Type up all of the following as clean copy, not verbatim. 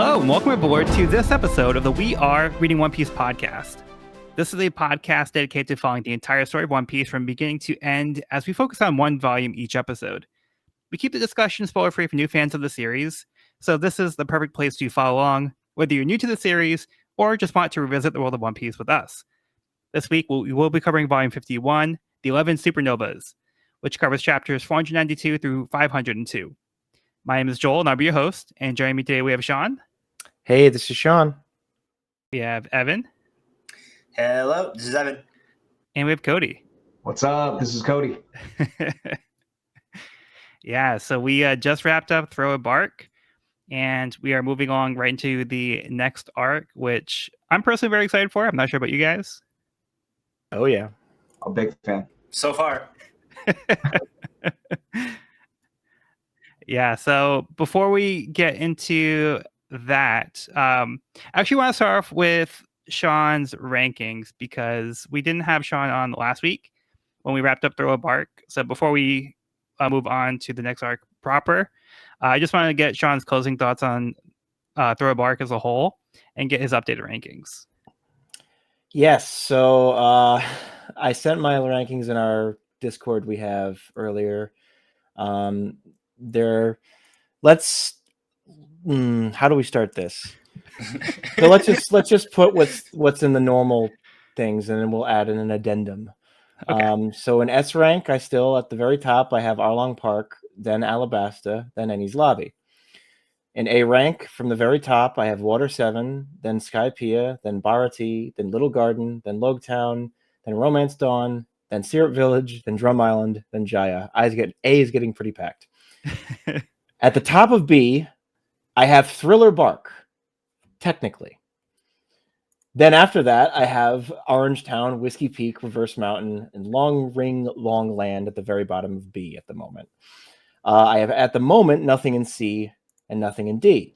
Hello, and welcome aboard to this episode of the We Are Reading One Piece podcast. This is a podcast dedicated to following the entire story of One Piece from beginning to end as we focus on one volume each episode. We keep the discussion spoiler-free for new fans of the series, so this is the perfect place to follow along, whether you're new to the series or just want to revisit the world of One Piece with us. This week, we will be covering Volume 51, The 11 Supernovas, which covers chapters 492 through 502. My name is Joel, and I'll be your host. And joining me today, we have Sean. Hey, this is Sean. We have Evan. Hello, this is Evan. And we have Cody. What's up? This is Cody. Yeah, so we just wrapped up Throw a Bark, and we are moving on right into the next arc, which I'm personally very excited for. I'm not sure about you guys. Oh, yeah. I'm a big fan. So far. Yeah, so before we get into that, I actually want to start off with Sean's rankings because we didn't have Sean on last week when we wrapped up Throw a Bark. So before we move on to the next arc proper, I just wanted to get Sean's closing thoughts on Throw a Bark as a whole and get his updated rankings. Yes, so I sent my rankings in our Discord we have earlier. How do we start this? So let's just put what's in the normal things, and then we'll add in an addendum. Okay. So in S rank, I still at the very top I have Arlong Park, then Alabasta, then Enies Lobby. In A rank, from the very top, I have Water 7, then Skypiea, then Barati, then Little Garden, then Logtown, then Romance Dawn, then Syrup Village, then Drum Island, then Jaya. A is getting pretty packed. At the top of B, I have Thriller Bark, technically. Then after that, I have Orange Town, Whiskey Peak, Reverse Mountain, and Long Ring, Long Land at the very bottom of B at the moment. I have, at the moment, nothing in C and nothing in D.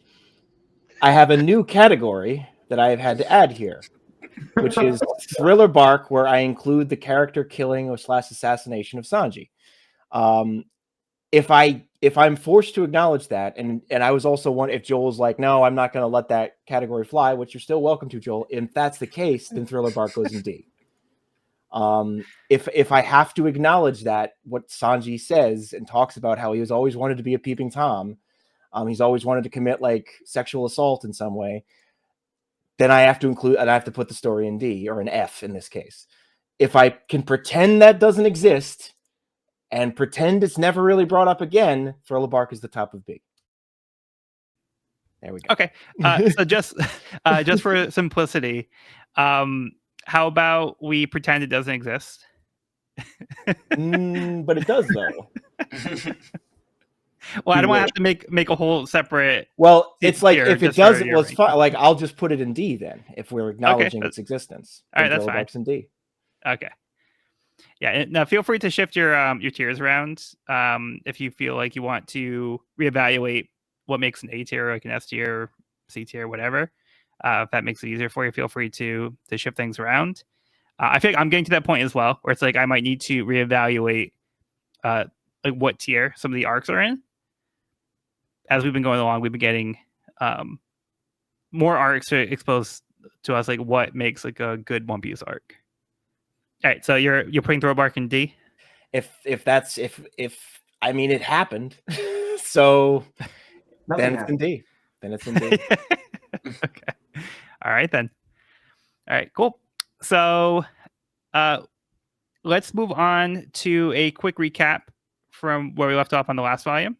I have a new category that I have had to add here, which is Thriller Bark, where I include the character killing or / assassination of Sanji. If I'm forced to acknowledge that, and I was also wondering if Joel's like, no, I'm not going to let that category fly, which you're still welcome to, Joel. If that's the case, then Thriller Bark goes in D. If I have to acknowledge that, what Sanji says and talks about how he has always wanted to be a peeping Tom, he's always wanted to commit like sexual assault in some way, then I have to include, and I have to put the story in D, or an F in this case. If I can pretend that doesn't exist and pretend it's never really brought up again, Thriller Bark is the top of B. There we go. Okay, so just for simplicity, how about we pretend it doesn't exist? But it does, though. Well, I don't want to have to make a whole separate. Well, it's like if it doesn't, well, it's fine. Like I'll just put it in D then, if we're acknowledging its existence. All right, that's fine. In D. Okay. Yeah. Now, feel free to shift your tiers around if you feel like you want to reevaluate what makes an A tier, like an S tier, C tier, whatever. If that makes it easier for you, feel free to shift things around. I think I'm getting to that point as well, where it's like I might need to reevaluate like what tier some of the arcs are in. As we've been going along, we've been getting more arcs to expose to us, like what makes like a good One Piece arc. All right, so you're putting Throw a Bark in D. If I mean it happened, so then it's in D. Then it's in D. Okay. All right then. All right, cool. So let's move on to a quick recap from where we left off on the last volume.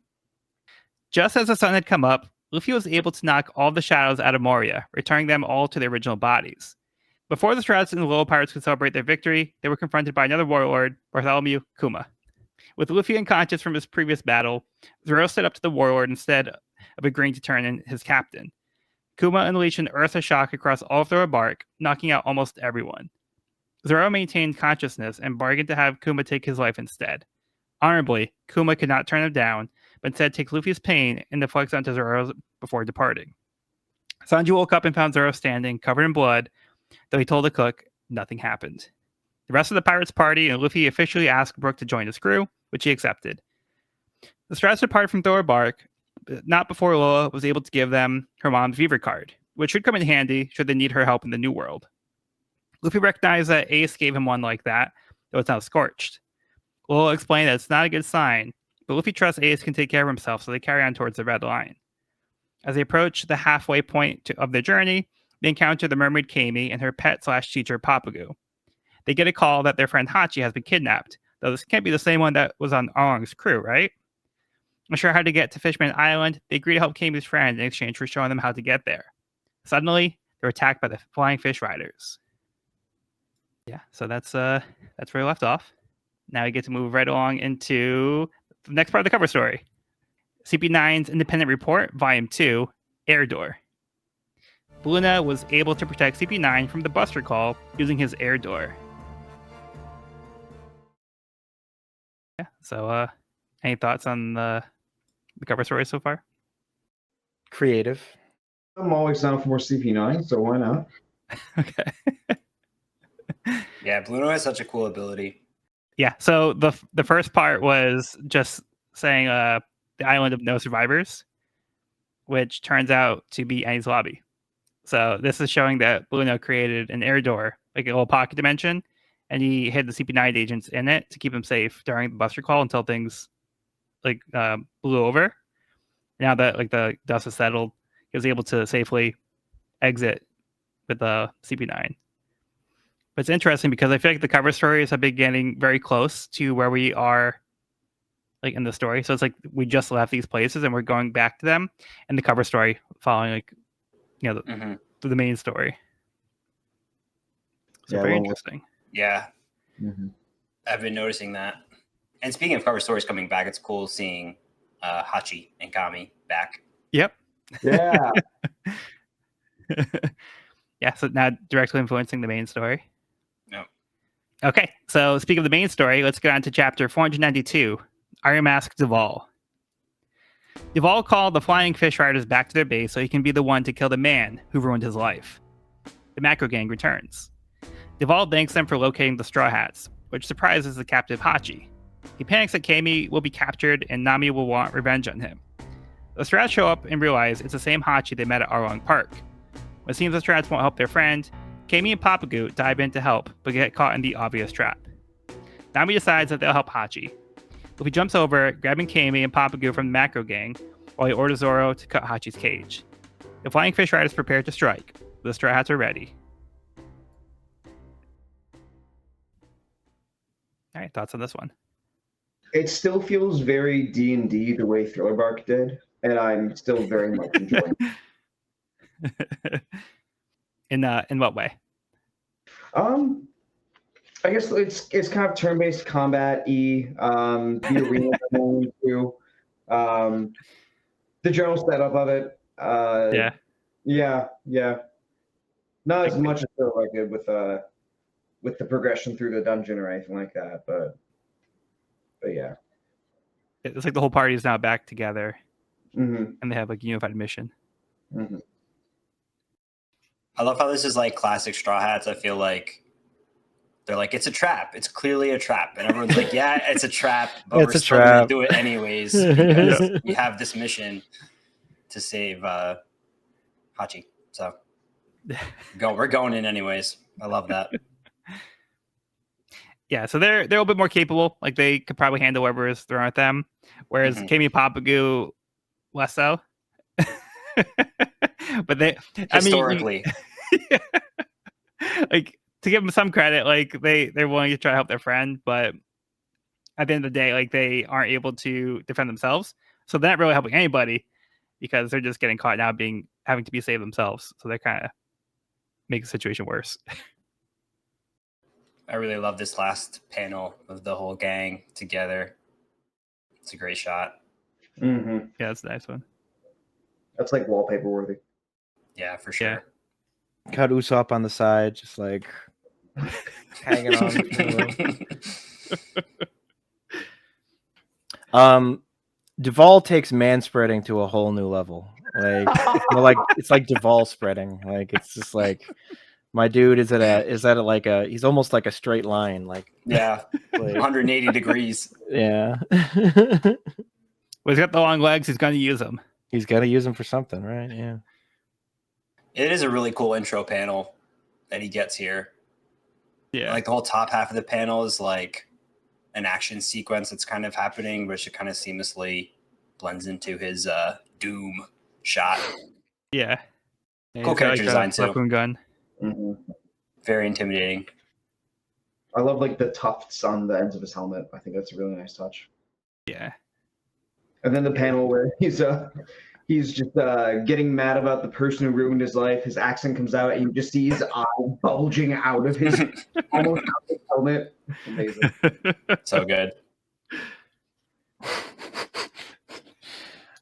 Just as the sun had come up, Luffy was able to knock all the shadows out of Moria, returning them all to their original bodies. Before the Strats and the Little Pirates could celebrate their victory, they were confronted by another warlord, Bartholomew Kuma. With Luffy unconscious from his previous battle, Zoro stood up to the warlord instead of agreeing to turn in his captain. Kuma unleashed an earth shock across all of Throw a Bark, knocking out almost everyone. Zoro maintained consciousness and bargained to have Kuma take his life instead. Honorably, Kuma could not turn him down, but instead take Luffy's pain and deflects onto Zoro before departing. Sanji woke up and found Zoro standing, covered in blood, though he told the cook nothing happened. The rest of the pirates' party and Luffy officially asked Brook to join his crew, which he accepted. The Strats departed from Throw a Bark, not before Lola was able to give them her mom's Fever card, which should come in handy should they need her help in the new world. Luffy recognized that Ace gave him one like that, though it's now scorched. Lola explained that it's not a good sign, but Luffy trusts Ace can take care of himself, so they carry on towards the Red Line. As they approach the halfway point of their journey, they encounter the mermaid Kami and her pet/teacher Papagu. They get a call that their friend Hachi has been kidnapped, though this can't be the same one that was on Arlong's crew, right? Unsure how to get to Fishman Island, they agree to help Kami's friend in exchange for showing them how to get there. Suddenly, they're attacked by the Flying Fish Riders. Yeah, so that's where we left off. Now we get to move right along into the next part of the cover story. CP9's Independent Report, Volume 2, Air Door. Luna was able to protect CP9 from the Buster Call using his air door. Yeah, so any thoughts on the cover story so far? Creative. I'm always down for more CP9, so why not? Okay. Yeah, Bruno has such a cool ability. Yeah, so the first part was just saying the island of no survivors, which turns out to be Annie's lobby. So this is showing that Bruno created an air door, like a little pocket dimension, and he hid the CP9 agents in it to keep them safe during the Buster Call until things blew over. Now that the dust has settled, he was able to safely exit with the CP9. But it's interesting because I feel like the cover stories have been getting very close to where we are in the story. So it's like we just left these places and we're going back to them, and the cover story following the main story. So very interesting. Yeah. Mm-hmm. I've been noticing that. And speaking of cover stories coming back, it's cool seeing Hachi and Kami back. Yep. Yeah. Yeah, so now directly influencing the main story. Yep. Okay, so speaking of the main story, let's go on to chapter 492, Iron Mask Duval. Duval called the Flying Fish Riders back to their base so he can be the one to kill the man who ruined his life. The Macro Gang returns. Duval thanks them for locating the Straw Hats, which surprises the captive Hachi. He panics that Kami will be captured and Nami will want revenge on him. The Straw Hats show up and realize it's the same Hachi they met at Arlong Park. When it seems the Straw Hats won't help their friend, Kami and Papagu dive in to help, but get caught in the obvious trap. Nami decides that they'll help Hachi. Luffy jumps over, grabbing Kami and Papagu from the Macro Gang, while he orders Zoro to cut Hachi's cage. The Flying Fish Riders prepare to strike. The Straw Hats are ready. All right, thoughts on this one? It still feels very D&D the way Thriller Bark did, and I'm still very much enjoying it. In what way? I guess it's kind of turn-based combat-y. The arena I'm going to, the general setup of it. Yeah. Not as much as I did with the progression through the dungeon or anything like that, but yeah. It's like the whole party is now back together, Mm-hmm. and they have a unified mission. Mm-hmm. I love how this is like classic Straw Hats. I feel like they're like, it's a trap. It's clearly a trap. And everyone's like, yeah, it's a trap, but we're still going to do it anyways because we have this mission to save Hachi. So we're going in anyways. I love that. Yeah, so they're a little bit more capable. Like they could probably handle whatever is thrown at them, whereas Kami and Papagu less so. But they historically, like to give them some credit, like they're willing to try to help their friend, but at the end of the day, like they aren't able to defend themselves, so they're not really helping anybody because they're just getting caught now having to be saved themselves. So they kind of make the situation worse. I really love this last panel of the whole gang together. It's a great shot. Mm-hmm. Yeah, that's a nice one. That's like wallpaper worthy. Yeah, for sure. Cut Usopp on the side, just like hanging on. Duval takes man spreading to a whole new level. Like it's like Duval spreading. Like it's just like my dude is at he's almost like a straight line. Like yeah, like 180 degrees. Yeah. Well, he's got the long legs. He's going to use them. He's got to use them for something, right? Yeah. It is a really cool intro panel that he gets here. Yeah. Like the whole top half of the panel is like an action sequence that's kind of happening, which it kind of seamlessly blends into his Doom shot. Yeah. Cool character design too. Harpoon gun. Very intimidating. I love like the tufts on the ends of his helmet. I think that's a really nice touch. Yeah. And then the panel where he's just getting mad about the person who ruined his life. His accent comes out, and you just see his eye bulging out of his almost out of his helmet. Amazing. So good.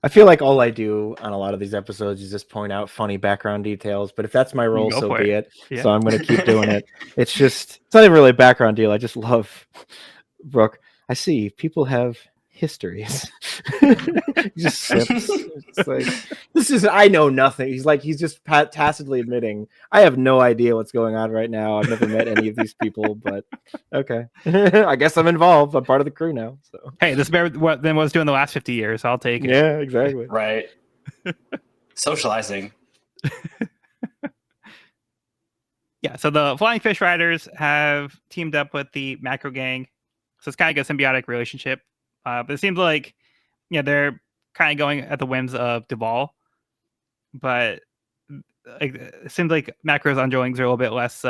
I feel like all I do on a lot of these episodes is just point out funny background details. But if that's my role, so be it. Yeah. So I'm going to keep doing it. It's not even really a background deal. I just love Brooke. I see people have histories. He just sips. It's like, I know nothing. He's just tacitly admitting, I have no idea what's going on right now. I've never met any of these people, but okay. I guess I'm involved. I'm part of the crew now. So hey, this is better than what I was doing the last 50 years. I'll take it. Yeah, exactly. Right. Socializing. Yeah, so the Flying Fish Riders have teamed up with the Macro Gang. So it's kind of like a symbiotic relationship. But it seems like, they're kind of going at the whims of Duval. But it seems like Macro's underlings are a little bit less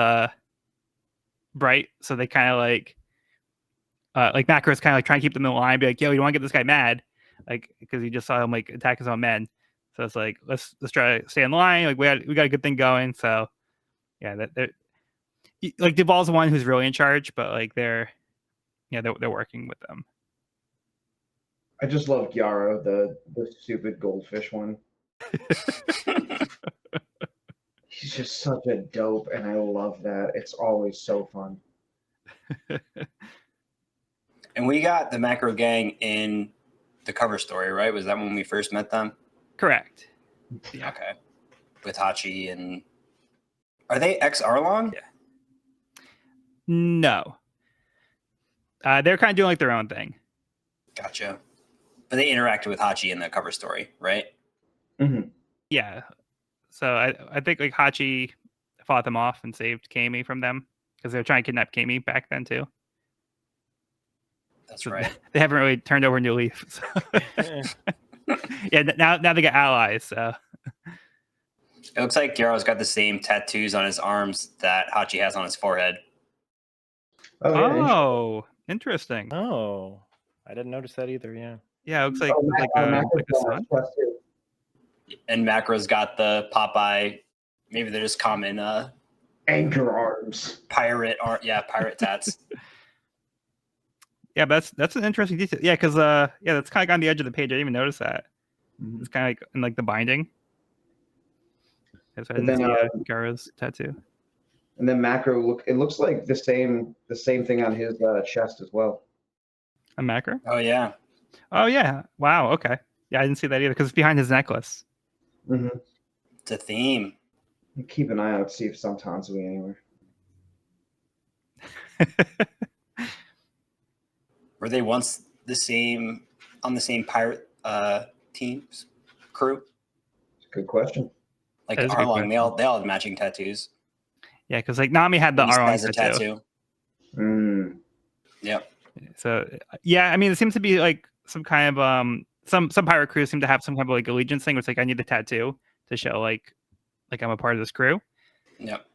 bright. So they kind of like Macro's kind of like trying to keep them in line, be like, yo, you don't want to get this guy mad. Like, because he just saw him like attack his own men. So it's like, let's try to stay in line. Like, we got a good thing going. So yeah, like Duval's the one who's really in charge, but like they're working with them. I just love Gyaro, the stupid goldfish one. He's just such a dope, and I love that. It's always so fun. And we got the Macro Gang in the cover story, right? Was that when we first met them? Correct. Yeah. Okay. With Hachi and... Are they ex-Arlong? Yeah. No. They're kind of doing like their own thing. Gotcha. But they interacted with Hachi in the cover story, right? Mm-hmm. Yeah. So I think like Hachi fought them off and saved Kami from them because they were trying to kidnap Kami back then too. That's right. They haven't really turned over a new leaf. So. Yeah, now they got allies. So. It looks like Gyaro's got the same tattoos on his arms that Hachi has on his forehead. Oh, interesting. Oh, I didn't notice that either. Yeah. Yeah, it looks like a sun. And Macro's got the Popeye. Maybe they're just common anchor arms. Pirate tats. Yeah, but that's an interesting detail. Yeah, because that's kind of on the edge of the page. I didn't even notice that. It's kind of like in like the binding. So I didn't see Gyara's tattoo. And then Macro looks like the same thing on his chest as well. A Macro? Oh yeah. Oh yeah. Wow. Okay. Yeah, I didn't see that either because it's behind his necklace. Mm-hmm. It's a theme. Keep an eye out to see if some Tansui anywhere. Were they once on the same pirate teams crew? Good question. Like Arlong, they all had matching tattoos. Yeah, because like Nami had the Arlong tattoo. Yep. So yeah, I mean, it seems to be like some kind of some pirate crews seem to have some kind of like allegiance thing. Where it's like I need the tattoo to show like I'm a part of this crew. Yep.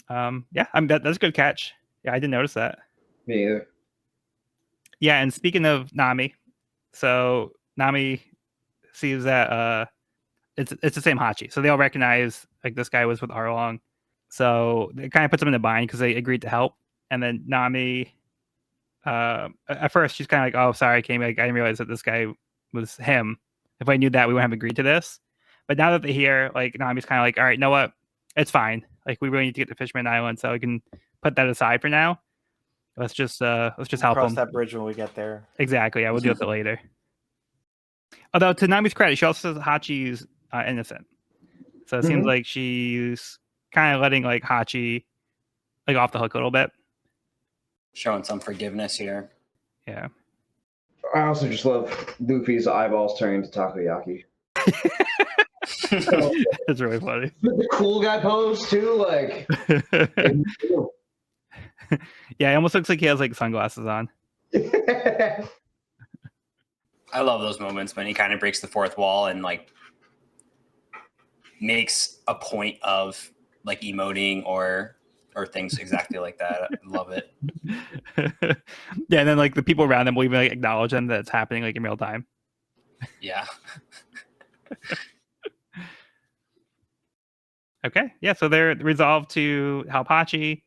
Yeah, that's a good catch. Yeah, I didn't notice that. Me either. Yeah, and speaking of Nami, so Nami sees that it's the same Hachi, so they all recognize like this guy was with Arlong, so it kind of puts them in a bind because they agreed to help, and then Nami, at first she's kind of like, oh sorry, Kami, like, I didn't realize that this guy was him. If I knew that, we wouldn't have agreed to this. But now that they hear, like Nami's kind of like, all right, you know what, it's fine. Like we really need to get to Fishman Island, so we can put that aside for now. Let's just help Cross them. that bridge when we get there. Exactly. Yeah, we'll deal with it later. Although to Nami's credit, she also says Hachi's innocent. So it seems like she's kind of letting like Hachi like off the hook a little bit. Showing some forgiveness here. Yeah. I also just love Luffy's eyeballs turning to takoyaki. So, That's really funny. the cool guy pose too, like. Yeah, it almost looks like he has like sunglasses on. I love those moments when he kind of breaks the fourth wall and like makes a point of like emoting or things exactly like that. I love it. Yeah, and then like the people around him will even like acknowledge them that it's happening like in real time. Yeah. Okay, yeah, so they're resolved to Halpachi.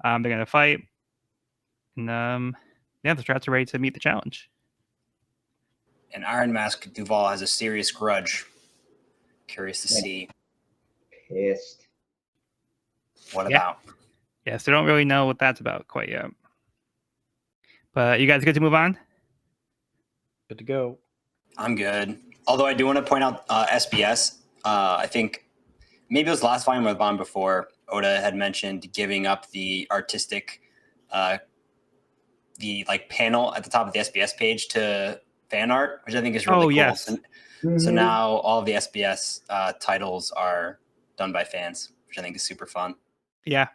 They're gonna fight, and yeah, the Strats are ready to meet the challenge. And Iron Mask Duval has a serious grudge. Curious to see Pissed. what Yeah. about. Yeah, so don't really know what that's about quite yet. But you guys good to move on? Good to go. I'm good. Although I do want to point out SBS. I think maybe it was last volume or the volume before, Oda had mentioned giving up the artistic, the like panel at the top of the SBS page to fan art, which I think is really cool. Yes. So now all of the SBS titles are done by fans, which I think is super fun. Yeah,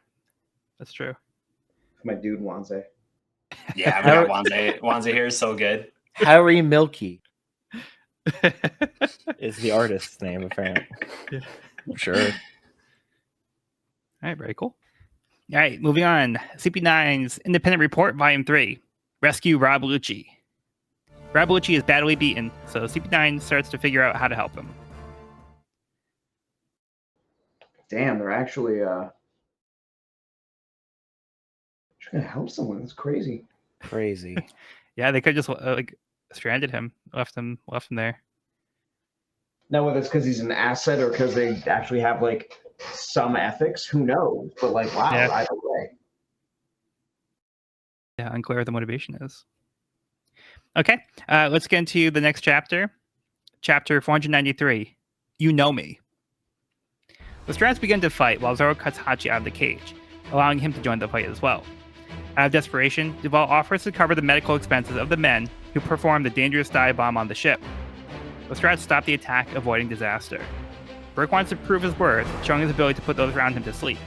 that's true. My dude Wanze. Yeah, we got Wanze. Wanze here is so good. Harry Milky is the artist's name, apparently. Yeah. Sure. All right, very cool. All right, moving on. CP9's Independent Report, Volume 3. Rescue Rob Lucci. Rob Lucci is badly beaten, so CP9 starts to figure out how to help him. Damn, they're actually trying to help someone. That's crazy. Crazy. Yeah, they could just like stranded him, left him there. Now, whether it's because he's an asset or because they actually have like some ethics, who knows? But like, wow, Yeah. either way. Yeah, unclear what the motivation is. Okay, let's get into the next chapter. Chapter 493, You Know Me. The Strats begin to fight while Zoro cuts Hachi out of the cage, allowing him to join the fight as well. Out of desperation, Duval offers to cover the medical expenses of the men who performed the dangerous dive bomb on the ship. The Strats stop the attack, avoiding disaster. Brook wants to prove his worth, showing his ability to put those around him to sleep.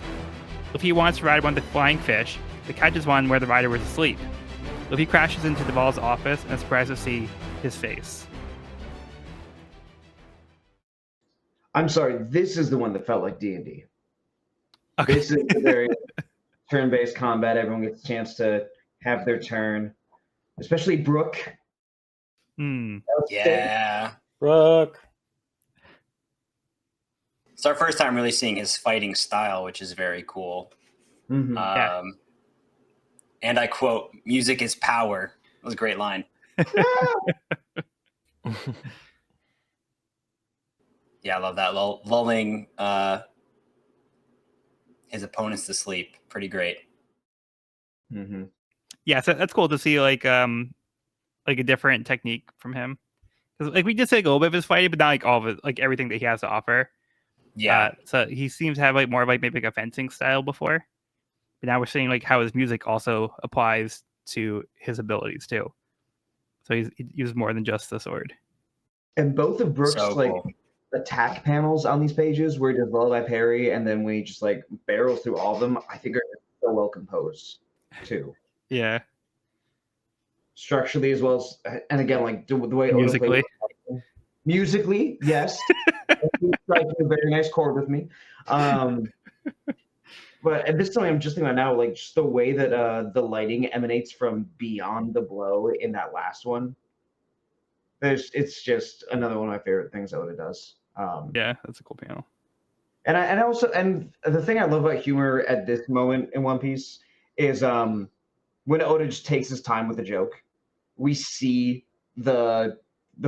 Luffy wants to ride one of the flying fish, but catches one where the rider was asleep. Luffy crashes into Duval's office and is surprised to see his face. I'm sorry, this is the one that felt like D&D. Okay. This is the very turn-based combat. Everyone gets a chance to have their turn, especially Brook. Yeah. Brook. It's our first time really seeing his fighting style, which is very cool. Mm-hmm. And I quote, "Music is power." That was a great line. Yeah, I love that. Lulling his opponents to sleep. Pretty great. Mm-hmm. Yeah, so that's cool to see like a different technique from him. Because like we did say like, a little bit of his fighting, but not like all of it, like everything that he has to offer. Yeah. So he seems to have like more of like maybe like a fencing style before. But now we're seeing like how his music also applies to his abilities too. So he uses more than just the sword. And both of Brook's So like cool. attack panels on these pages, where he does lullaby parry, and then we just like barrel through all of them, I think are so well composed too. Yeah. Structurally as well as, and again, like the way Oda Musically. plays. Musically, yes. He's striking a very nice chord with me. But at this time, I'm just thinking about now, like just the way that the lighting emanates from beyond the blow in that last one. It's just another one of my favorite things Oda does. Yeah, that's a cool panel. And the thing I love about humor at this moment in One Piece is when Oda just takes his time with a joke. We see the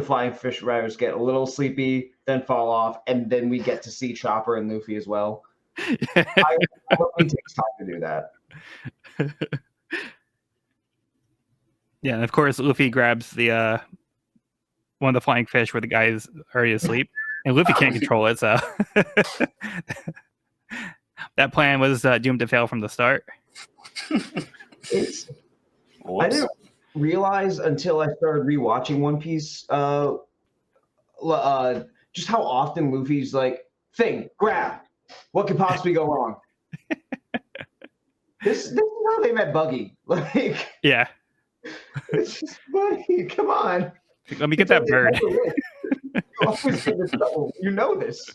flying fish riders get a little sleepy, then fall off, and then we get to see Chopper and Luffy as well. I hope he takes time to do that. Yeah, and of course Luffy grabs the one of the flying fish where the guy is already asleep, and Luffy can't control it, so that plan was doomed to fail from the start. I didn't realize until I started rewatching One Piece just how often Luffy's like, thing, grab. What could possibly go wrong? This is how they met Buggy. Like, Yeah. it's just Buggy. Come on. Let me get that bird. You always get this trouble. You know this.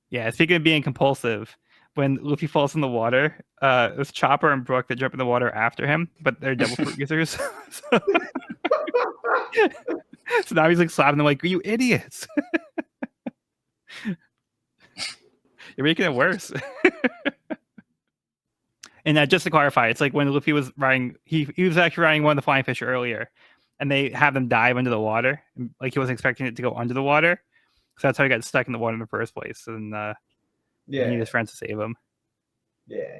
Yeah, speaking of being compulsive, when Luffy falls in the water, it's Chopper and Brook that jump in the water after him, but they're devil fruit users. So now he's like slapping them like, you idiots. You're making it worse. And just to clarify, it's like when Luffy was riding, he was actually riding one of the flying fish earlier, and they have them dive into the water. Like he wasn't expecting it to go under the water. So that's how he got stuck in the water in the first place. And he needed his friends to save him. Yeah.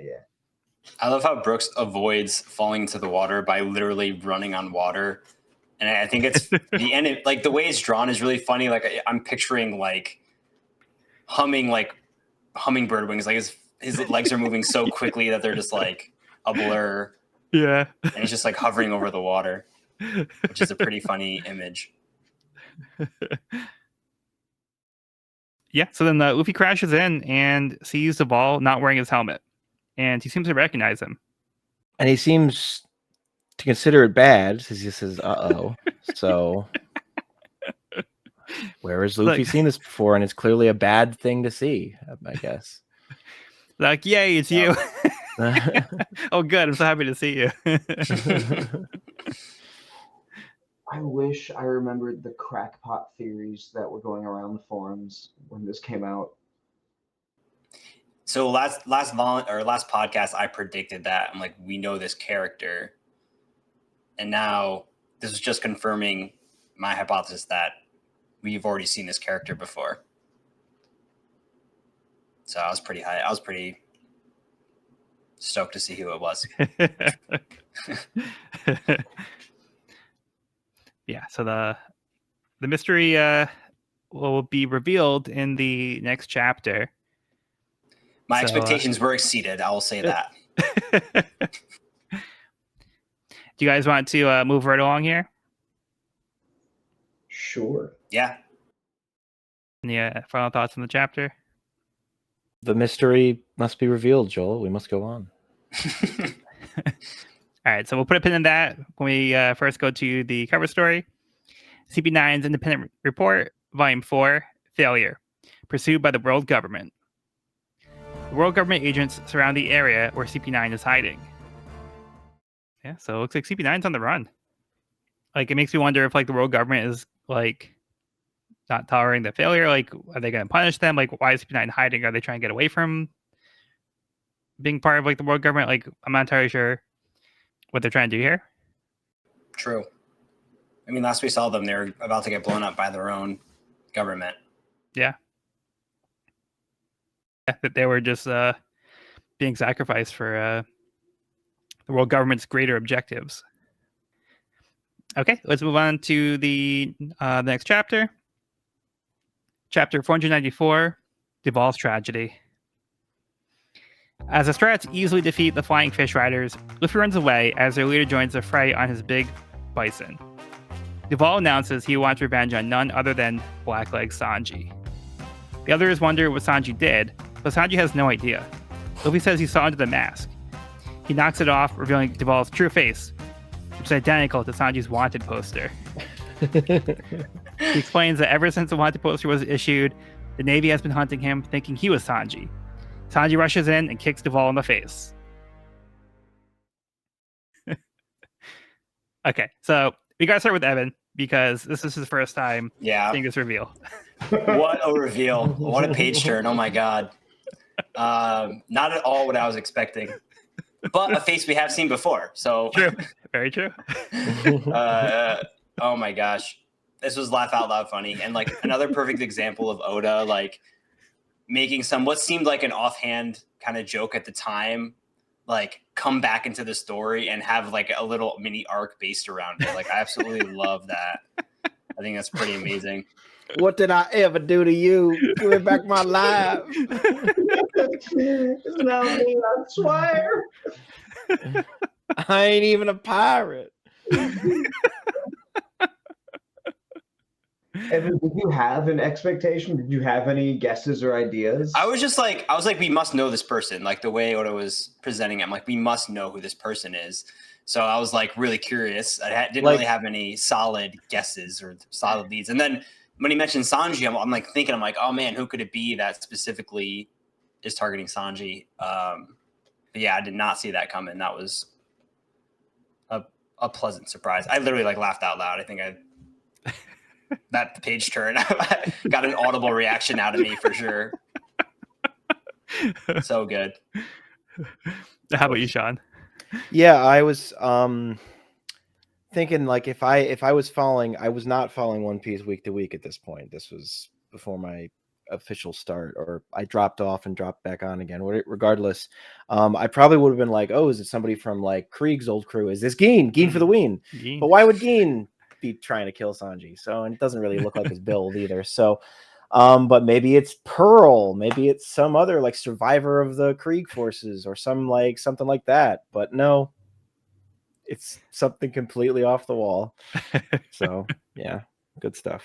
I love how Brooks avoids falling into the water by literally running on water. And I think it's the end. Like the way it's drawn is really funny. Like I'm picturing like humming, like hummingbird wings. Like his legs are moving so quickly that they're just like a blur. Yeah. And he's just like hovering over the water, which is a pretty funny image. Yeah. So then Luffy crashes in and sees Duval not wearing his helmet, and he seems to recognize him. And he seems to consider it bad. He just says, "Uh-oh." So, where has Luffy seen this before? And it's clearly a bad thing to see, I guess. Like, yay, it's you. Oh, good. I'm so happy to see you. I wish I remembered the crackpot theories that were going around the forums when this came out. So last podcast, I predicted that. I'm like, we know this character. And now this is just confirming my hypothesis that we've already seen this character before. So I was pretty stoked to see who it was. Yeah, so the mystery will be revealed in the next chapter. My expectations were exceeded. I will say that. Do you guys want to move right along here? Sure. Yeah. Any final thoughts on the chapter? The mystery must be revealed, Joel. We must go on. All right, so we'll put a pin in that when we first go to the cover story. CP9's Independent Report, Volume 4, Failure. Pursued by the world government. The world government agents surround the area where CP9 is hiding. Yeah, so it looks like CP9's on the run. Like, it makes me wonder if, like, the world government is, like, not tolerating the failure. Like, are they going to punish them? Like, why is CP9 hiding? Are they trying to get away from being part of, like, the world government? Like, I'm not entirely sure what they're trying to do here. True. I mean, last we saw them, they're about to get blown up by their own government. Yeah. That they were just being sacrificed for the world government's greater objectives. Okay, let's move on to the next chapter. Chapter 494, Duval's Tragedy. As the Strats easily defeat the Flying Fish Riders, Luffy runs away as their leader joins the fray on his big bison. Duval announces he wants revenge on none other than Blackleg Sanji. The others wonder what Sanji did, but Sanji has no idea. Luffy says he saw under the mask. He knocks it off, revealing Duval's true face, which is identical to Sanji's wanted poster. He explains that ever since the wanted poster was issued, the Navy has been hunting him, thinking he was Sanji. Sanji rushes in and kicks Duval in the face. Okay, so we gotta start with Evan, because this is his first time seeing this reveal. What a reveal. What a page turn. Oh my god. Not at all what I was expecting. But a face we have seen before. So True. Very true. Oh my gosh. This was laugh out loud funny. And like another perfect example of Oda like making what seemed like an offhand kind of joke at the time, like come back into the story and have like a little mini arc based around it. Like I absolutely love that. I think that's pretty amazing. What did I ever do to you? Give me back my life. It's not me, I swear. I ain't even a pirate. Evan, did you have an expectation? Did you have any guesses or ideas? I was like, we must know this person. Like the way Oda was presenting it, I'm like, we must know who this person is. So I was like really curious. I didn't really have any solid guesses or solid leads. And then when he mentioned Sanji, I'm like thinking, I'm like, oh man, who could it be that specifically is targeting Sanji? But yeah, I did not see that coming. That was a pleasant surprise. I literally like laughed out loud. I think that page turn got an audible reaction out of me for sure. So good. How about you, Sean? Yeah, I was thinking like if I was following, I was not following One Piece week to week at this point. This was before my official start, or I dropped off and dropped back on again. Regardless, I probably would have been like, oh, is it somebody from like Krieg's old crew? Is this Gaon for the win? But why would Gaon be trying to kill Sanji? So, and it doesn't really look like his build either. So, but maybe it's Pearl, maybe it's some other like survivor of the Krieg forces or something like that. But no, it's something completely off the wall. So yeah, good stuff.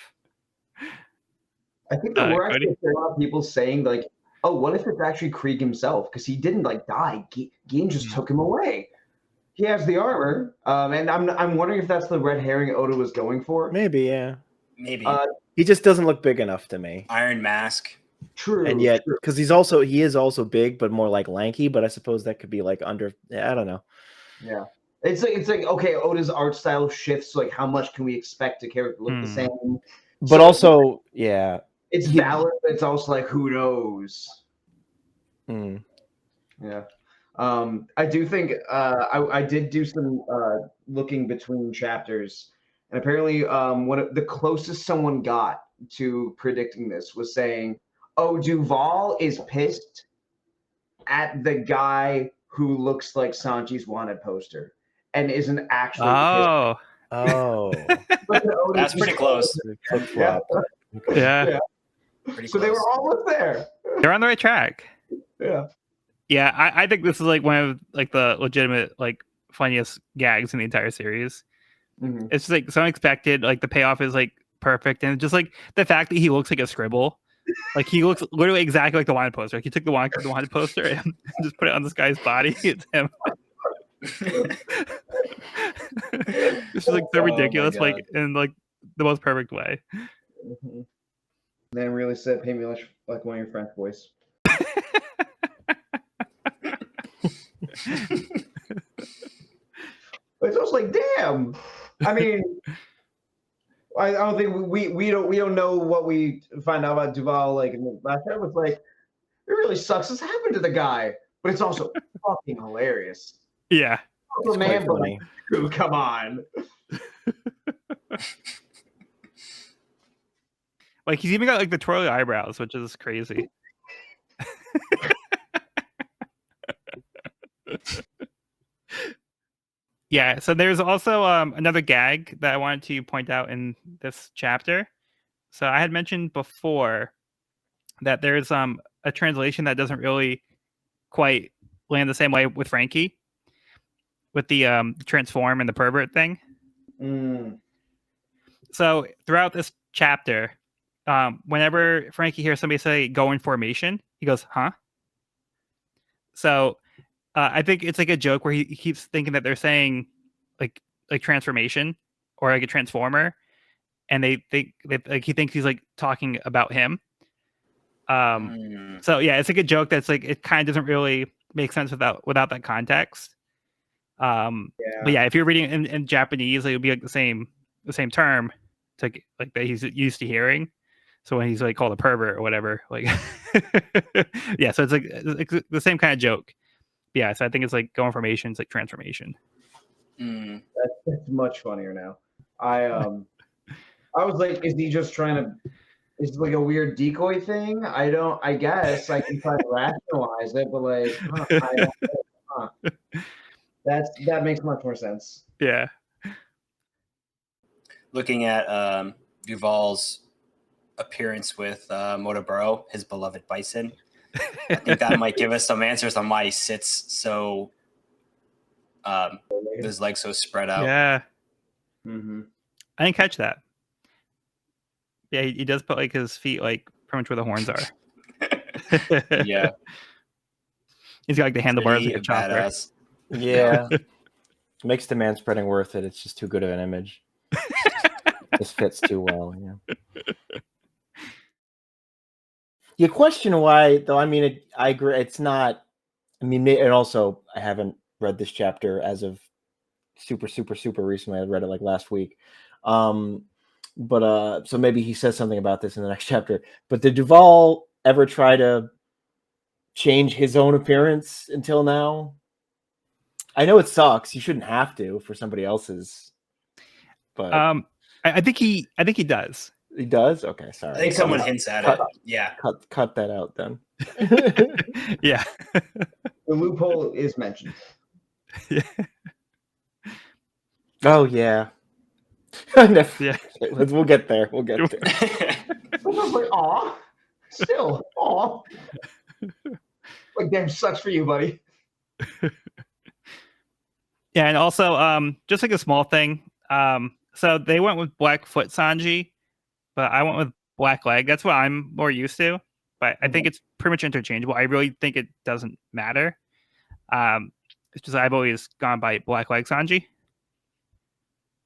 I think there were actually a lot of people saying like, oh, what if it's actually Krieg himself? Because he didn't like die. Gaon just took him away. He has the armor, and I'm wondering if that's the red herring Oda was going for. Maybe, yeah. Maybe. He just doesn't look big enough to me. Iron Mask. True. And yet, because he is also big, but more like lanky. But I suppose that could be like under. Yeah, I don't know. Yeah, it's like okay, Oda's art style shifts. Like, how much can we expect a character to look the same? But so, also, yeah, it's valid. But it's also like, who knows? Yeah. I do think I did do some looking between chapters, and apparently the closest someone got to predicting this was saying, oh, Duval is pissed at the guy who looks like Sanji's wanted poster and isn't actually pissed. Oh. That's pretty close. Yeah. Yeah. Pretty so close. They were almost there. They're on the right track. Yeah. Yeah, I think this is like one of like the legitimate like funniest gags in the entire series. Mm-hmm. It's just like so unexpected. Like the payoff is like perfect, and just like the fact that he looks like a scribble, like he looks literally exactly like the wanted poster. Like he took the wanted poster and just put it on this guy's body. It's him. This is like so ridiculous, like in like the most perfect way. Mm-hmm. Man really said, "Pay me like one of your French boys." But it's also like, damn. I mean, I don't think we don't know what we find out about Duval. Like in the last time, it's like it really sucks. This happened to the guy, but it's also fucking hilarious. Yeah, it's man, funny. But come on. Like he's even got like the twirly eyebrows, which is crazy. Yeah, so there's also another gag that I wanted to point out in this chapter. So I had mentioned before that there's a translation that doesn't really quite land the same way with Frankie, with the transform and the pervert thing. So throughout this chapter, whenever Frankie hears somebody say "go in formation," he goes, "Huh?" So I think it's like a joke where he keeps thinking that they're saying like transformation or like a transformer, and they think like he thinks he's like talking about him. So yeah, it's like a joke that's like it kind of doesn't really make sense without that context. But yeah, if you're reading in Japanese, it would be like the same term to like that he's used to hearing. So when he's like called a pervert or whatever, like yeah, so it's like the same kind of joke. Yeah, so I think it's like go information, it's like transformation. That's much funnier now. I was like, is he just trying to? Is it like a weird decoy thing? I guess I can try to rationalize it, but like, that makes much more sense. Yeah. Looking at Duval's appearance with Motoburo, his beloved bison, I think that might give us some answers on why he sits so with his legs so spread out. Yeah. Mm-hmm. I didn't catch that. Yeah, he does put like his feet like pretty much where the horns are. Yeah. He's got like the handlebars like Pretty a chopper. badass. Yeah. Makes the man spreading worth it. It's just too good of an image. This fits too well. Yeah. You question why, though. I mean, I agree. It's not. I mean, and also, I haven't read this chapter as of super recently. I read it like last week. But so maybe he says something about this in the next chapter. But did Duval ever try to change his own appearance until now? I know it sucks. You shouldn't have to for somebody else's. But I think he does. He does? Okay, sorry. I think someone hints at it. Yeah. Cut that out then. Yeah. The loophole is mentioned. Yeah. Oh yeah. Yeah. We'll get there. We'll get there. I was like, aw. Still, aw. Like, damn, sucks for you, buddy. Yeah, and also, just like a small thing. So they went with Blackfoot Sanji, but I went with Black Leg. That's what I'm more used to. But I think it's pretty much interchangeable. I really think it doesn't matter. It's just I've always gone by Black Leg Sanji.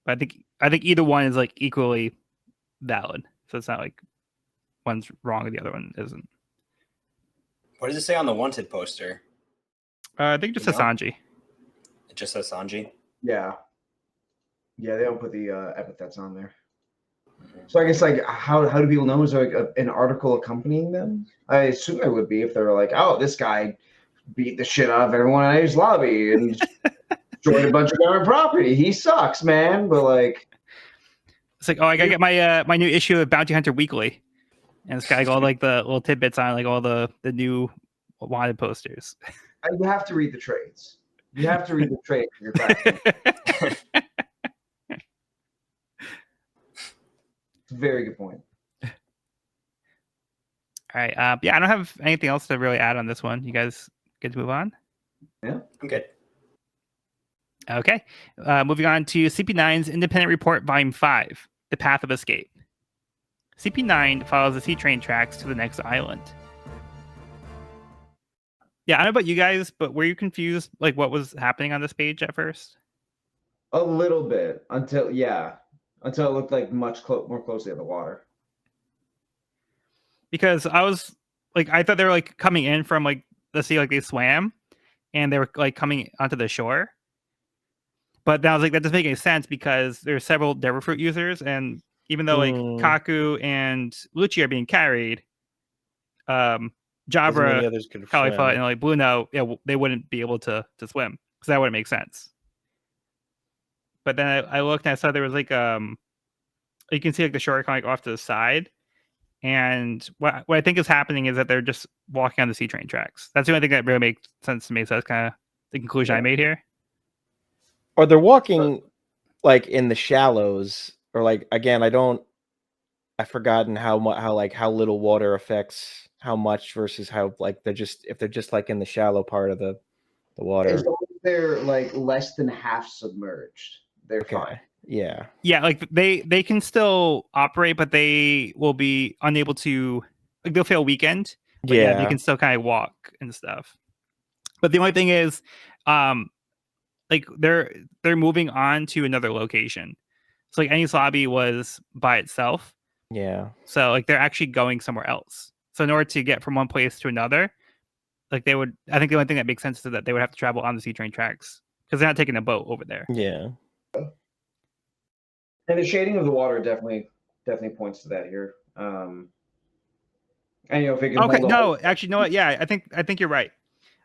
But I think either one is like equally valid. So it's not like one's wrong and the other one isn't. What does it say on the wanted poster? I think just a Sanji. It just says Sanji. Yeah. Yeah, they don't put the epithets on there. So I guess, like, how do people know? Is there like an article accompanying them? I assume there would be if they were like, oh, this guy beat the shit out of everyone in his lobby and destroyed a bunch of government property. He sucks, man. But like, it's like, oh, I gotta get my new issue of Bounty Hunter Weekly, and it's got all like the little tidbits on like all the new wanted posters. You have to read the trades. You have to read the trades. You're back. Very good point. All right. Yeah, I don't have anything else to really add on this one. You guys good to move on? Yeah, I'm good. Okay. Moving on to CP9's Independent Report, Volume 5, The Path of Escape. CP9 follows the sea train tracks to the next island. Yeah, I don't know about you guys, but were you confused like what was happening on this page at first? a little bit until it looked like much more closely at the water. Because I was like, I thought they were like coming in from like the sea, like they swam, and they were like coming onto the shore. But then I was like, that doesn't make any sense because there's several Devil Fruit users, and even though like Kaku and Lucci are being carried, Jabra, Khalifa, and like Bluno, yeah, they wouldn't be able to swim, because that wouldn't make sense. But then I looked and I saw there was like you can see like the shore kind of like off to the side, and what I think is happening is that they're just walking on the sea train tracks. That's the only thing that really makes sense to me. So that's kind of the conclusion I made here. Or they're walking like in the shallows, or like again, I've forgotten how little water affects how much versus how like if they're just like in the shallow part of the water. As long as they're like less than half submerged, they're fine. Yeah. Yeah, like they can still operate, but they will be unable to, like, they'll fail weakened. But yeah, they can still kind of walk and stuff. But the only thing is, like they're moving on to another location. So like Enies Lobby was by itself. Yeah. So like they're actually going somewhere else. So in order to get from one place to another, like I think the only thing that makes sense is that they would have to travel on the sea train tracks, because they're not taking a boat over there. Yeah. And the shading of the water definitely points to that here. And if it can actually, no, yeah, I think you're right.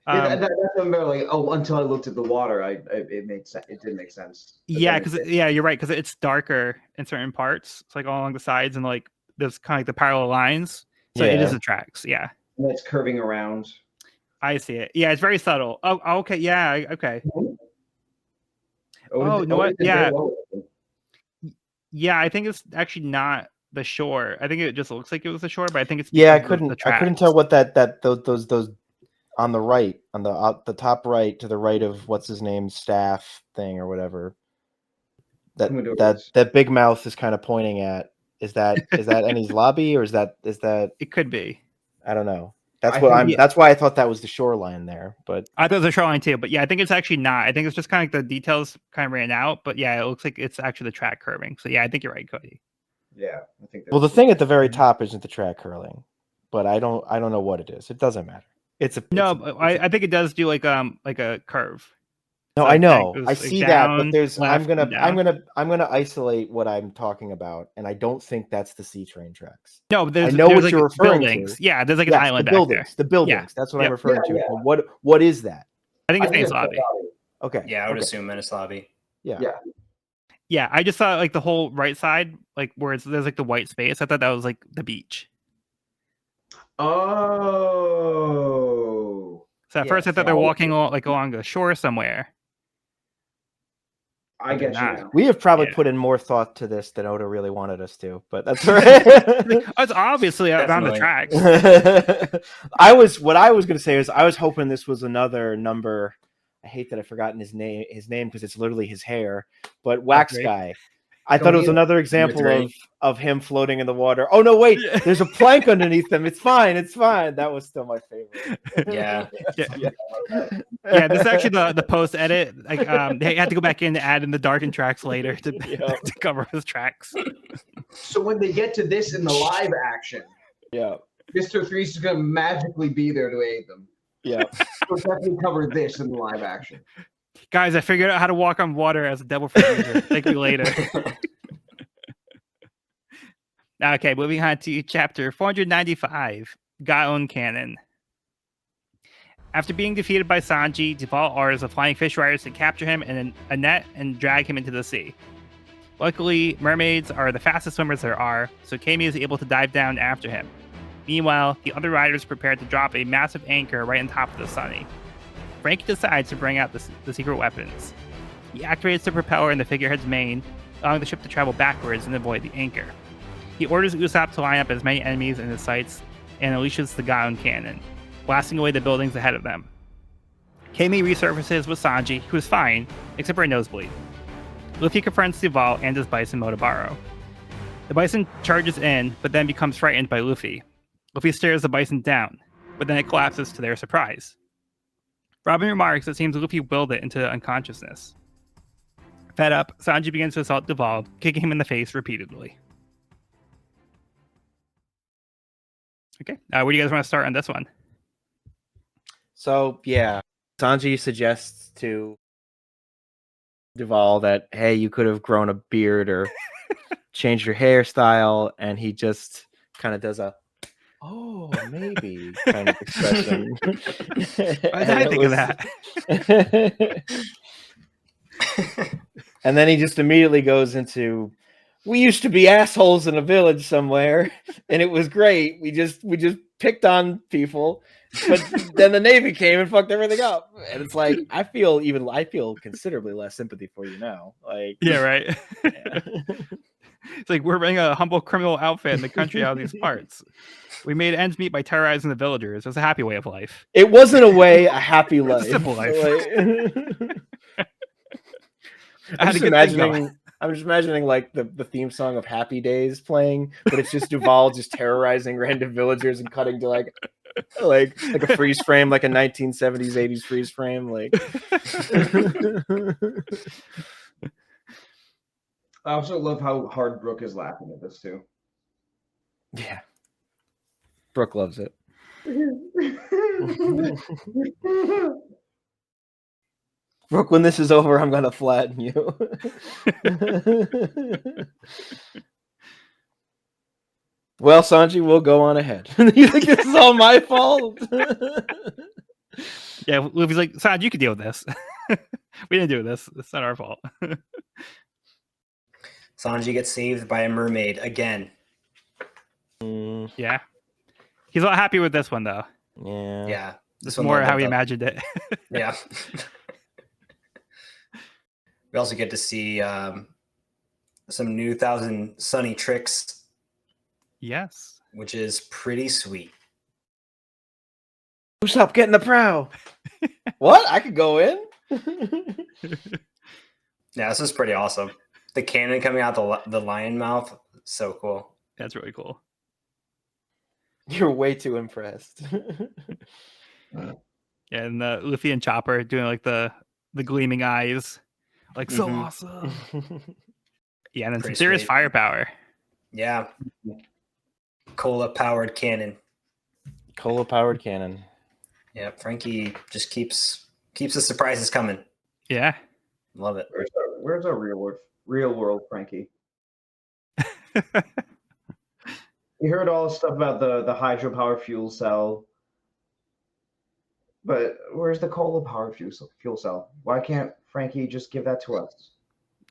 That's what I'm like. Oh, until I looked at the water, it made sense. It didn't make sense. Yeah, because you're right, because it's darker in certain parts. It's like all along the sides, and like there's kind of like the parallel lines. So it is the tracks. Yeah. And it's curving around. I see it. Yeah, it's very subtle. Oh, okay. Yeah. Okay. Oh, you know what? Yeah. Yeah, I think it's actually not the shore. I think it just looks like it was the shore, but I think it's I couldn't tell what those on the right, on the top right to the right of what's his name, staff thing or whatever. That big mouth is kind of pointing at. Is that Ennie's lobby, or is that It could be. I don't know. That's I what think- I'm. yeah. That's why I thought that was the shoreline there. But I thought it was a shoreline too, but yeah, I think it's actually not. I think it's just kind of like the details kind of ran out, but yeah, it looks like it's actually the track curving. So yeah, I think you're right, Cody. Yeah, I think. well, the thing at the very top isn't the track curling, but I don't know what it is. It doesn't matter. It's a No, it's a- but I think it does do like a curve. No, So I it know. goes, I like, see that, but down, there's left, and down. I'm gonna isolate what I'm talking about, and I don't think that's the C train tracks. No, but there's I know there's what like you're referring buildings. to. Yeah, there's like an Yes, island the back there. buildings. The buildings. That's what I'm Yep. referring Yeah, to. yeah. But what is that? I think it's think Nate's lobby. Sabaody. Okay. Yeah, I would okay. assume Menace Lobby. Yeah. Yeah. Yeah, I just saw like the whole right side, like where there's like the white space. I thought that was like the beach. Oh, So at Yeah, first I thought so- they're walking along the shore somewhere. I get you Not. now. We have probably Yeah. put in more thought to this than Oda really wanted us to, but that's all right. It's obviously around the Definitely. tracks. I was going to say is I was hoping this was another number. I hate that I've forgotten his name because it's literally his hair, but Wax Okay. Guy. I thought it was he- another example three. of him floating in the water. Oh no, wait, Yeah. there's a plank underneath them. It's fine. That was still my favorite. Yeah. Yeah. Yeah, this is actually the post edit. Like they had to go back in and add in the darkened tracks later to, Yeah. to cover his tracks. So when they get to this in the live action, Yeah. Mr. Threes is going to magically be there to aid them. Yeah. We'll definitely cover this in the live action. Guys, I figured out how to walk on water as a devil fruit user. Thank you later. Okay, moving on to chapter 495, Gaon Cannon. After being defeated by Sanji, Duval orders the flying fish riders to capture him in a net and drag him into the sea. Luckily, mermaids are the fastest swimmers there are, so Kami is able to dive down after him. Meanwhile, the other riders prepare to drop a massive anchor right on top of the Sunny. Frankie decides to bring out the secret weapons. He activates the propeller in the figurehead's main, allowing the ship to travel backwards and avoid the anchor. He orders Usopp to line up as many enemies in his sights and unleashes the Gaon cannon, blasting away the buildings ahead of them. Kami resurfaces with Sanji, who is fine, except for a nosebleed. Luffy confronts Duval and his bison Motobaru. The bison charges in, but then becomes frightened by Luffy. Luffy stares the bison down, but then it collapses to their surprise. Robin remarks it seems Luffy willed it into unconsciousness. Fed up, Sanji begins to assault Duval, kicking him in the face repeatedly. Okay, where do you guys want to start on this one? So yeah, Sanji suggests to Duval that hey, you could have grown a beard or changed your hairstyle, and he just kind of does a "oh maybe" kind of expression. Why did I think of that? And then he just immediately goes into, "We used to be assholes in a village somewhere, and it was great. We just picked on people, but then the Navy came and fucked everything up." And it's like I feel considerably less sympathy for you now. Like Yeah, right. yeah. It's like we're running a humble criminal outfit in the country out of these parts. We made ends meet by terrorizing the villagers. It was a happy way of life. It wasn't a happy life. It's a simple life. Like, I had a good thing going. I'm just imagining like the theme song of Happy Days playing, but it's just Duval just terrorizing random villagers and cutting to like a freeze frame, like a 1970s, 80s freeze frame. Like I also love how hard Brooke is laughing at this too. yeah. Brooke loves it. Brooke, when this is over, I'm gonna flatten you. Well, Sanji, we'll go on ahead. You think this is all my fault? Yeah, Luffy's like, Sanji, you can deal with this. We didn't do this. It's not our fault. Sanji gets saved by a mermaid again. Yeah. He's a lot happy with this one, though. Yeah. Yeah. It's more how he imagined it. Yeah. We also get to see some new Thousand Sunny tricks, Yes. which is pretty sweet. Stop getting the prow. What? I could go in? Yeah, this is pretty awesome. The cannon coming out the lion mouth, So cool. That's really cool. You're way too impressed. Yeah, and Luffy and Chopper doing like the gleaming eyes, like so Mhm. awesome. Yeah, and then some Pretty serious sweet. firepower. Yeah. Cola powered cannon. Cola powered cannon. Yeah, Frankie just keeps the surprises coming. Yeah. Love it. Where's our real world Frankie? You heard all the stuff about the hydropower fuel cell, but where's the cola power fuel cell? Why can't Frankie just give that to us?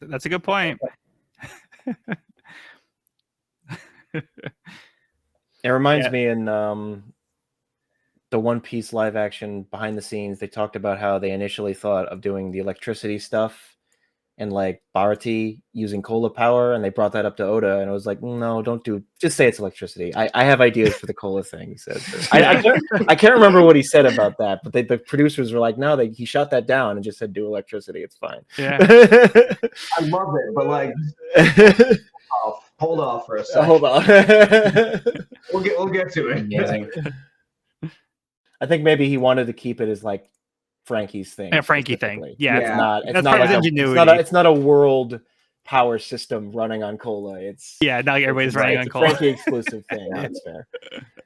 That's a good point. It reminds Yeah. me in the One Piece live action behind the scenes, they talked about how they initially thought of doing the electricity stuff and like Bharati using cola power, and they brought that up to Oda, and it was like, no, just say it's electricity. I have ideas for the cola thing, he said. I can't remember what he said about that, but the producers were like, no, he shot that down and just said do electricity, it's fine. Yeah. I love it, but like, hold off for a second. Hold on. We'll get to it. Amazing. I think maybe he wanted to keep it as like Frankie's thing. Yeah, Frankie thing. specifically. Yeah. It's not. It's That's not part of like his ingenuity. it's not a world power system running on cola. It's Yeah, not everybody's running on it's a cola. Frankie exclusive thing. That's fair.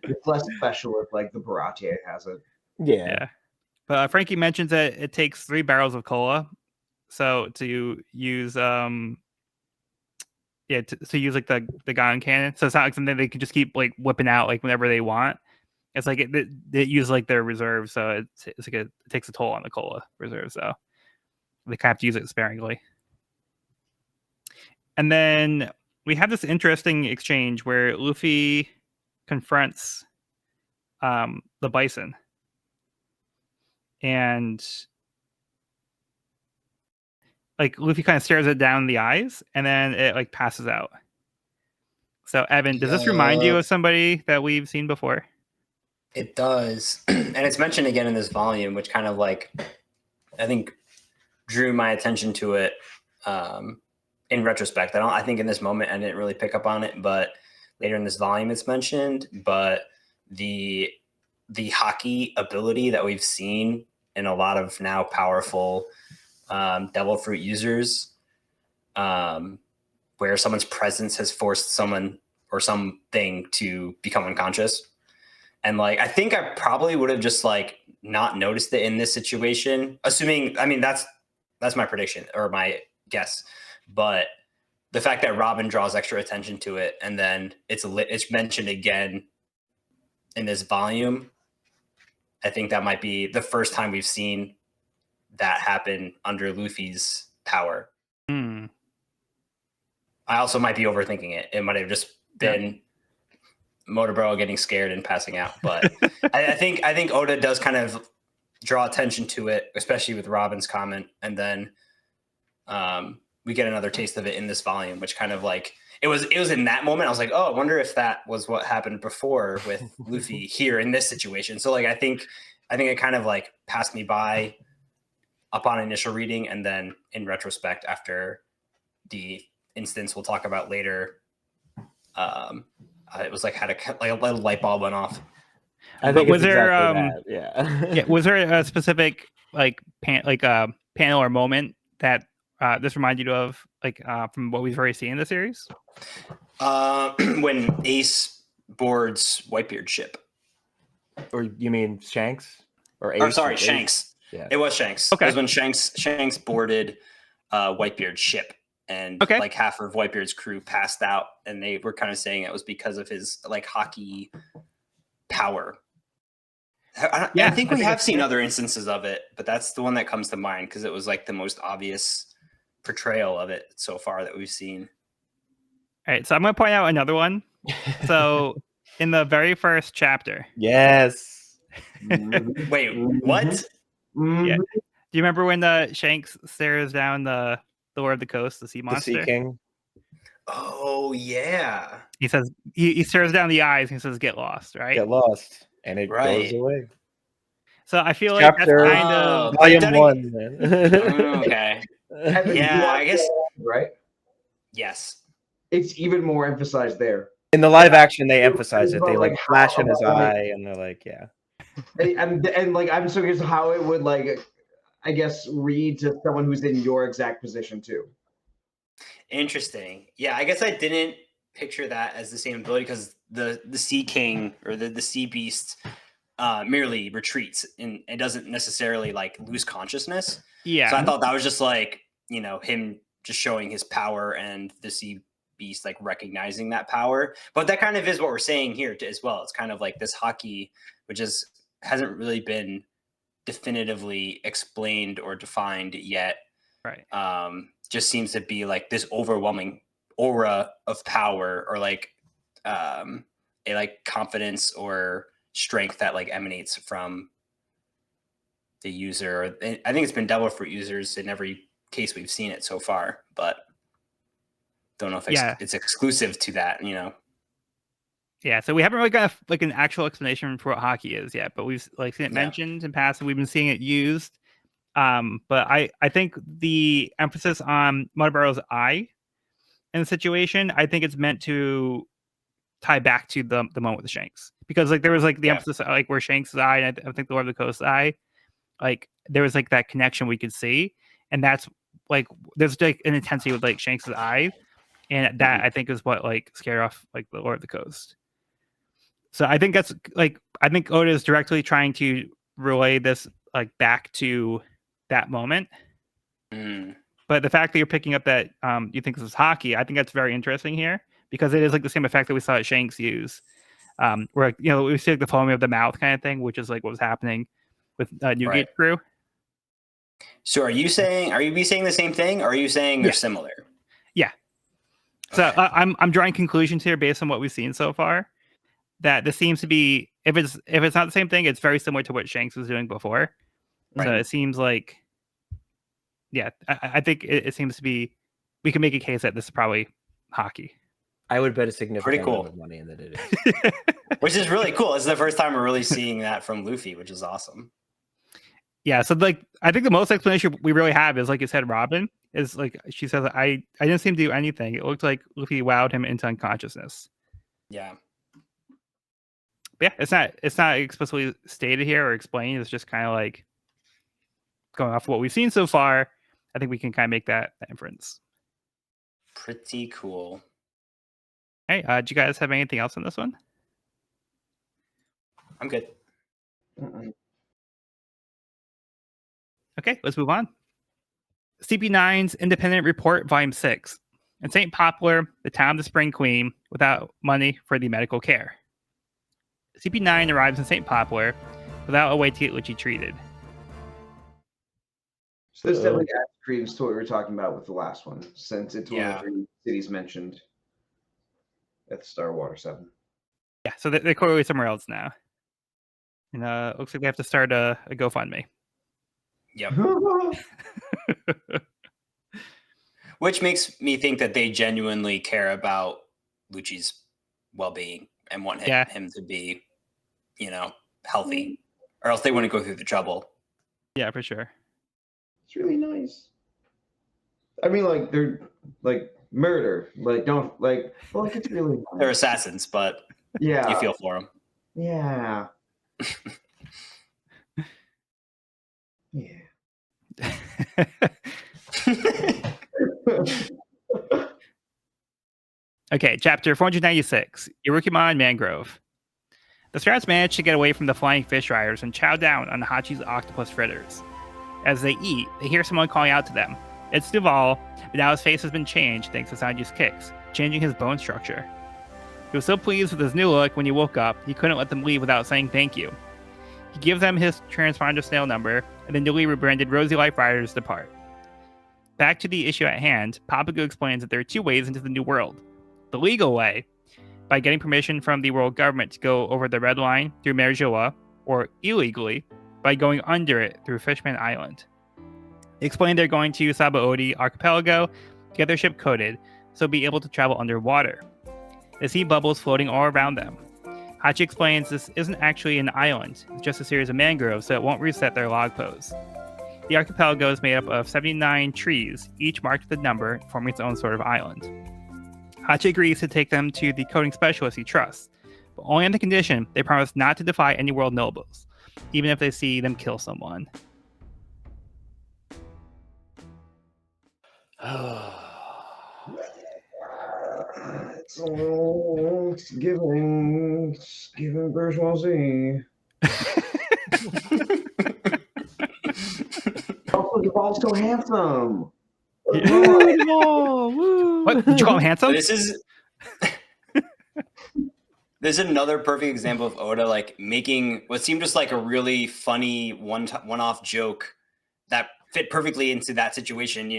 It's less special if like the Baratie has it. Yeah. But Frankie mentions that it takes 3 barrels of cola. So to use to use like the Gaon cannon. So it's not like something they can just keep like whipping out like whenever they want. It's like it use like their reserve, so it's like it takes a toll on the cola reserve. So they kind of have to use it sparingly. And then we have this interesting exchange where Luffy confronts the bison, and like Luffy kind of stares it down in the eyes, and then it like passes out. So Evan, does this remind you of somebody that we've seen before? It does. And it's mentioned again in this volume, which kind of like, I think drew my attention to it in retrospect. I think in this moment I didn't really pick up on it, but later in this volume it's mentioned. But the hockey ability that we've seen in a lot of now powerful devil fruit users, where someone's presence has forced someone or something to become unconscious. And like, I think I probably would have just like not noticed it in this situation, assuming, I mean, that's my prediction or my guess. But the fact that Robin draws extra attention to it, and then it's mentioned again in this volume, I think that might be the first time we've seen that happen under Luffy's power. I also might be overthinking it. It might have just been Motorbro getting scared and passing out. But I think Oda does kind of draw attention to it, especially with Robin's comment. And then we get another taste of it in this volume, which kind of like, it was in that moment. I was like, oh, I wonder if that was what happened before with Luffy here in this situation. So like, I think it kind of like passed me by upon initial reading. And then in retrospect, after the instance we'll talk about later, it was like had a little light bulb went off. I think was it's there exactly that. Yeah. Was there a specific like panel or moment that this reminded you of, like from what we've already seen in the series? When Ace boards Whitebeard's ship. Or you mean Shanks? Or Ace? Or sorry, Ace? Shanks. Yeah. It was Shanks. Okay. It was when Shanks boarded Whitebeard's ship, and like half of Whitebeard's crew passed out, and they were kind of saying it was because of his like hockey power. I think we have seen other instances of it, but that's the one that comes to mind because it was like the most obvious portrayal of it so far that we've seen. All right, so I'm going to point out another one. So in the very first chapter. Yes. Wait, what? Yeah. Do you remember when Shanks stares down the Lord of the Coast, the sea monster? The Sea King. Oh, yeah. He says, he stares down the eyes and he says, get lost, right? Get lost. And it goes away. So I feel like Chapter, that's kind of volume 1, man. Okay. Yeah, I guess. Right? Yes. it's even more emphasized there. In the live action, they emphasize it. They About, like like, flash how- in his about, like- eye, and they're like, yeah. And like I'm so curious how it would like, I guess, read to someone who's in your exact position too. Interesting. Yeah, I guess I didn't picture that as the same ability because the Sea King or the Sea Beast merely retreats and it doesn't necessarily like lose consciousness. Yeah. So I thought that was just like, you know, him just showing his power and the Sea Beast like recognizing that power. But that kind of is what we're saying here as well. It's kind of like this hockey, which hasn't really been definitively explained or defined yet. Right. Just seems to be like this overwhelming aura of power or like a like confidence or strength that like emanates from the user. I think it's been Devil Fruit users in every case we've seen it so far, but don't know if it's exclusive to that, you know. Yeah, so we haven't really got like an actual explanation for what hockey is yet, but we've like seen it mentioned in past, and we've been seeing it used. But I think the emphasis on Mudburrow's eye in the situation, I think it's meant to tie back to the moment with Shanks, because like there was like the emphasis like where Shanks' eye, and I think the Lord of the Coast's eye, like there was like that connection we could see, and that's like there's like an intensity with like Shanks' eye, and that I think is what like scared off like the Lord of the Coast. So I think that's like I think Oda is directly trying to relay this like back to that moment. But the fact that you're picking up that you think this is hockey, I think that's very interesting here, because it is like the same effect that we saw at Shanks use, where you know we see like the foaming of the mouth kind of thing, which is like what was happening with Newgate crew. So are you saying the same thing, or are you saying they're similar? Yeah. So I'm drawing conclusions here based on what we've seen so far, that this seems to be, if it's not the same thing, it's very similar to what Shanks was doing before. Right. So it seems like, I think it seems to be, we can make a case that this is probably hockey. I would bet a significant amount of money that it is. Which is really cool. It's the first time we're really seeing that from Luffy, which is awesome. Yeah, so like I think the most explanation we really have is, like you said, Robin is like, she says, I didn't see him do anything. It looked like Luffy wowed him into unconsciousness. Yeah. But yeah, it's not explicitly stated here or explained. It's just kind of like going off of what we've seen so far. I think we can kind of make that inference. Pretty cool. Hey, do you guys have anything else on this one? I'm good. Okay, let's move on. CP9's Independent Report, Volume 6. In St. Poplar, the town of the Spring Queen, without money for the medical care. CP9 arrives in St. Poplar without a way to get Lucci treated. So this definitely adds credence to what we were talking about with the last one, since it's one of the cities mentioned at the Star Water 7. Yeah, so they're clearly somewhere else now. And looks like we have to start a GoFundMe. Yep. Which makes me think that they genuinely care about Lucci's well-being and want him to be, you know, healthy, or else they wouldn't go through the trouble. Yeah, for sure. It's really nice. I mean, like, they're like murder, like don't like. Well, like, it's really nice. They're assassins, but you feel for them. Yeah. Yeah. Okay, chapter 496, Yarukiman Mangrove. The Strats manage to get away from the flying fish riders and chow down on Hachi's octopus fritters. As they eat, they hear someone calling out to them. It's Duval, but now his face has been changed thanks to Sanji's kicks, changing his bone structure. He was so pleased with his new look when he woke up, he couldn't let them leave without saying thank you. He gives them his transponder snail number, and the newly rebranded Rosy Life Riders depart. Back to the issue at hand, Papagu explains that there are two ways into the new world. The legal way, by getting permission from the world government to go over the red line through Merjoa, or illegally, by going under it through Fishman Island. They explain they're going to Sabaody Archipelago to get their ship coated, so be able to travel underwater. They see bubbles floating all around them. Hachi explains this isn't actually an island, it's just a series of mangroves, so it won't reset their log pose. The archipelago is made up of 79 trees, each marked with a number, forming its own sort of island. Hachi agrees to take them to the coding specialist he trusts, but only on the condition they promise not to defy any world nobles, even if they see them kill someone. It's giving bourgeoisie. Also, Duval's so handsome. What? Did you call him handsome? This is another perfect example of Oda like making what seemed just like a really funny one-off joke that fit perfectly into that situation,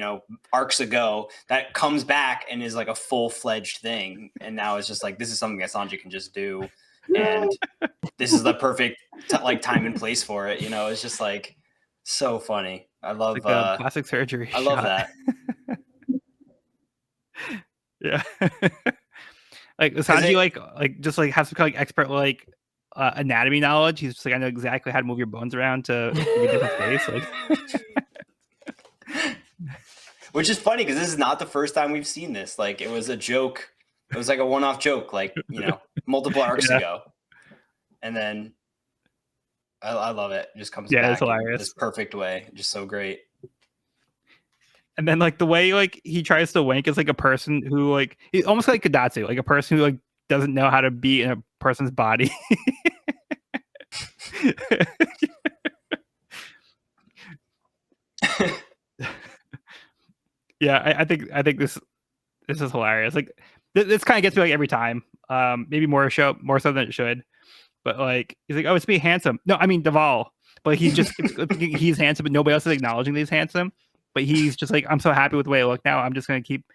arcs ago, that comes back and is like a full-fledged thing. And now it's just like, this is something that Sanji can just do. And this is the perfect time and place for it. It's just like so funny. I love it's like plastic surgery. I love that. Yeah. Like Sanji, just has some kind of expert anatomy knowledge. He's just like, I know exactly how to move your bones around to give you a different face. Which is funny because this is not the first time we've seen this. Like it was a joke. It was like a one-off joke, multiple arcs ago. And then I love it. It just comes back it's hilarious. in this perfect way. Just so great. And then the way he tries to wink is like a person who he's almost like Kadatsu, like a person who doesn't know how to be in a person's body. Yeah, I think this is hilarious. This kind of gets me every time. Maybe more so than it should. But he's like, oh, it's me, handsome. No, I mean Duval. But he's just he's handsome, but nobody else is acknowledging that he's handsome. But he's just like, I'm so happy with the way I look now. I'm just gonna keep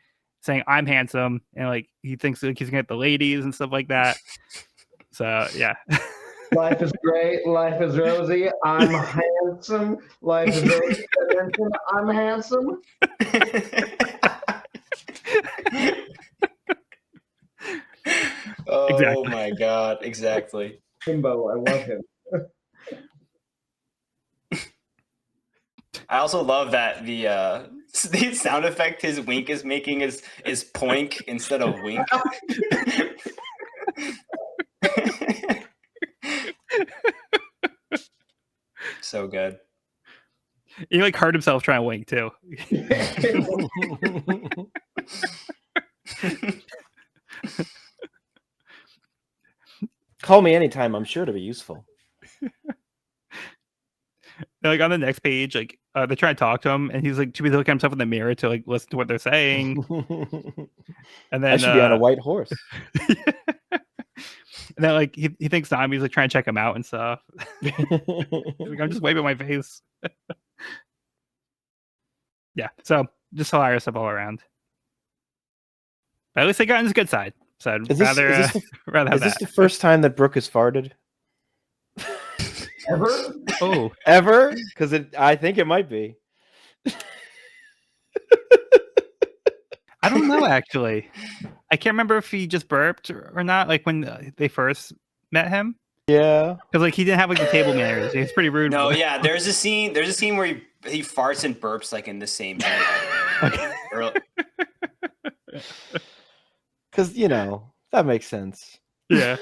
saying I'm handsome, and he thinks he's gonna get the ladies and stuff like that. So yeah. Life is great. Life is rosy. I'm handsome. Life is rosy. I'm handsome. Oh Exactly. my god! Exactly. Kimbo, I love him. I also love that the sound effect his wink is making is poink instead of wink. So good. He hurt himself trying to wink too. Call me anytime. I'm sure to be useful. On the next page, they're trying to talk to him, and he's too busy looking at himself in the mirror to listen to what they're saying. And then I should be on a white horse. And then he thinks Zombies trying to check him out and stuff. I'm just waving my face. Yeah, so just hilarious stuff all around. But at least they got on his good side. So I'd rather have is this the first time that Brooke has farted? Ever? Oh, ever? Because I think it might be. I don't know actually. I can't remember if he just burped or not. When they first met him. Yeah, because he didn't have the table manners. He's pretty rude. No, yeah. There's a scene where he farts and burps in the same minute. Because that makes sense. Yeah.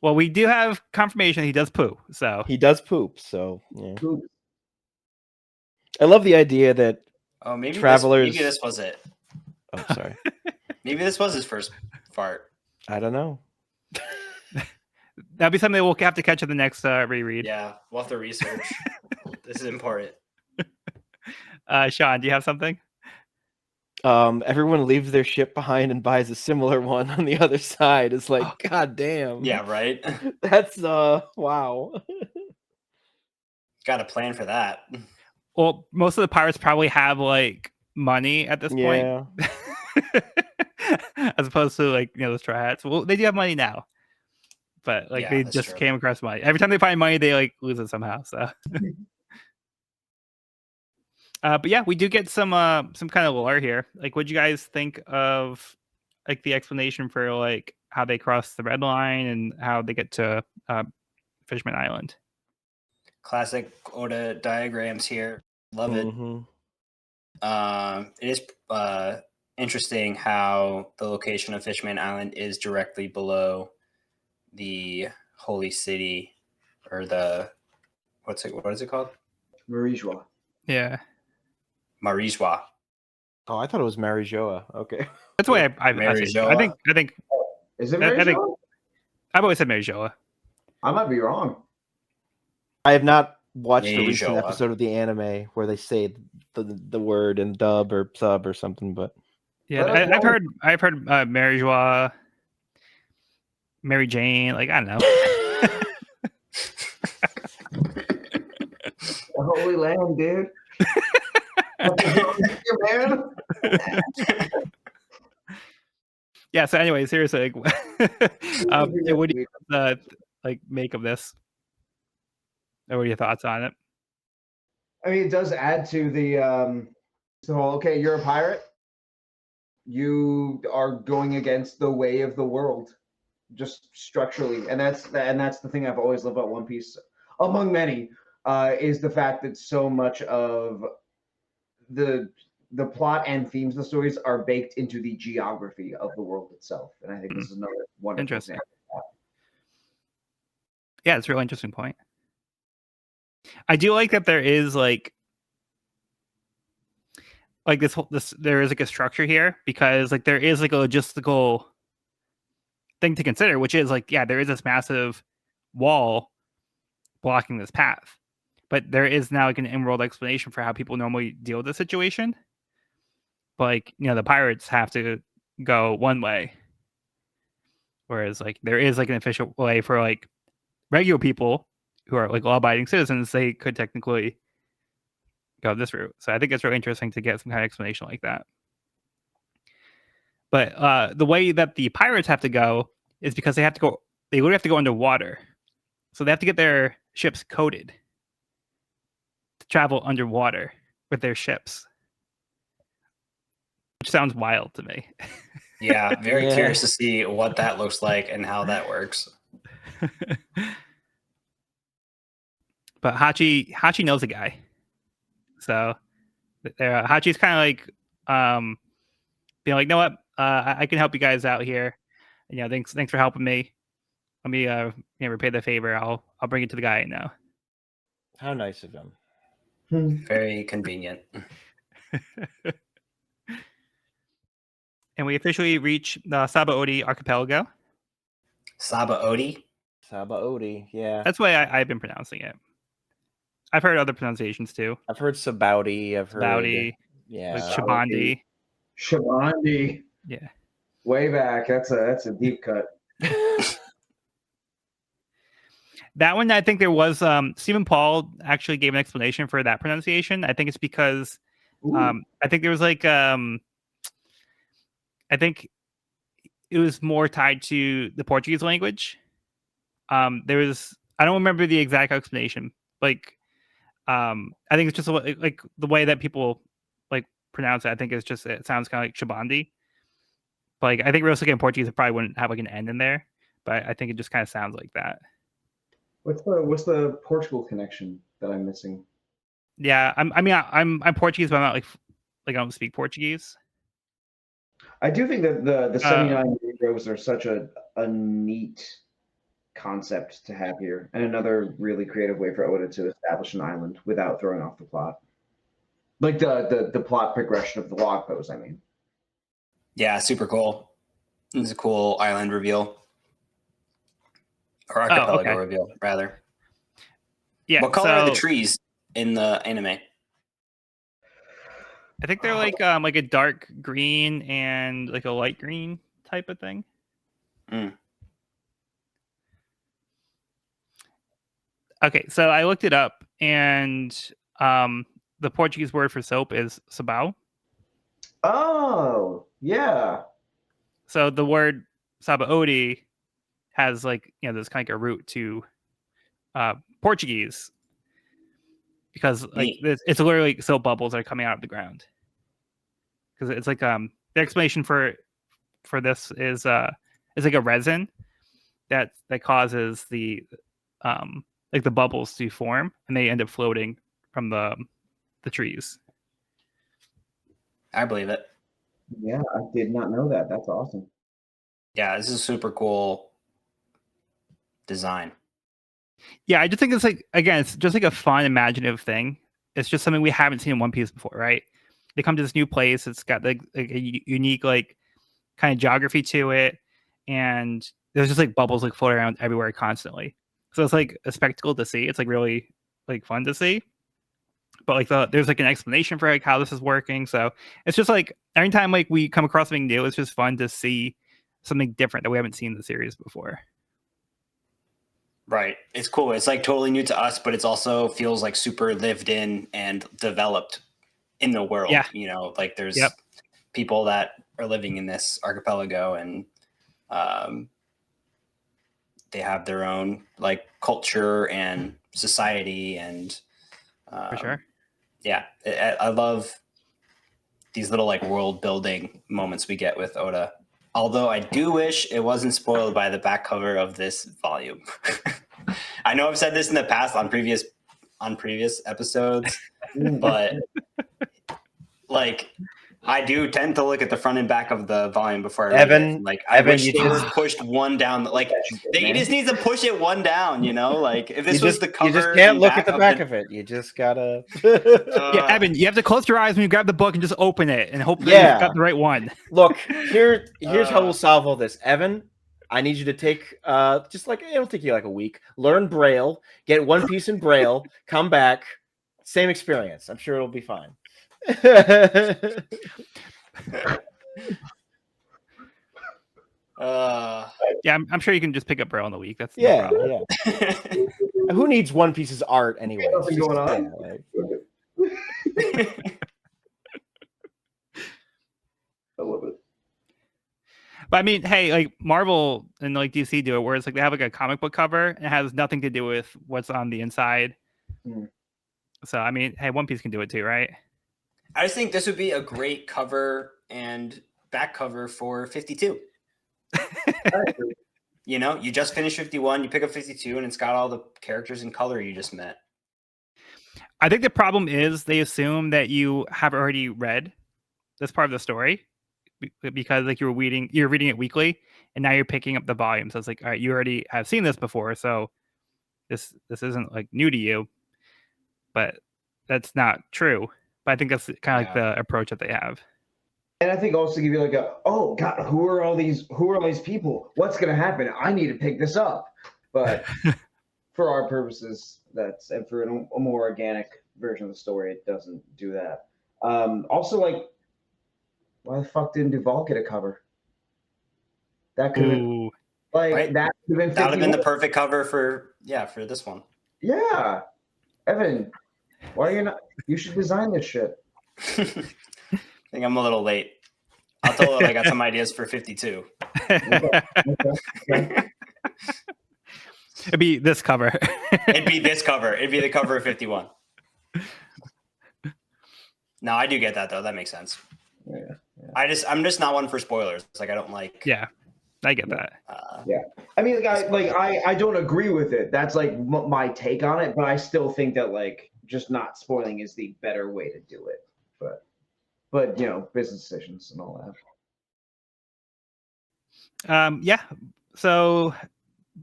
Well, we do have confirmation he does poo. So he does poop. So yeah. I love the idea that travelers. Maybe this was it. Oh, sorry. Maybe this was his first fart. I don't know. That'll be something we'll have to catch in the next reread. Yeah, we'll have to research. This is important. Sean, do you have something? Everyone leaves their ship behind and buys a similar one on the other side. It's god damn. Yeah, right. That's wow. Got a plan for that. Well, most of the pirates probably have money at this point. As opposed to the straw hats. Well, they do have money now. But they just came across money. Every time they find money, they lose it somehow. So but yeah, we do get some kind of lore here. What'd you guys think of the explanation for how they cross the red line and how they get to Fishman Island? Classic Oda diagrams here. Love it. Mm-hmm. It is interesting how the location of Fishman Island is directly below the holy city, or the what is it called? Marijwa. Yeah. Marijwa. Oh, I thought it was Marijoa. Okay. That's the way I say it. I think Is it I think Marijwa? I've always said Mary Joa. I might be wrong. I have not watched a recent Marijoa. episode of the anime where they say the word in dub or sub or something, but Yeah, Let us know. I've heard Mary Joa, Mary Jane, like I don't know. The Holy Land, dude. Man. Yeah, so anyway, seriously, like, what do you like make of this? Or what are your thoughts on it? I mean, it does add to the whole, okay, you're a pirate. You are going against the way of the world, just structurally. And that's the thing I've always loved about One Piece, among many, is the fact that so much of the plot and themes of the stories are baked into the geography of the world itself. And I think this is another wonderful Interesting. example. Yeah, it's a really interesting point. I do like that there is like this there is like a structure here, because like there is like a logistical thing to consider, which is like, yeah, there is this massive wall blocking this path, but there is now like an in-world explanation for how people normally deal with the situation. But like, you know, the pirates have to go one way, whereas like there is like an official way for like regular people who are like law-abiding citizens. They could technically go this route. So I think it's really interesting to get some kind of explanation like that. But the way that the pirates have to go is because they literally have to go underwater. So they have to get their ships coated to travel underwater with their ships, which sounds wild to me. Yeah, very Yeah. curious to see what that looks like and how that works. But Hachi knows a guy, so Hachi's kind of like being like, you know what, I can help you guys out here. And, you know, thanks for helping me. Let me repay the favor. I'll bring it to the guy now. how nice of him. Very convenient. And we officially reach the Sabaody Archipelago. Sabaody. Sabaody, yeah. That's the way I've been pronouncing it. I've heard other pronunciations too. I've heard Sabaody. I've heard Sabaody, yeah. like Shabandi. Shabandi. Yeah. Way back. That's a deep cut. That one, I think there was Stephen Paul actually gave an explanation for that pronunciation. I think it's because I think there was like I think it was more tied to the Portuguese language. There was, I don't remember the exact explanation. Like I think it's just like the way that people like pronounce it. I think it's just, it sounds kind of like Shabandi. But like, I think realistically in Portuguese it probably wouldn't have like an N in there, but I think it just kind of sounds like that. What's the Portugal connection that I'm missing? Yeah, I'm Portuguese, but I'm not like I don't speak Portuguese. I do think that the 79 Mangroves are such a neat concept to have here, and another really creative way for Oda to establish an island without throwing off the plot, like the plot progression of the log post. I mean, Yeah, super cool. It's a cool island reveal. Or archipelago reveal, rather. Yeah. What color are the trees in the anime? I think they're like a dark green and like a light green type of thing. Okay, so I looked it up, and the Portuguese word for soap is sabão. Oh, yeah. So the word Sabaody has like, you know, this kind of a root to Portuguese, because like it's literally soap bubbles that are coming out of the ground. Because it's like the explanation for this is like a resin that causes the like the bubbles to form, and they end up floating from the trees. I believe it. Yeah, I did not know that. That's awesome. Yeah, this is a super cool design. Yeah, I just think it's like, again, it's just like a fun, imaginative thing. It's just something we haven't seen in One Piece before, right? They come to this new place. It's got like a unique like kind of geography to it, and there's just like bubbles like floating around everywhere constantly. So it's like a spectacle to see. It's like really like fun to see. But like there's like an explanation for like how this is working. So it's just like every time like we come across something new, it's just fun to see something different that we haven't seen in the series before. Right. It's cool. It's like totally new to us, but it's also feels like super lived in and developed in the world. Yeah. You know, like there's Yep. people that are living in this archipelago, and they have their own like culture and society, and For sure. Yeah, I love these little like world building moments we get with Oda. Although I do wish it wasn't spoiled by the back cover of this volume. I know I've said this in the past on previous episodes, but like I do tend to look at the front and back of the volume before I read it. Like I wish they were pushed one down. Like he just needs to push it one down. You know, like if this was the cover, you just can't look at the back of it. You just gotta. Yeah, Evan, you have to close your eyes when you grab the book and just open it, and hopefully you got the right one. Look, here's how we'll solve all this. Evan, I need you to take just like it'll take you like a week. Learn Braille, get One Piece in Braille, come back, same experience. I'm sure it'll be fine. Yeah, I'm sure you can just pick up Braille in the week. That's no problem. Yeah. Who needs One Piece's art anyway? Nothing going on. I love it. But I mean, hey, like Marvel and like DC do it, where it's like they have like a comic book cover and it has nothing to do with what's on the inside. So I mean, hey, One Piece can do it too, right? I just think this would be a great cover and back cover for 52. You know, you just finished 51, you pick up 52, and it's got all the characters in color you just met. I think the problem is they assume that you have already read this part of the story because like you're reading it weekly, and now you're picking up the volume. So it's like, all right, you already have seen this before, so this isn't like new to you. But that's not true. But I think that's kind of like the approach that they have. And I think also give you like oh God, who are all these people? What's gonna happen? I need to pick this up. But for our purposes, and for a more organic version of the story, it doesn't do that. Also, like, why the fuck didn't Duval get a cover? That could have Right? that would have been the perfect cover for this one. Yeah, Evan, why are you not? You should design this shit. I think I'm a little late. I'll tell them I got some ideas for 52. It'd be this cover. It'd be this cover. It'd be the cover of 51. No, I do get that though. That makes sense. Yeah. I'm just not one for spoilers. Like I don't like. Yeah, I get that. I mean, I don't agree with it. That's like my take on it, but I still think that like just not spoiling is the better way to do it. But you know, business decisions and all that. Yeah. So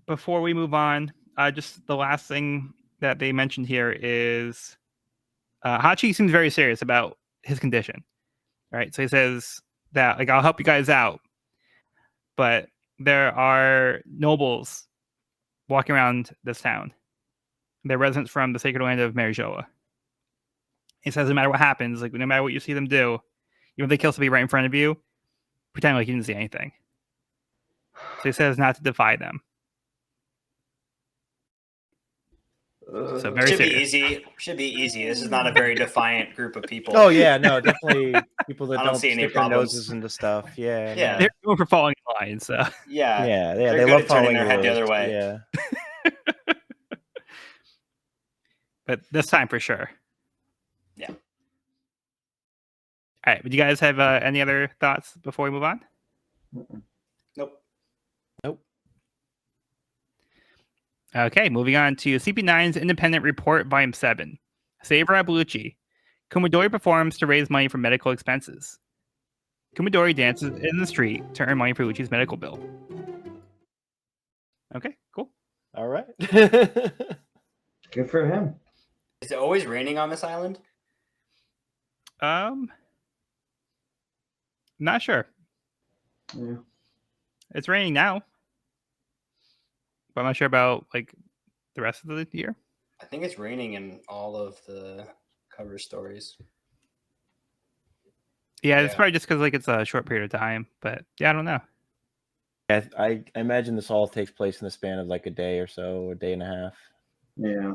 before we move on, just the last thing that they mentioned here is Hachi seems very serious about his condition. Right. So he says that like I'll help you guys out, but there are nobles walking around this town. They're residents from the sacred land of Marijoa. He says no matter what happens, like no matter what you see them do, even if they kill somebody right in front of you, pretend like you didn't see anything. So he says not to defy them. So very serious. Should be easy. This is not a very defiant group of people. Oh yeah, no, definitely people that don't see any stick their problems. noses into stuff. Yeah, they're going for following the line. So yeah, they love following their head rules. the other way. Yeah, but this time for sure. Yeah. All right. Would you guys have any other thoughts before we move on? Nope. Okay, moving on to CP9's Independent Report, Volume 7. Saber Ablucci. Kumidori performs to raise money for medical expenses. Kumadori dances in the street to earn money for Lucci's medical bill. Okay, cool. All right. Good for him. Is it always raining on this island? Not sure. Yeah. It's raining now, but I'm not sure about like the rest of the year. I think it's raining in all of the cover stories. Yeah, it's probably just because like it's a short period of time. But yeah, I don't know. Yeah, I imagine this all takes place in the span of like a day or so, a day and a half. Yeah.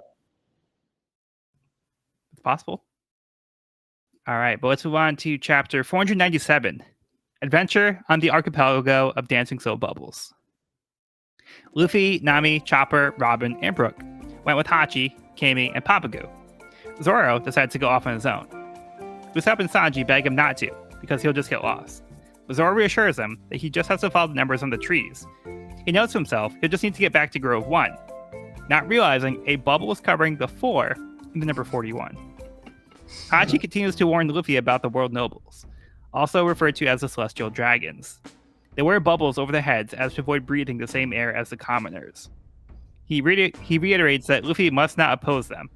It's possible. All right, but let's move on to chapter 497. Adventure on the Archipelago of Dancing Soul Bubbles. Luffy, Nami, Chopper, Robin, and Brook went with Hachi, Kami, and Papagu. Zoro decided to go off on his own. Usopp and Sanji beg him not to, because he'll just get lost. But Zoro reassures him that he just has to follow the numbers on the trees. He notes to himself he'll just need to get back to Grove 1, not realizing a bubble is covering the 4 in the number 41. Hachi continues to warn Luffy about the world nobles, also referred to as the celestial dragons. They wear bubbles over their heads as to avoid breathing the same air as the commoners. He reiterates that Luffy must not oppose them.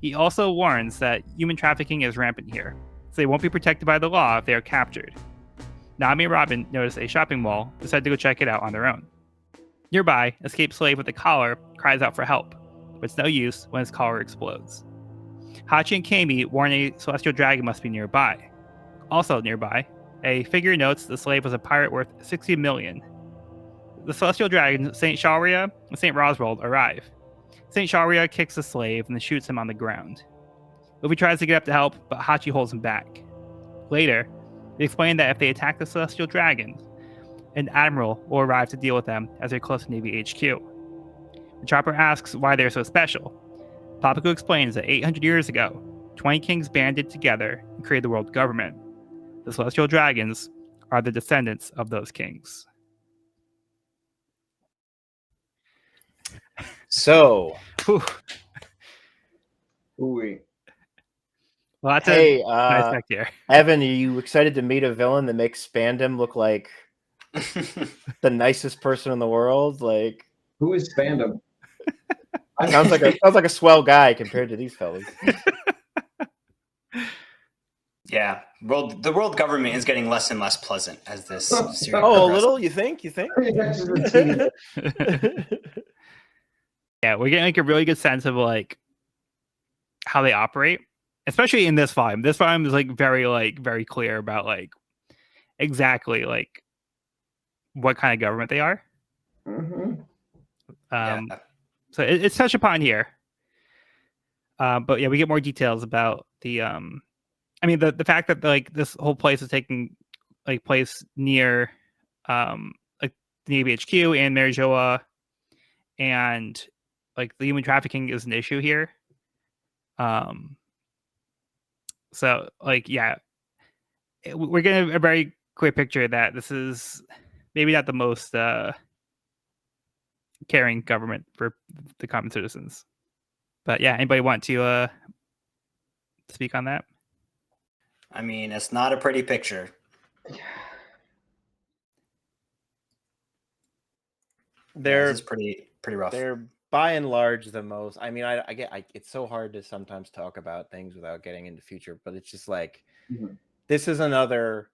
He also warns that human trafficking is rampant here, so they won't be protected by the law if they are captured. Nami and Robin notice a shopping mall, decide to go check it out on their own. Nearby, escaped slave with a collar cries out for help, but it's no use when his collar explodes. Hachi and Kami warn a celestial dragon must be nearby. Also nearby, a figure notes the slave was a pirate worth 60 million. The celestial dragons, St. Sharia and St. Roswald, arrive. St. Sharia kicks the slave and then shoots him on the ground. Luffy tries to get up to help, but Hachi holds him back. Later, they explain that if they attack the celestial dragons, an admiral will arrive to deal with them as they're close to Navy HQ. The Chopper asks why they're so special. Papaku explains that 800 years ago, 20 kings banded together and created the world government. The celestial dragons are the descendants of those kings. So, Ooh. Well, that's hey, a nice fact here. Evan, are you excited to meet a villain that makes Spandam look like the nicest person in the world? Like, Who is Spandam? sounds like a swell guy compared to these fellas. Yeah, the world government is getting less and less pleasant as this series Oh, a progresses. little? You think? Yeah, we're getting like a really good sense of like how they operate, especially in this volume. This volume is like very clear about like exactly like what kind of government they are. Mm-hmm. So it's touched upon here. But yeah, we get more details about the I mean the fact that like this whole place is taking like place near like the Navy HQ and Marijoa, and like the human trafficking is an issue here. So like yeah, we're getting a very clear picture that this is maybe not the most caring government for the common citizens. But yeah, anybody want to speak on that? I mean, it's not a pretty picture. They're This is pretty rough. They're by and large the most. I mean, I get it's so hard to sometimes talk about things without getting into future, but it's just like this is another.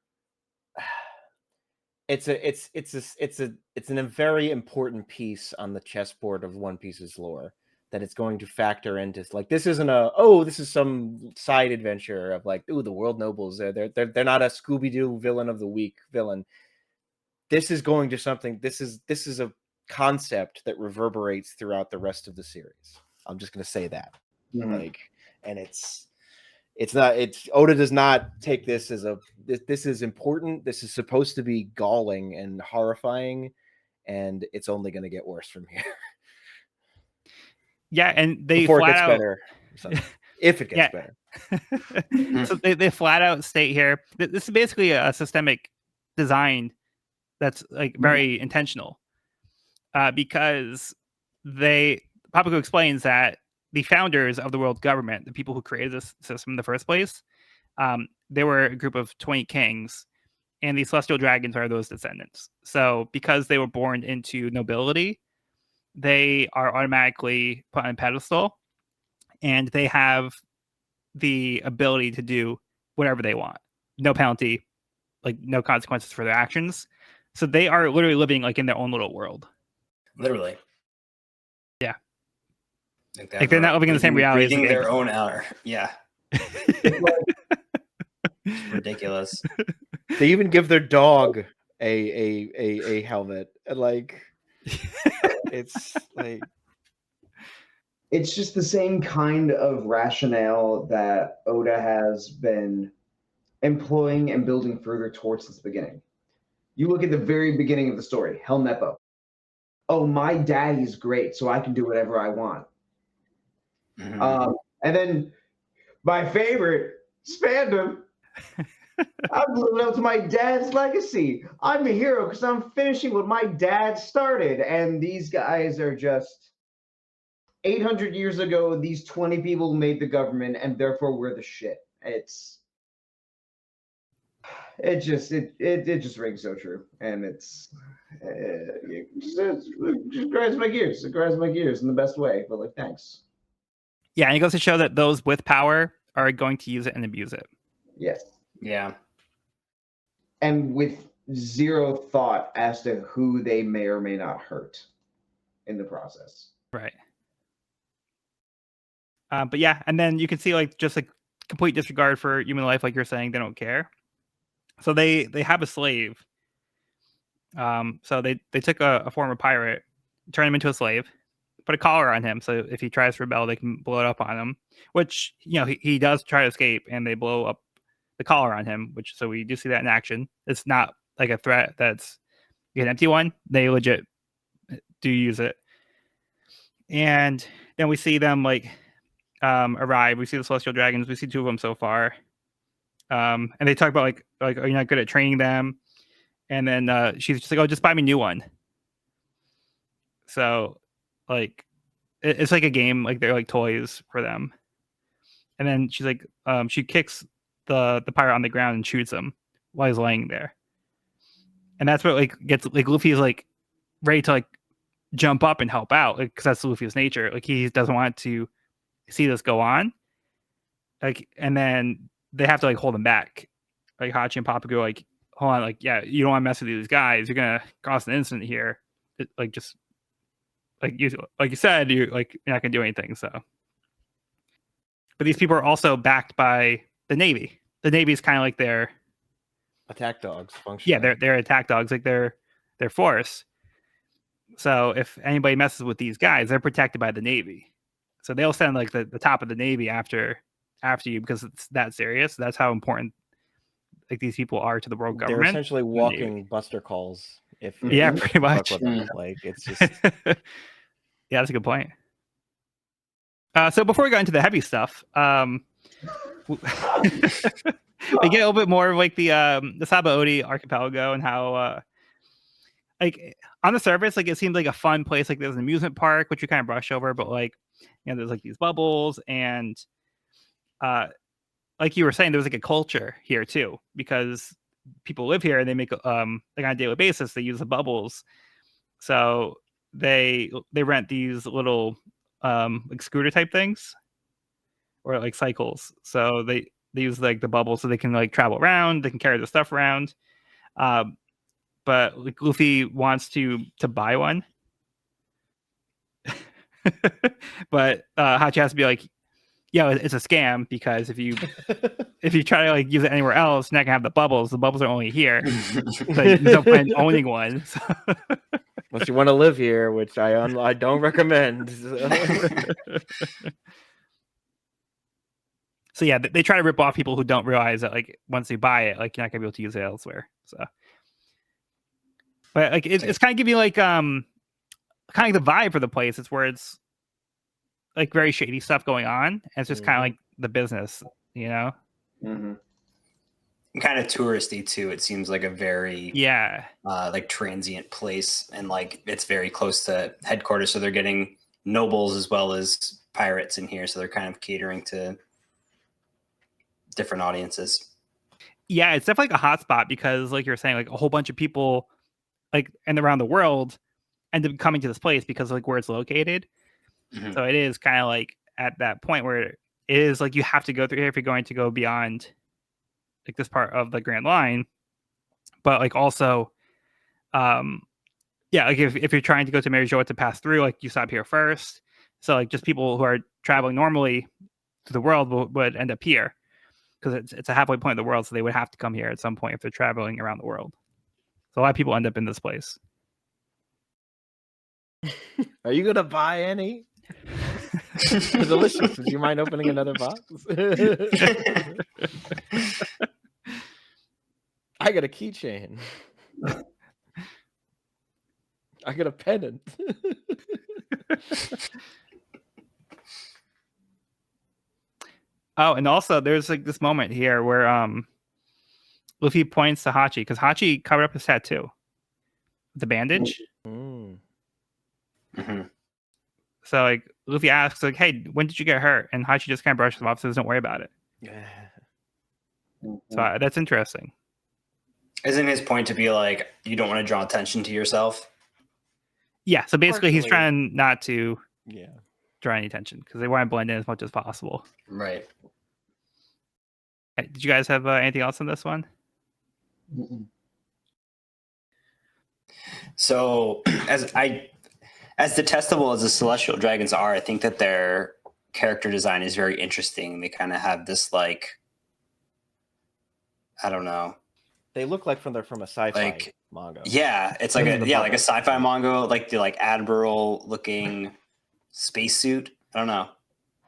It's a very important piece on the chessboard of One Piece's lore that it's going to factor into. Like, this isn't this is some side adventure of like, the world nobles. They're not a Scooby-Doo villain of the week villain. This is going to something. This is a concept that reverberates throughout the rest of the series. I'm just going to say that. Like, and it's Oda does not take this as this is important. This is supposed to be galling and horrifying, and it's only going to get worse from here. Yeah, and they before it flat gets out better. If it gets better. So they flat out state here this is basically a systemic design that's like very intentional, because Papaku explains that the founders of the world government, the people who created this system in the first place, they were a group of 20 kings, and the celestial dragons are those descendants. So because they were born into nobility, they are automatically put on a pedestal, and they have the ability to do whatever they want, no penalty, like no consequences for their actions. So they are literally living like in their own little world. Literally. Yeah. Like they're not living in the same reality as the breathing their Gaon. own air. Yeah. It's ridiculous. They even give their dog a helmet. Like it's like It's just the same kind of rationale that Oda has been employing and building further towards since the beginning. You look at the very beginning of the story, Helmeppo. Oh, my daddy's great, so I can do whatever I want. Mhm. And then my favorite, Spandam. I'm living up to my dad's legacy. I'm a hero because I'm finishing what my dad started. And these guys are just 800 years ago, these 20 people made the government, and therefore we're the shit. It just rings so true, and it just grinds my gears. It grinds my gears in the best way. But like, thanks. Yeah, and it goes to show that those with power are going to use it and abuse it. Yes. Yeah. And with zero thought as to who they may or may not hurt in the process. Right. But yeah, and then you can see like just like complete disregard for human life, like you're saying, they don't care. So they have a slave. So they took a former pirate, turned him into a slave, put a collar on him, so if he tries to rebel, they can blow it up on him. Which, you know, he does try to escape, and they blow up the collar on him. Which, so we do see that in action. It's not like a threat that's an empty one. They legit do use it. And then we see them like arrive. We see the celestial dragons. We see 2 of them so far. And they talk about like are you not good at training them? And then she's just like, oh, just buy me a new one. So like it's like a game, like they're like toys for them. And then she's like, she kicks the pirate on the ground and shoots him while he's laying there. And that's what like gets like Luffy's like ready to like jump up and help out, like because that's Luffy's nature. Like he doesn't want to see this go on. Like, and then they have to like hold him back. Like Hachi and Papa go like, hold on, like, yeah, you don't want to mess with these guys. You're gonna cause an incident here. Like just like you said, you're not gonna do anything. So, but these people are also backed by the Navy. The Navy is kind of like their attack dogs function. Yeah, they're attack dogs, like their force. So if anybody messes with these guys, they're protected by the Navy. So they'll send like the top of the Navy after you because it's that serious. That's how important like these people are to the world government. They're essentially walking buster calls. Yeah, pretty much. Like it's just yeah, that's a good point. So before we go into the heavy stuff, we get a little bit more of like the Sabaody archipelago and how like on the surface, like it seems like a fun place. Like there's an amusement park, which we kind of brush over, but like, you know, there's like these bubbles and like you were saying, there's like a culture here too, because people live here and they make like on a daily basis, they use the bubbles. So they rent these little like scooter type things or like cycles. So they use like the bubbles so they can like travel around, they can carry the stuff around. But like Luffy wants to buy one. But Hachi has to be like, yeah, it's a scam because if you try to like use it anywhere else, you're not gonna have the bubbles. The bubbles are only here. So there's no point in owning one. So. Unless you want to live here, which I don't recommend. So yeah, they try to rip off people who don't realize that like once they buy it, like you're not gonna be able to use it elsewhere. So, but like it's kind of giving like kind of the vibe for the place. It's where it's like very shady stuff going on, and it's just kind of like the business, you know. Mm-hmm. Kind of touristy too. It seems like a very like transient place, and like it's very close to headquarters, so they're getting nobles as well as pirates in here, so they're kind of catering to different audiences. Yeah, it's definitely like a hotspot because, like you're saying, like a whole bunch of people, like and around the world, end up coming to this place because like where it's located. Mhm. So it is kind of like at that point where it is like you have to go through here if you're going to go beyond like this part of the Grand Line. But like also, um, yeah, like if you're trying to go to Mary Jo to pass through, like you stop here first. So like just people who are traveling normally to the world would end up here because it's a halfway point of the world, so they would have to come here at some point if they're traveling around the world. So a lot of people end up in this place. Are you gonna buy any? They're delicious. Would you mind opening another box? I got a keychain. I got a pennant. Oh, and also there's like this moment here where Luffy points to Hachi because Hachi covered up his tattoo with the bandage. Mm. Mm-hmm. So like Luffy asks like, "Hey, when did you get hurt?" And Hachi just kind of brushes him off, says, "Don't worry about it." So that's interesting. Isn't his point to be like, you don't want to draw attention to yourself? Yeah. So basically, he's Partially. trying not to Yeah. draw any attention because they want to blend in as much as possible. Right. Okay, did you guys have anything else on this one? So as detestable as the celestial dragons are, I think that their character design is very interesting. They kind of have this like, I don't know. They look like they're from a sci-fi Like, manga. Yeah, it's like Into the like a bubble. sci-fi manga, like the like admiral looking spacesuit. I don't know.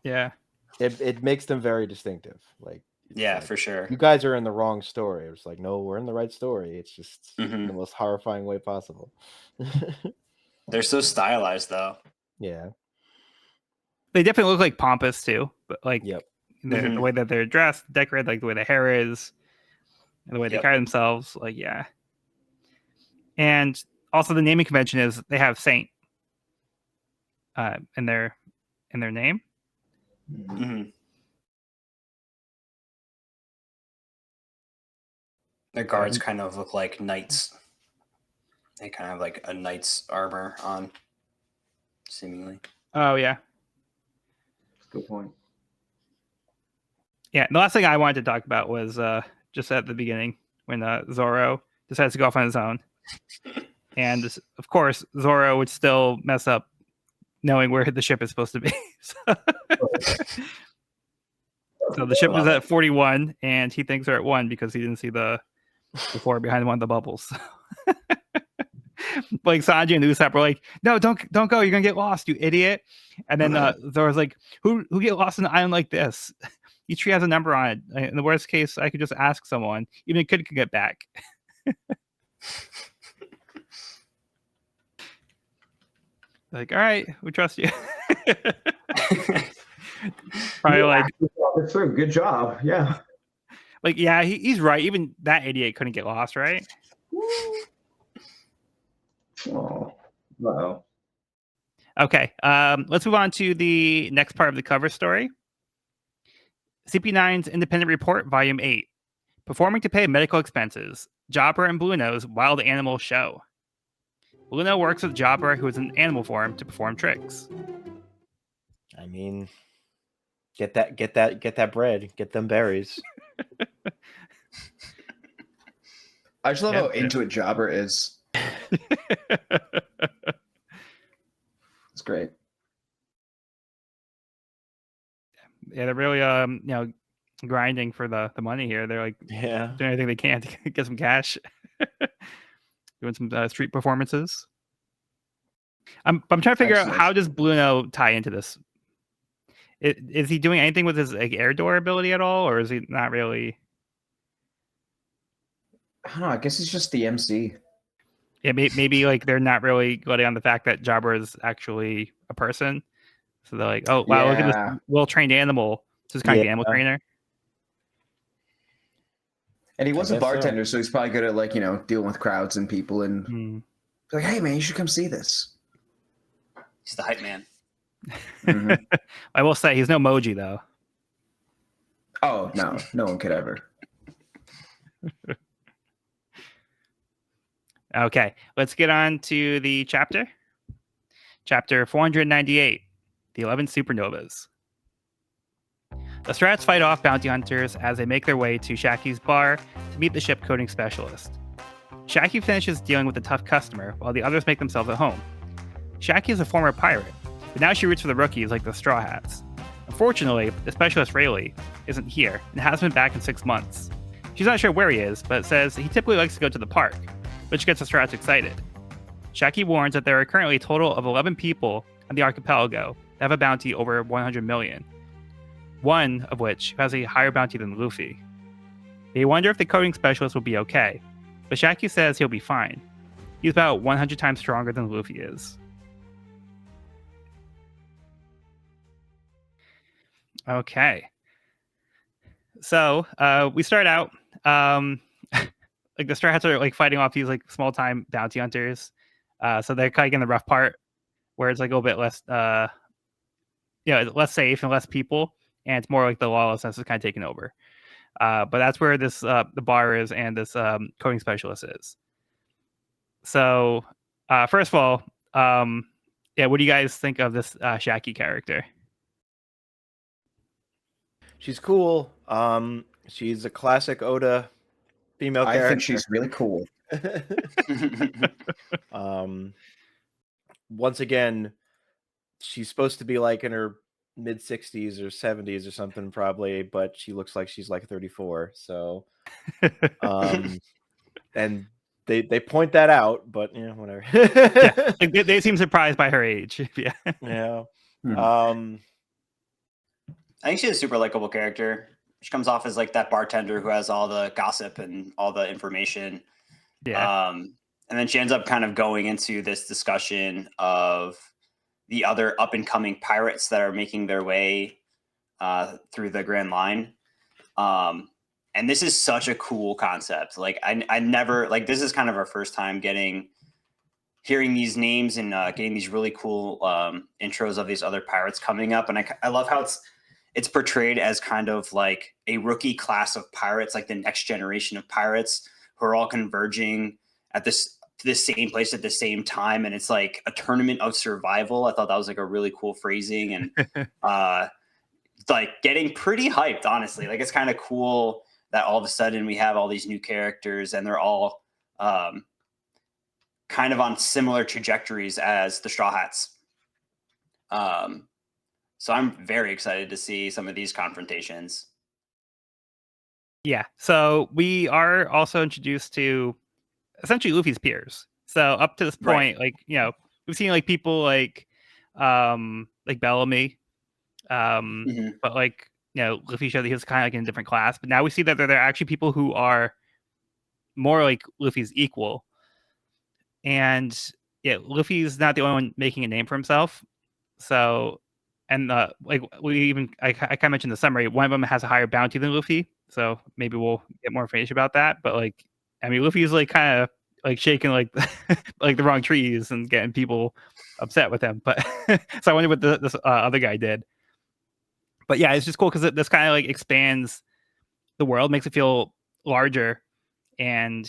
Yeah. It makes them very distinctive. Like Yeah, like, for sure. you guys are in the wrong story. It's like, no, we're in the right story. It's just Mhm. the most horrifying way possible. They're so stylized though. Yeah. They definitely look like pompous too, but like Yep. the way that they're dressed, decorated, like the way the hair is, and the way they Yep. carry themselves, like yeah. And also the naming convention is they have Saint in their name. Mhm. Their guards kind of look like knights. They kind of have like a knight's armor on, seemingly. Oh yeah. Good point. Yeah. The last thing I wanted to talk about was just at the beginning when Zoro decides to go off on his own. And of course, Zoro would still mess up knowing where the ship is supposed to be. So the ship is at 41 and he thinks they're at 1 because he didn't see the 4 behind one of the bubbles. Like Sanji and Usopp were like, "No, don't go. You're gonna get lost, you idiot." And then Zoro's like, "Who get lost on an island like this? Each tree has a number on it. In the worst case, I could just ask someone. Even a kid could get back." Like, all right, we trust you. Probably like, It's through. Good job. Yeah. like yeah, he's right. Even that idiot couldn't get lost, right? Oh, wow. Okay, let's move on to the next part of the cover story. CP9's Independent Report, Volume 8. Performing to pay medical expenses. Jobber and Blue Nose Wild Animal Show. Blue Nose works with Jobber, who is in animal form, to perform tricks. I mean, get that bread, get them berries. I just love how into it Jobber is. It's great. Yeah, they're really grinding for the money here. They're like Yeah. doing everything they can to get some cash. Doing some street performances. I'm trying to figure out how does Blue Nose tie into this. Is he doing anything with his like air door ability at all, or is he not really? I don't know. I guess he's just the MC. Yeah, maybe like they're not really letting on the fact that Jabber is actually a person. So they're like, "Oh wow, look at this well-trained animal." So he's kind of the animal trainer. And he was a guess bartender, so he's probably good at like dealing with crowds and people and like, hey man, you should come see this. He's the hype man. Mhm. I will say he's no Moji though. Oh no one could ever. Okay, let's get on to the chapter. Chapter 498, the 11 Supernovas. The Strats fight off bounty hunters as they make their way to Shaggy's bar to meet the ship coding specialist. Shaggy finishes dealing with a tough customer while the others make themselves at home. Shaggy is a former pirate, but now she roots for the rookies like the Straw Hats. Unfortunately, the specialist Rayleigh isn't here and hasn't been back in 6 months. She's not sure where he is, but says he typically likes to go to the park, which gets the Strats excited. Shaggy warns that there are currently a total of 11 people on the Archipelago that have a bounty over 100 million, one of which has a higher bounty than Luffy. They wonder if the coding specialist will be okay, but Shaggy says he'll be fine. He's about 100 times stronger than Luffy is. Okay. So we start out like the Straw Hats are like fighting off these like small time bounty hunters. So they're kind of getting the rough part where it's like a little bit less less safe and less people, and it's more like the lawlessness is kind of taking over. But that's where this the bar is and this coding specialist is. So first of all, what do you guys think of this Shaggy character? She's cool. She's a classic Oda female character. I think she's really cool. Once again, she's supposed to be like in her mid 60s or 70s or something probably, but she looks like she's like 34. So and they point that out, but whatever. Yeah, like they seem surprised by her age. Yeah. Yeah. I think she's a super likable character. She comes off as like that bartender who has all the gossip and all the information. Yeah. And then she ends up kind of going into this discussion of the other up and coming pirates that are making their way through the Grand Line. And this is such a cool concept. Like I never, like, this is kind of our first time hearing these names and getting these really cool intros of these other pirates coming up. And I love how it's portrayed as kind of like a rookie class of pirates, like the next generation of pirates who are all converging at this same place at the same time. And it's like a tournament of survival. I thought that was like a really cool phrasing and like getting pretty hyped, honestly. Like it's kind of cool that all of a sudden we have all these new characters and they're all kind of on similar trajectories as the Straw Hats. So I'm very excited to see some of these confrontations. Yeah. So we are also introduced to essentially Luffy's peers. So up to this point, like, we've seen like people like Bellamy, but like, Luffy showed that he was kind of like in a different class, but now we see that there are actually people who are more like Luffy's equal. And yeah, Luffy's not the only one making a name for himself. So, and like I kind of mentioned the summary, one of them has a higher bounty than Luffy. So maybe we'll get more information about that. But like, I mean, Luffy's like kind of like shaking like like the wrong trees and getting people upset with him. But so I wonder what this other guy did. But yeah, it's just cool because this kind of like expands the world, makes it feel larger, and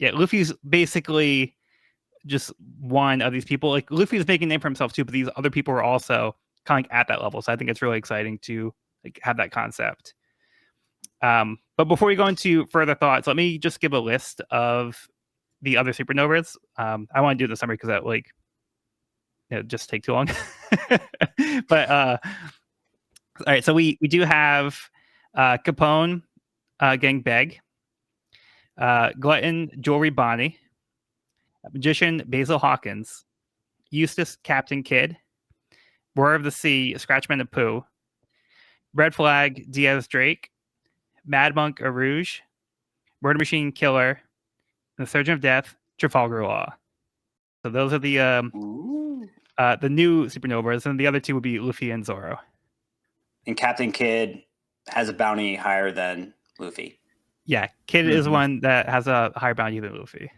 Luffy's basically just one of these people. Like Luffy's making a name for himself too, but these other people are also kind of at that level. So I think it's really exciting to like have that concept. But before we go into further thoughts, let me just give a list of the other supernovas. I want to do the summary because that like just take too long. But all right, so we do have Capone getting Beg, Glutton Jewelry Bonnie, Magician Basil Hawkins, Eustace Captain Kidd, Roar of the Sea Scratchman and Pooh, Red Flag Diaz Drake, Mad Monk Arouge, Murder Machine Killer, and the Surgeon of Death Trafalgar Law. So those are the new supernovas, and the other two would be Luffy and Zoro. And Captain Kidd has a bounty higher than Luffy. Yeah, Kidd is one that has a higher bounty than Luffy.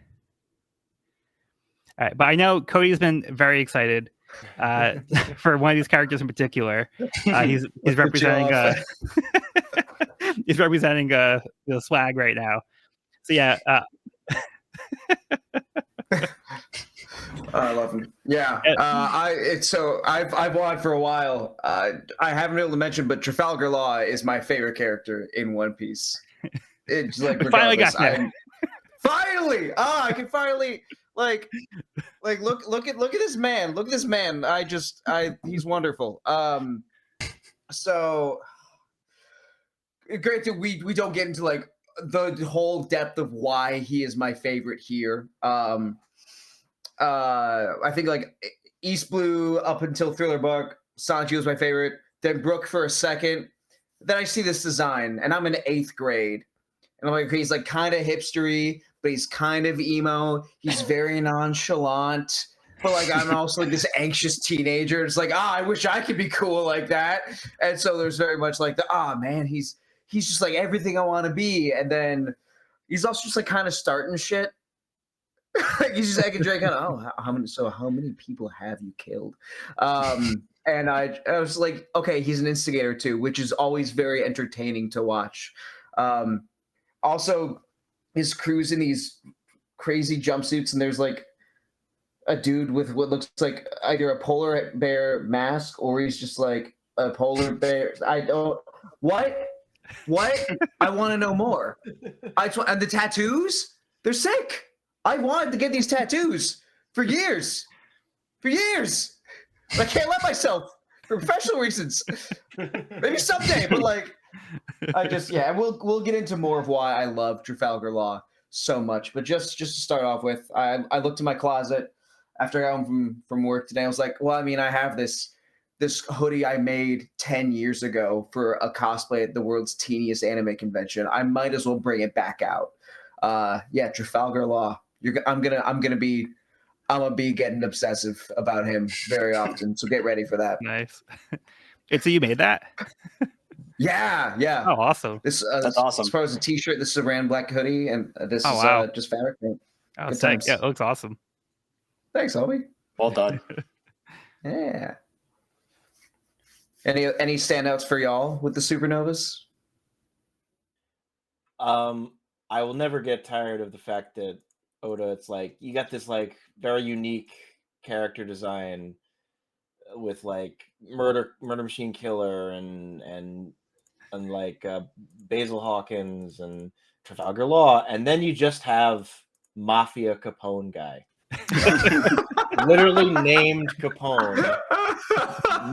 All right, but I know Cody's been very excited for one of these characters in particular. He's representing He's representing the swag right now. So yeah. I love him. Yeah. I've wanted for a while. I haven't been able to mention, but Trafalgar Law is my favorite character in One Piece. It's like Finally got regardless, finally. I can finally look at this man. Look at this man. He's wonderful. So granted, we don't get into like the whole depth of why he is my favorite here. I think like East Blue up until Thriller Bark, Sanji was my favorite. Then Brook for a second. Then I see this design, and I'm in 8th grade, and I'm like, okay, he's like kind of hipstery, but he's kind of emo. He's very nonchalant, but like I'm also like this anxious teenager. It's like, I wish I could be cool like that. And so there's very much like man, he's just like everything I want to be. And then he's also just like kind of starting shit. He's just acting Drake kind of, how many people have you killed? And I was like, okay, he's an instigator too, which is always very entertaining to watch. Also, his crew's in these crazy jumpsuits, and there's like a dude with what looks like either a polar bear mask or he's just like a polar bear. What? I want to know more. And the tattoos, they're sick. I wanted to get these tattoos for years. I can't let myself for professional reasons. Maybe someday, but like, we'll get into more of why I love Trafalgar Law so much. But just to start off with, I looked in my closet after I got home from work today. I was like, well, I mean, I have this hoodie I made 10 years ago for a cosplay at the world's teeniest anime convention. I might as well bring it back out. Trafalgar Law. I'm gonna be getting obsessive about him very often. So get ready for that. Nice. So you made that? Yeah. Oh, awesome. That's awesome. As far as a t-shirt, this is a Rand Black hoodie, and this is just fabric paint. Oh, sick. Yeah, it looks awesome. Thanks, Obi. Well done. Yeah. Any standouts for y'all with the Supernovas? I will never get tired of the fact that Oda, it's like you got this like very unique character design with like murder machine killer and like Basil Hawkins and Trafalgar Law, and then you just have Mafia Capone guy. Literally named Capone,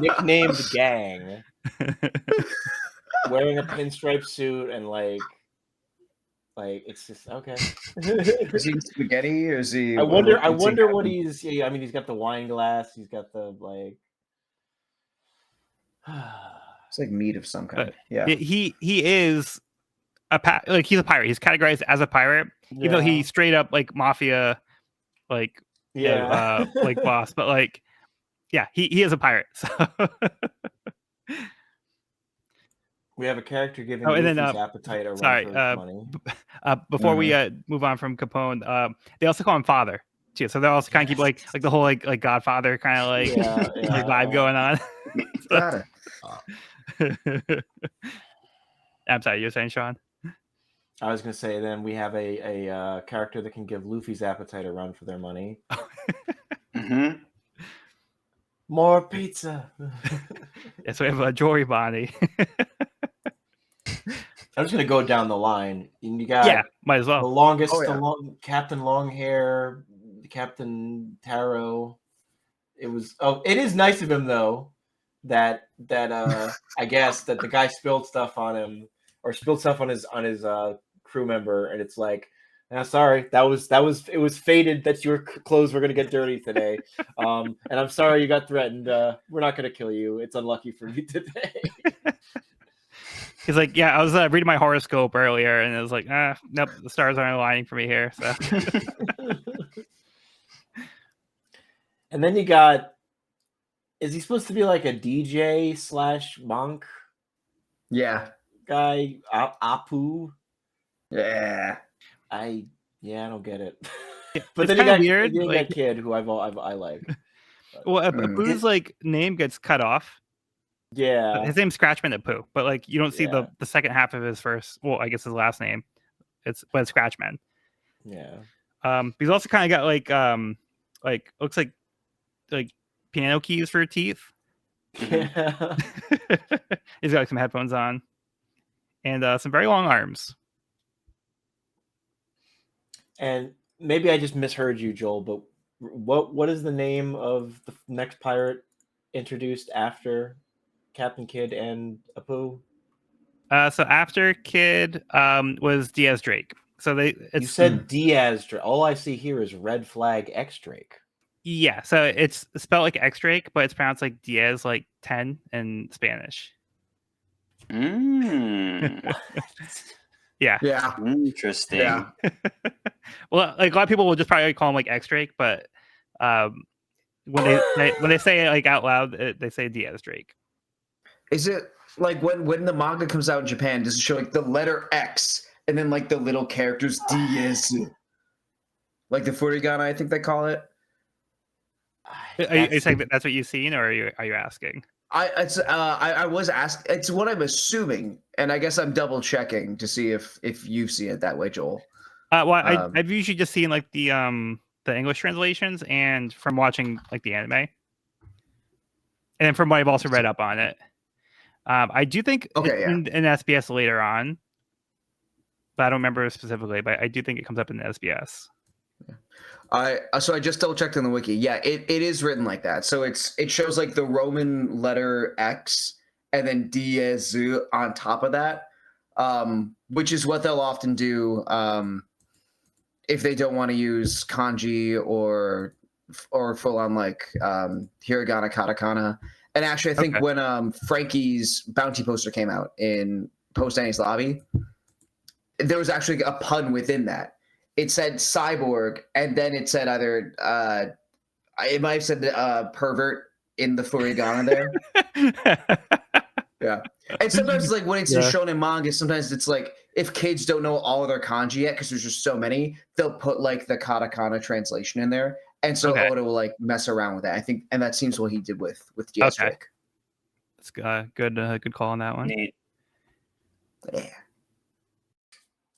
nicknamed Gang, wearing a pinstripe suit and like it's just okay. Is he spaghetti or is he? I wonder what he's. Yeah, I mean, he's got the wine glass. He's got the like. It's like meat of some kind. Yeah. He is he's a pirate. He's categorized as a pirate, even though he straight up like mafia, like like boss. But like, yeah, he is a pirate. So. We have a character giving Luffy's appetite a run for his money. Before we move on from Capone, they also call him Father too. So they're also kind of keep like the whole like Godfather kind of like like vibe going on. Got it. I'm sorry, you were saying, Sean? I was gonna say then we have a character that can give Luffy's appetite a run for their money. Mm-hmm. More pizza. Yes, we have a Jory Bonnie. I'm just gonna go down the line. And you got might as well. The longest, Captain Longhair, Captain Taro. It is nice of him though that I guess that the guy spilled stuff on him or spilled stuff on his crew member, and it's like, sorry, it was fated that your clothes were gonna get dirty today, and I'm sorry you got threatened. We're not gonna kill you. It's unlucky for me today. He's like, I was reading my horoscope earlier, and it was like, nope, the stars aren't aligning for me here. So. And then you got, is he supposed to be like a DJ / monk? Yeah. Guy, Apu? Yeah. I don't get it. But then you got weird, like, that kid who I like. Well, Apu's like name gets cut off. Yeah. His name's Scratchman Apu, but like you don't see Yeah. the second half of his first. Well, I guess his last name. It's Scratchman. Yeah. He's also kind of got like looks like piano keys for teeth. Yeah. He's got like, some headphones on and some very long arms. And maybe I just misheard you, Joel, but what is the name of the next pirate introduced after Captain Kidd and Apu? So after Kid was Diaz Drake. So You said Diaz Drake. All I see here is red flag X Drake. Yeah, so it's spelled like X Drake, but it's pronounced like Diaz, like 10 in Spanish. Yeah. Interesting. Yeah. Well, like a lot of people will just probably call him like X Drake, but when they say it like out loud, they say Diaz Drake. Is it like when the manga comes out in Japan, does it show like the letter X and then like the little characters DS? Like the furigana, I think they call it. Are you saying that that's what you've seen, or are you asking? I was asked. It's what I'm assuming, and I guess I'm double checking to see if you've seen it that way, Joel. Well, I've usually just seen like the English translations, and from watching like the anime, and then from what I've also read up on it. I do think it's in SBS later on, but I don't remember specifically. But I do think it comes up in the SBS. So I just double checked on the wiki. Yeah, it is written like that. So it shows like the Roman letter X and then Diaz on top of that, which is what they'll often do if they don't want to use kanji or full on like hiragana, katakana. And actually, I think when Frankie's bounty poster came out in Post Annie's Lobby, there was actually a pun within that. It said cyborg, and then it said either it might have said pervert in the furigana there. Yeah, and sometimes like when it's shown in manga, sometimes it's like if kids don't know all of their kanji yet because there's just so many, they'll put like the katakana translation in there, and so Oda will like mess around with that. I think, and that seems what he did with DS Drake. That's good call on that one. Neat. Yeah,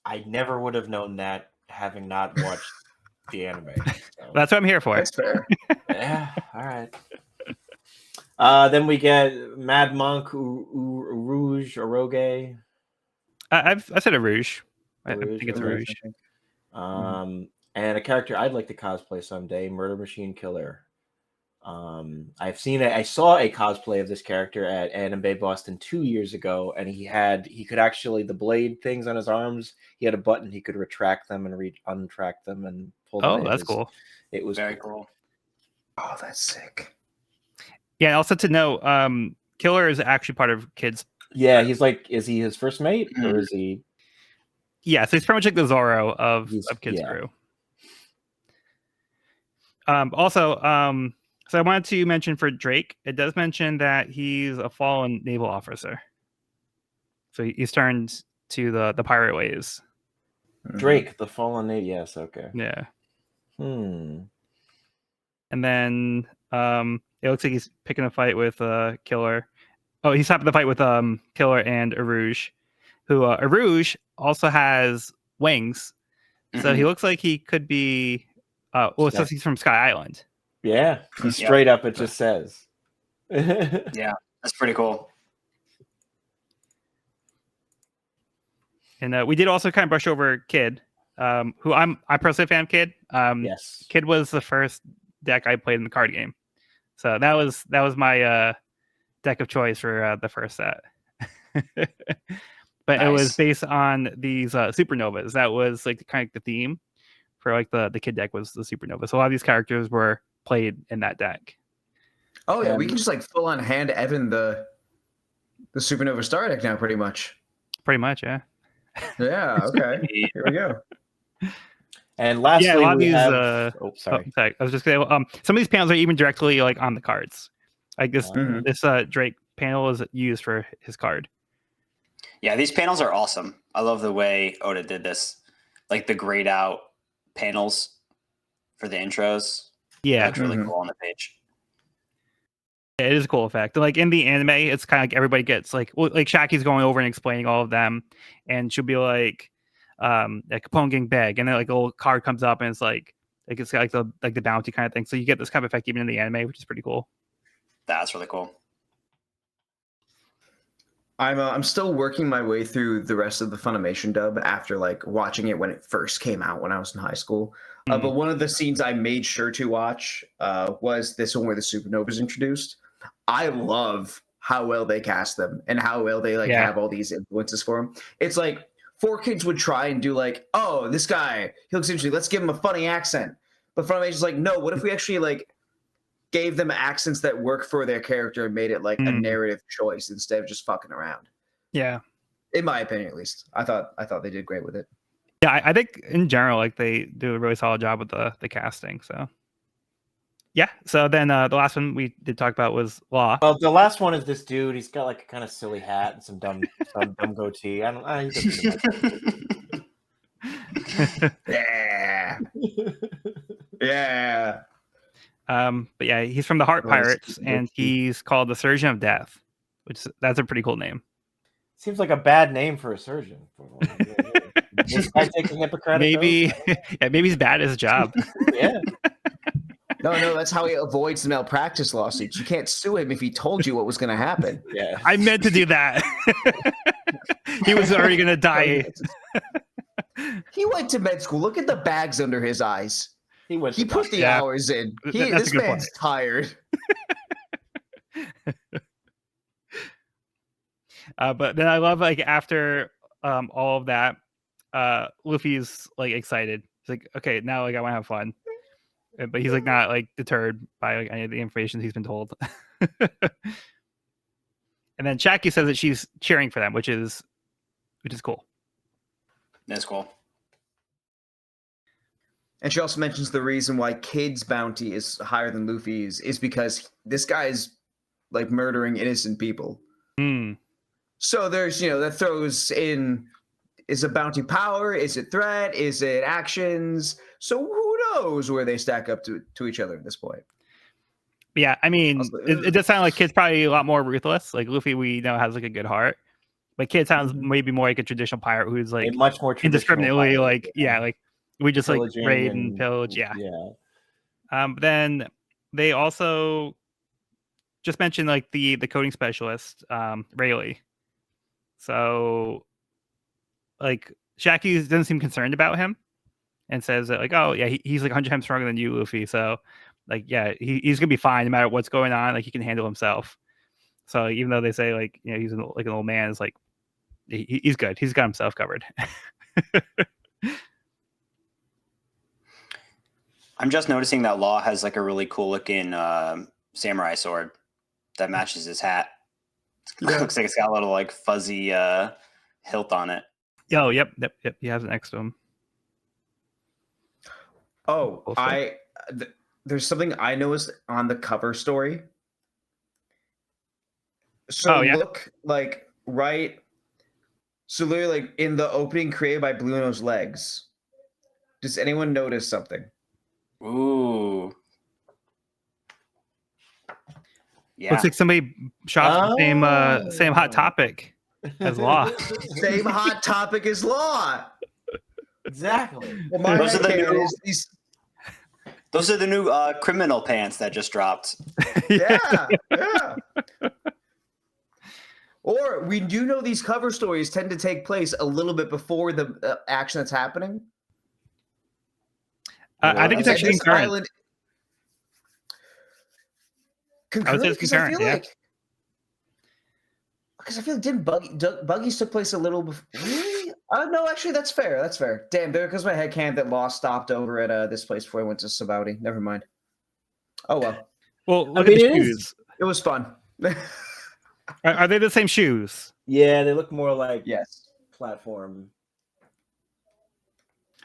I never would have known that, having not watched the anime. So. That's what I'm here for. That's fair. Yeah, all right. Then we get Mad Monk, Rouge, Oroge. I said a Rouge. I think it's a Rouge. And a character I'd like to cosplay someday, Murder Machine Killer. I saw a cosplay of this character at Anime Boston 2 years ago, and he could actually, the blade things on his arms, he had a button, he could retract them and untract them and pull them in. That's cool. It was very cool. Oh, that's sick. Yeah, and also to know, Killer is actually part of Kid's. Yeah, he's like, is he his first mate, or is he? Yeah, so he's pretty much like the Zorro of Kid's crew. So I wanted to mention for Drake, it does mention that he's a fallen naval officer. So he's turned to the pirate ways. Drake, the fallen naval. Yes, okay. Yeah. And then it looks like he's picking a fight with Killer. Oh, he's having the fight with Killer and Arouge, who Arouge also has wings. So he looks like he could be it says he's from Sky Island. Yeah, he's straight up, it just says. Yeah, that's pretty cool. And we did also kind of brush over Kid, who I'm personally a fan of Kid. Yes. Kid was the first deck I played in the card game. So that was my deck of choice for the first set. But it was based on these Supernovas. That was like kind of the theme for like the Kid deck was the Supernova. So a lot of these characters were played in that deck. Oh yeah, we can just like full on hand Evan the Supernova Star deck now, pretty much. Pretty much, yeah. Yeah. Okay. Here we go. And lastly, a lot of we these. have... sorry. I was just saying. Some of these panels are even directly like on the cards. Like this Drake panel is used for his card. Yeah, these panels are awesome. I love the way Oda did this, like the grayed out panels for the intros. Yeah, that's really cool on the page. It is a cool effect. Like in the anime, it's kind of like everybody gets like Shaki's going over and explaining all of them, and she'll be like Capone getting big, and then like a little card comes up and it's like it's got like the bounty kind of thing. So you get this kind of effect even in the anime, which is pretty cool. That's really cool. I'm still working my way through the rest of the Funimation dub after like watching it when it first came out when I was in high school. But one of the scenes I made sure to watch was this one where the Supernovas introduced. I love how well they cast them and how well they like have all these influences for them. It's like 4Kids would try and do like, oh, this guy, he looks interesting. Let's give him a funny accent. But Funimation's like, no, what if we actually like gave them accents that work for their character and made it like a narrative choice instead of just fucking around. Yeah. In my opinion, at least. I thought they did great with it. Yeah, I think in general, like they do a really solid job with the casting. So yeah. So then the last one we did talk about was Law. Well, the last one is this dude. He's got like a kind of silly hat and some dumb goatee. I don't. He Yeah. Yeah. But yeah, he's from the Heart Pirates, and he's called the Surgeon of Death, that's a pretty cool name. Seems like a bad name for a surgeon. This guy taking Hippocratic maybe, yeah, maybe he's bad at his job. Yeah. No, that's how he avoids the malpractice lawsuits. You can't sue him if he told you what was going to happen. Yeah. I meant to do that. He was already going to die. He went to med school. Look at the bags under his eyes. He put the hours in. This man's tired. But then I love like after all of that, Luffy's like excited. He's like, okay, now like I want to have fun, but he's like not like deterred by like any of the information he's been told. And then Shaki says that she's cheering for them, which is cool. That's cool. And she also mentions the reason why Kid's bounty is higher than Luffy's is because this guy's like murdering innocent people. So there's, that throws in, is a bounty power? Is it threat? Is it actions? So who knows where they stack up to each other at this point? Yeah, I mean, it does sound like Kid's probably a lot more ruthless. Like Luffy, we know has like a good heart, but Kid sounds maybe more like a traditional pirate who's like much more indiscriminately, pirate, like we just pillaging like raid and pillage. Yeah. But then they also just mentioned like the coding specialist, Rayleigh. So like Shaki doesn't seem concerned about him and says that like, oh yeah, he's like 100 times stronger than you, Luffy. So like, yeah, he's gonna be fine no matter what's going on. Like he can handle himself. So even though they say like, he's like an old man, it's like he's good. He's got himself covered. I'm just noticing that Law has like a really cool looking samurai sword that matches his hat. It looks like it's got a little like fuzzy hilt on it. Oh, yep. He has it next to him. Oh, there's something I noticed on the cover story. So look like right. So literally like in the opening created by Blue Nose Legs. Does anyone notice something? Ooh. Yeah. Looks like somebody shot the same Hot Topic as Law. Same Hot Topic as Law. Exactly. Well, those are the new criminal pants that just dropped. Yeah. Or we do know these cover stories tend to take place a little bit before the action that's happening. I think it's actually concurrent. Concurrent? I would say it's concurrent, yeah. Because I feel like didn't Buggies took place a little before? Really? No, actually, that's fair. That's fair. Damn, there goes my headcanon that Law stopped over at this place before I went to Sabaody. Never mind. Oh well. Well, look at the shoes. It was fun. Are they the same shoes? Yeah, they look more like platform.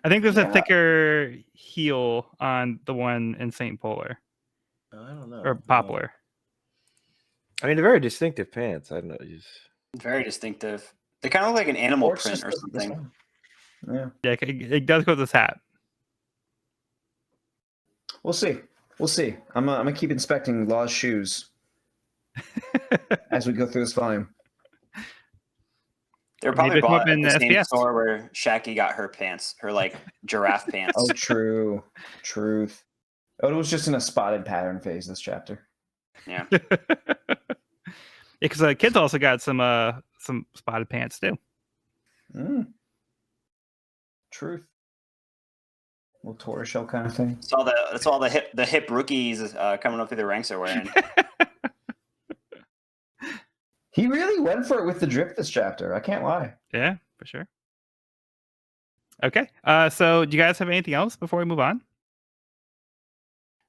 I think there's a thicker heel on the one in St. Polar. I don't know. Or Poplar. I mean, they're very distinctive pants. I don't know. Very distinctive. They kind of look like an animal print or something. Yeah, it does go with this hat. We'll see. I'm gonna keep inspecting Law's shoes. as we go through this volume. They're Maybe probably they come up bought at in the same SBS. store where Shaggy got her pants, her like giraffe pants. Oh, true. Truth. Oda was just in a spotted pattern phase this chapter. Yeah. Because the kids also got some spotted pants too. Truth. Little tortoiseshell kind of thing. That's all the hip rookies coming up through the ranks are wearing. He really went for it with the drip this chapter. I can't lie. Yeah, for sure. Okay. So do you guys have anything else before we move on?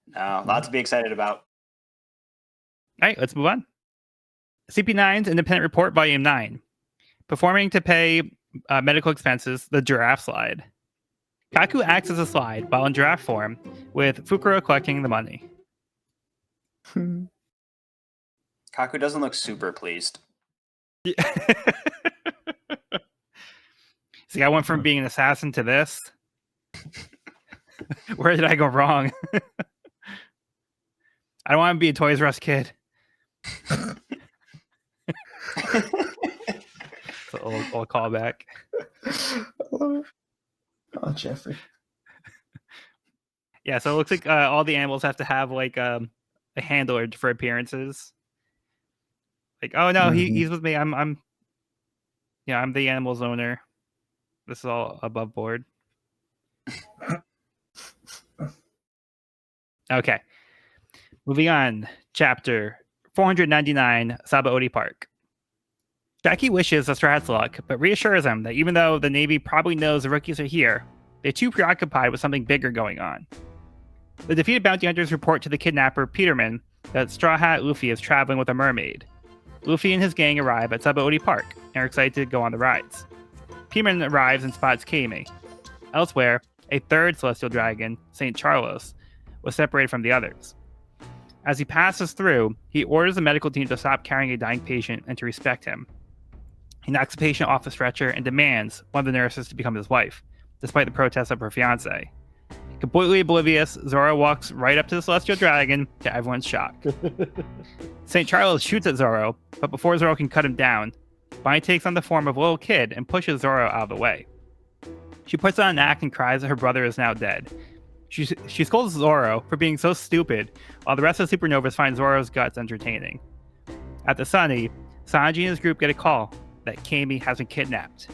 No, lot to be excited about. All right, let's move on. CP9's Independent Report, Volume 9. Performing to pay medical expenses, the giraffe slide. Kaku acts as a slide while in giraffe form, with Fukuro collecting the money. Kaku doesn't look super pleased. See, I went from being an assassin to this. Where did I go wrong? I don't want to be a Toys R Us kid. It's an old callback. Oh, Jeffrey. Yeah, so it looks like all the animals have to have like a handler for appearances. Like, oh no, he's with me. I'm the animal's owner. This is all above board. Okay. Moving on. Chapter 499, Sabaody Park. Jackie wishes the Straw Hats luck, but reassures him that even though the Navy probably knows the rookies are here, they're too preoccupied with something bigger going on. The defeated bounty hunters report to the kidnapper, Peterman, that Straw Hat Luffy is traveling with a mermaid. Luffy and his gang arrive at Sabaody Park and are excited to go on the rides. Peterman arrives and spots Kame. Elsewhere, a third celestial dragon, St. Charlos, was separated from the others. As he passes through, he orders the medical team to stop carrying a dying patient and to respect him. He knocks the patient off the stretcher and demands one of the nurses to become his wife, despite the protests of her fiancé. Completely oblivious, Zoro walks right up to the celestial dragon, to everyone's shock. St. Charles shoots at Zoro, but before Zoro can cut him down, Bonnie takes on the form of a little kid and pushes Zoro out of the way. She puts on an act and cries that her brother is now dead. She scolds Zoro for being so stupid, while the rest of the Supernovas find Zoro's guts entertaining. At the Sunny, Sanji and his group get a call that Kami has been kidnapped.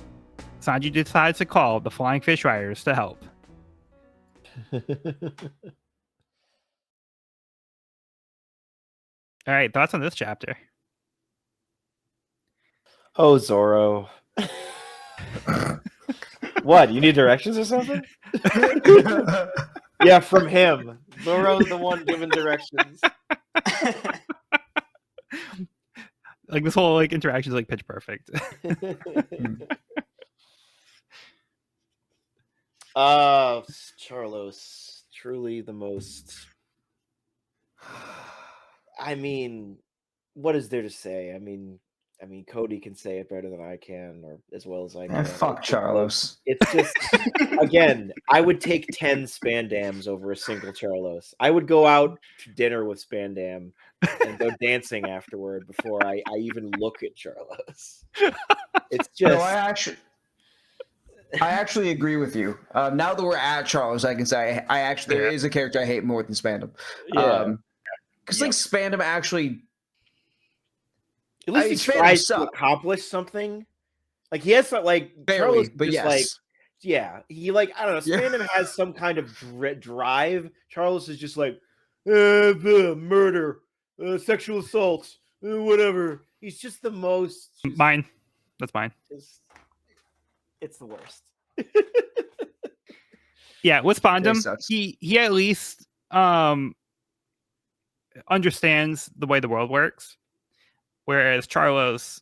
Sanji decides to call the Flying Fish Riders to help. All right, thoughts on this chapter? Oh, Zoro. What? You need directions or something? Yeah, from him. Zoro's the one giving directions. Like this whole interaction is like pitch perfect. Charlos, truly the most. I mean, what is there to say? I mean, Cody can say it better than I can, or as well as I can. Fuck Charlos. It's just, again, I would take 10 Spandams over a single Charlos. I would go out to dinner with Spandam and go dancing afterward before I even look at Charlos. It's just. No, I actually agree with you. Now that we're at Charlos, I can say there is a character I hate more than Spandam. Yeah. Because Spandam actually. At least he tries to accomplish something. Like he has barely, Charlos but just he I don't know. Spandam has some kind of drive. Charlos is just like murder, sexual assault, whatever. He's just the most. Mine. That's mine. It's the worst. Yeah, with Spandam, he at least understands the way the world works. Whereas Charlos,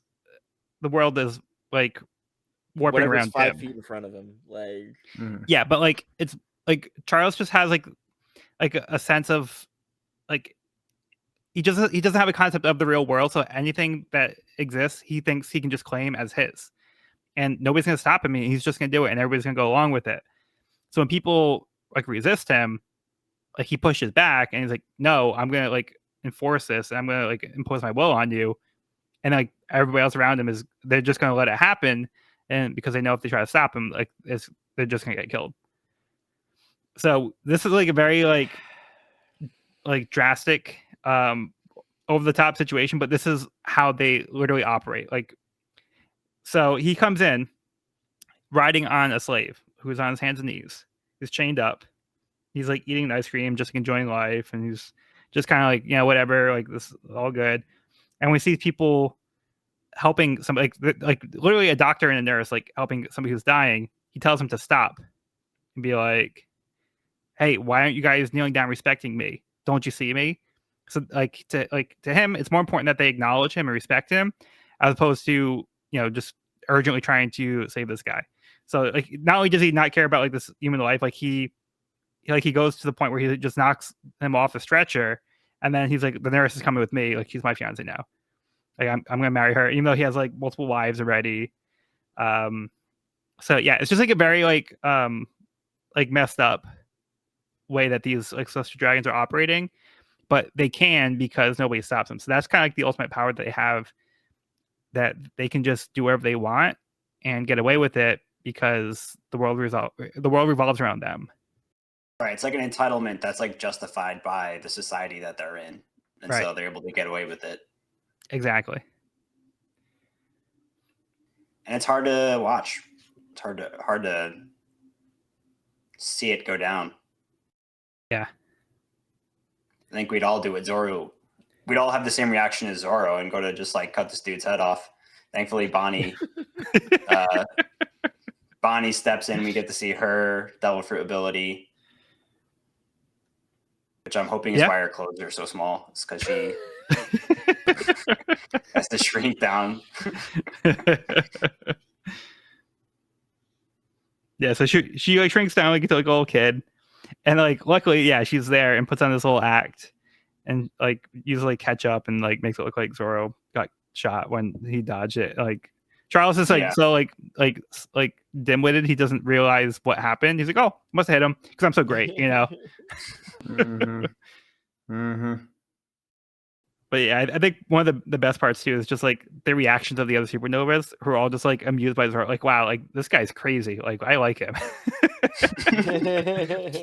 the world is warping whatever's around 5 feet in front of him. Yeah, but it's Charlos just has a sense of he doesn't have a concept of the real world, so anything that exists he thinks he can just claim as his, and nobody's gonna stop him. He's just gonna do it, and everybody's gonna go along with it. So when people resist him, he pushes back and he's like, no, I'm gonna enforce this, and I'm gonna like impose my will on you. And like everybody else around him they're just gonna let it happen, and because they know if they try to stop him, like they're just gonna get killed. So this is like a very like drastic, over the top situation, but this is how they literally operate. Like, so he comes in riding on a slave who's on his hands and knees. He's chained up. He's like eating ice cream, just enjoying life, and he's just kind of like, whatever, like this is all good. And we see people helping some like literally a doctor and a nurse like helping somebody who's dying. He tells them to stop and be like, "Hey, why aren't you guys kneeling down respecting me? Don't you see me?" So to him, it's more important that they acknowledge him and respect him, as opposed to just urgently trying to save this guy. So like, not only does he not care about like this human life, like he goes to the point where he just knocks him off the stretcher, and then he's like, "The nurse is coming with me. Like, she's my fiance now. Like, I'm gonna marry her," even though he has like multiple wives already. So yeah, it's just like a very like messed up way that these like celestial dragons are operating, but they can because nobody stops them. So that's kind of like the ultimate power that they have, that they can just do whatever they want and get away with it because the world revolves around them. Right, it's like an entitlement that's like justified by the society that they're in, and Right. so they're able to get away with it. Exactly. And it's hard to watch. It's hard to see it go down. Yeah. I think we'd all do it. Zoro, we'd all have the same reaction as Zoro and go to just like cut this dude's head off. Thankfully, Bonnie steps in. We get to see her devil fruit ability, which I'm hoping is why her clothes are so small. It's because she has to shrink down. Yeah, so she like shrinks down like a little kid, and like luckily, she's there and puts on this whole act, and like uses like ketchup and like makes it look like Zoro got shot when he dodged it. Like Charles is like so like dim-witted, he doesn't realize what happened. He's like, "Oh, must have hit him because I'm so great," Mm-hmm. Mm-hmm. But yeah, I think one of the best parts too is just like the reactions of the other supernovas who are all just like amused by Zoro. Like, wow, like this guy's crazy. Like, I like him.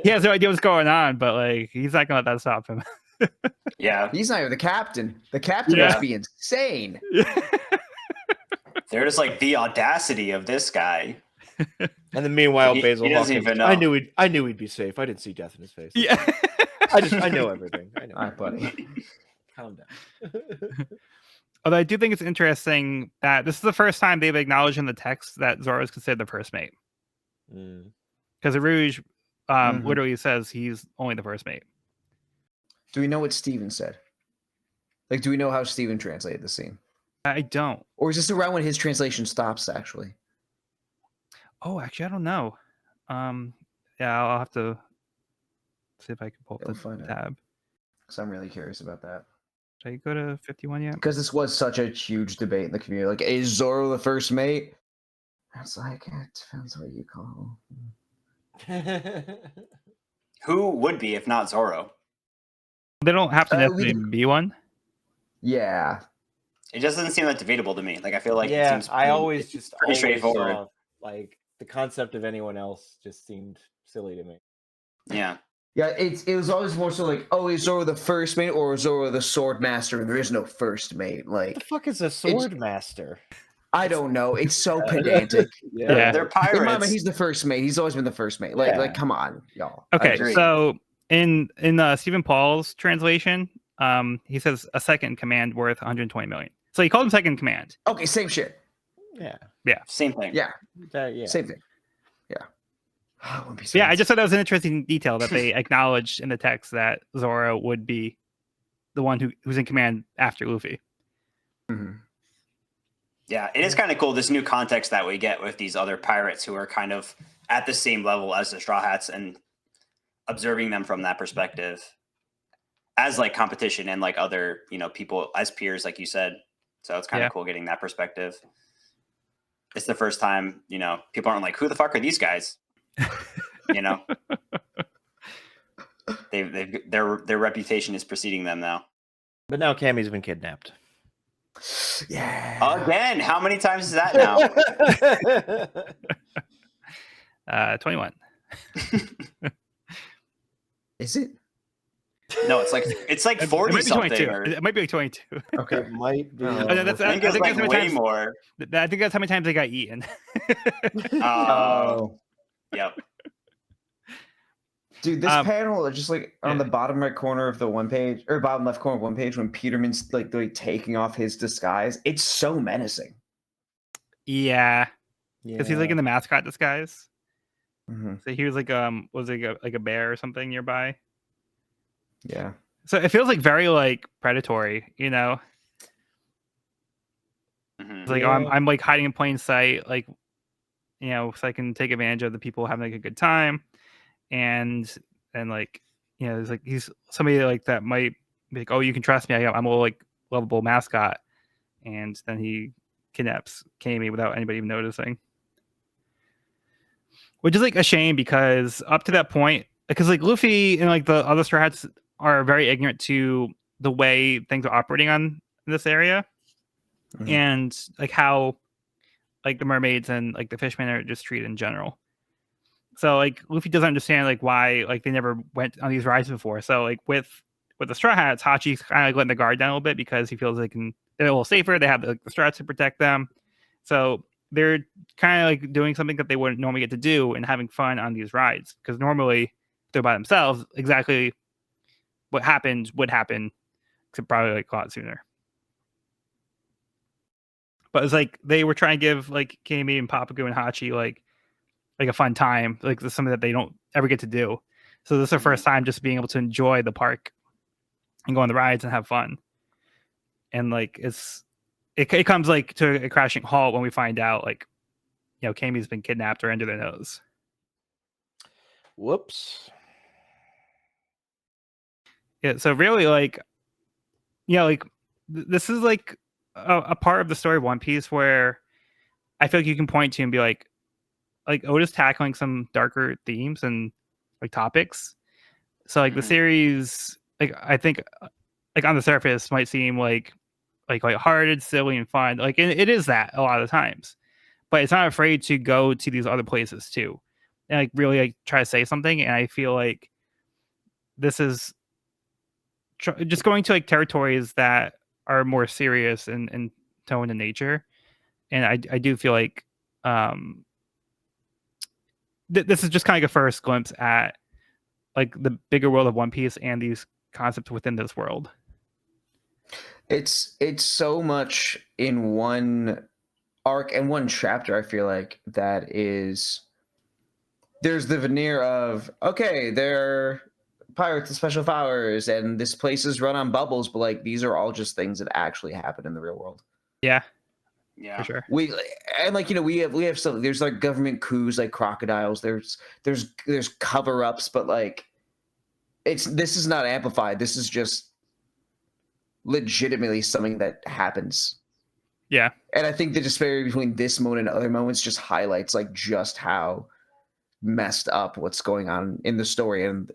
He has no idea what's going on, but like he's not gonna let that stop him. Yeah, he's not even the captain. The captain must be insane. They're just like, the audacity of this guy. And then meanwhile, Basil he doesn't Hawkins, even know. I knew he'd be safe. I didn't see death in his face. Yeah. I know everything. I know. All right, buddy. Calm down. Although I do think it's interesting that this is the first time they've acknowledged in the text that Zoro is considered the first mate. Because Rouge literally says he's only the first mate. Do we know what Steven said? Like, do we know how Steven translated the scene? I don't. Or is this around when his translation stops, actually? Oh, actually, I don't know. Yeah, I'll have to see if I can pull up the tab. Because I'm really curious about that. Did I go to 51 yet? Because this was such a huge debate in the community. Like, is Zoro the first mate? It's like, it depends what you call him. Who would be if not Zoro? They don't have to necessarily be one. Yeah. It just doesn't seem that debatable to me. Like, I feel like yeah, it seems I always just pretty straightforward. Saw, like the concept of anyone else just seemed silly to me. Yeah. Yeah, it was always more so like, oh, is Zoro the first mate or is Zoro the sword master? There is no first mate. Like, what the fuck is a sword master? I don't know. It's so pedantic. They're pirates. In my mind, he's the first mate. He's always been the first mate. Like, come on, y'all. Okay, so in Stephen Paul's translation, he says a second in command worth 120 million. So he called him second in command. Okay, same shit. Yeah. Same thing. Yeah. Yeah. Same thing. Yeah. Yeah, I just thought that was an interesting detail that they acknowledged in the text that Zoro would be the one who's in command after Luffy. Mm-hmm. Yeah, it is kind of cool, this new context that we get with these other pirates who are kind of at the same level as the Straw Hats and observing them from that perspective as like competition and like other, people as peers, like you said. So it's kind of cool getting that perspective. It's the first time, people aren't like, who the fuck are these guys? Their reputation is preceding them now. But now Cammy's been kidnapped. Yeah. Again, how many times is that now? 21. Is it? No, it's like It 40 might be something. 22. Or, It might be like 22. Okay. It might be. Oh, no, that's- I think I it's think like that's how way many times- more. I think that's how many times they got eaten. Oh, yep. Dude, this Um, panel is just like on the bottom right corner of the one page, or bottom left corner of one page, when Peterman's like taking off his disguise. It's so menacing. Yeah, because he's like in the mascot disguise. Mhm. So he was like was like a bear or something nearby. Yeah. So it feels like very like predatory, you know. Mhm. It's like I'm like hiding in plain sight, like you know, so I can take advantage of the people having like a good time, and like you know, it's like he's somebody like that might be like, oh, you can trust me. I'm a like lovable mascot, and then he kidnaps Kami without anybody even noticing, which is like a shame because up to that point, because like Luffy and like the other Straw Hats are very ignorant to the way things are operating on this area, Mhm. and like how like the mermaids and like the fishmen are just treated in general. So like Luffy doesn't understand like why like they never went on these rides before. So like with the Straw Hats, Hachi's kind of like letting the guard down a little bit because he feels they're a little safer. They have like, the Straw Hats to protect them. So they're kind of like doing something that they wouldn't normally get to do and having fun on these rides because normally they're by themselves. Exactly what happened would happen, except probably like a lot sooner. But it's like they were trying to give like Kami and Papagu and Hachi like a fun time, like something that they don't ever get to do. So this is their first time just being able to enjoy the park and go on the rides and have fun. And like it comes like to a crashing halt when we find out like you know Kami's been kidnapped or under their nose. Whoops. Yeah, so really like like this is like a part of the story of One Piece where I feel like you can point to and be like Oda's tackling some darker themes and like topics. So like the series, like I think, like on the surface might seem like lighthearted, silly, and fun. Like it is that a lot of the times, but it's not afraid to go to these other places too, and like really like try to say something. And I feel like this is just going to like territories that are more serious in tone and nature. And I do feel like this is just kind of like a first glimpse at like the bigger world of One Piece and these concepts within this world. It's so much in one arc and one chapter. I feel like that is there's the veneer of okay, they're pirates with special powers, and this place is run on bubbles, but like these are all just things that actually happen in the real world. Yeah, Yeah, for sure. We and like we have some. There's like government coups, like crocodiles. There's cover ups, but like this is not amplified. This is just legitimately something that happens. Yeah, and I think the disparity between this moment and other moments just highlights like just how messed up what's going on in the story and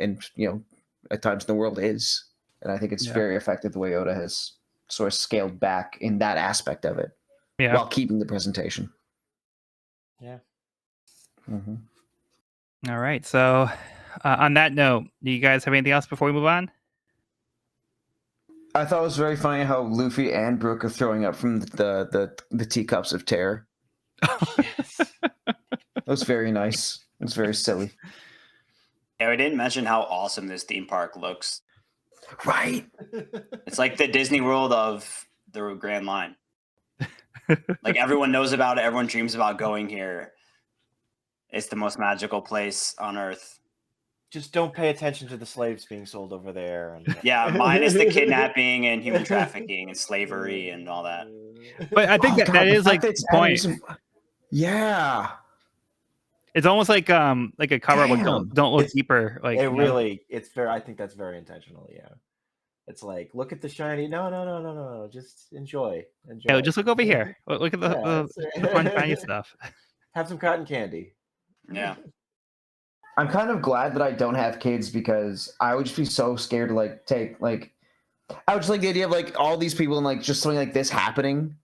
at times in the world is. And I think it's very effective the way Oda has sort of scaled back in that aspect of it, while keeping the presentation. Yeah. Mm-hmm. All right. So, on that note, do you guys have anything else before we move on? I thought it was very funny how Luffy and Brook are throwing up from the teacups of terror. Yes. That was very nice. It was very silly. Yeah, we didn't mention how awesome this theme park looks. Right. It's like the Disney World of the Grand Line. Like everyone knows about it. Everyone dreams about going here. It's the most magical place on Earth. Just don't pay attention to the slaves being sold over there. And... Yeah, minus the kidnapping and human trafficking and slavery and all that. But I think that is like the point. Yeah. It's almost like a cover up. Like don't look deeper. Like I think that's very intentional. Yeah. It's like, look at the shiny. No. Just enjoy. Yeah, just look over here. Look at the fun, shiny stuff. Have some cotton candy. Yeah. I'm kind of glad that I don't have kids because I would just be so scared to take I would just like the idea of like all these people and like just something like this happening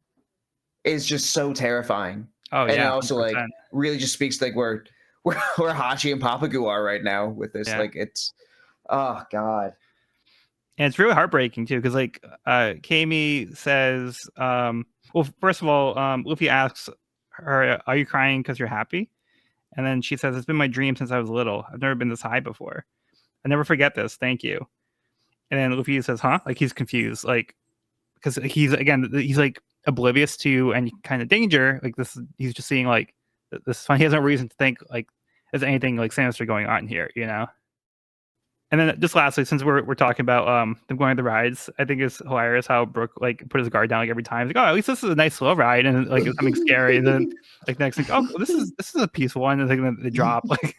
is just so terrifying. Oh And it yeah, also like 100%. really just speaks to, like where Hachi and Papagu are right now with this. Yeah. Like it's oh god. And it's really heartbreaking too, because like Kami says, well, first of all, Luffy asks her, "Are you crying because you're happy?" And then she says, "It's been my dream since I was little. I've never been this high before. I never forget this. Thank you." And then Luffy says, "Huh?" Like he's confused, like because he's like oblivious to any kind of danger. Like this, he's just seeing like this is fun. He has no reason to think like there's anything like sinister going on here, you know. And then just lastly, since we're talking about them going on the rides, I think it's hilarious how Brooke like put his guard down like every time. He's like, "Oh, at least this is a nice slow ride," and like it's something scary. And then like next thing, "Oh, this is a peaceful one." And then they drop like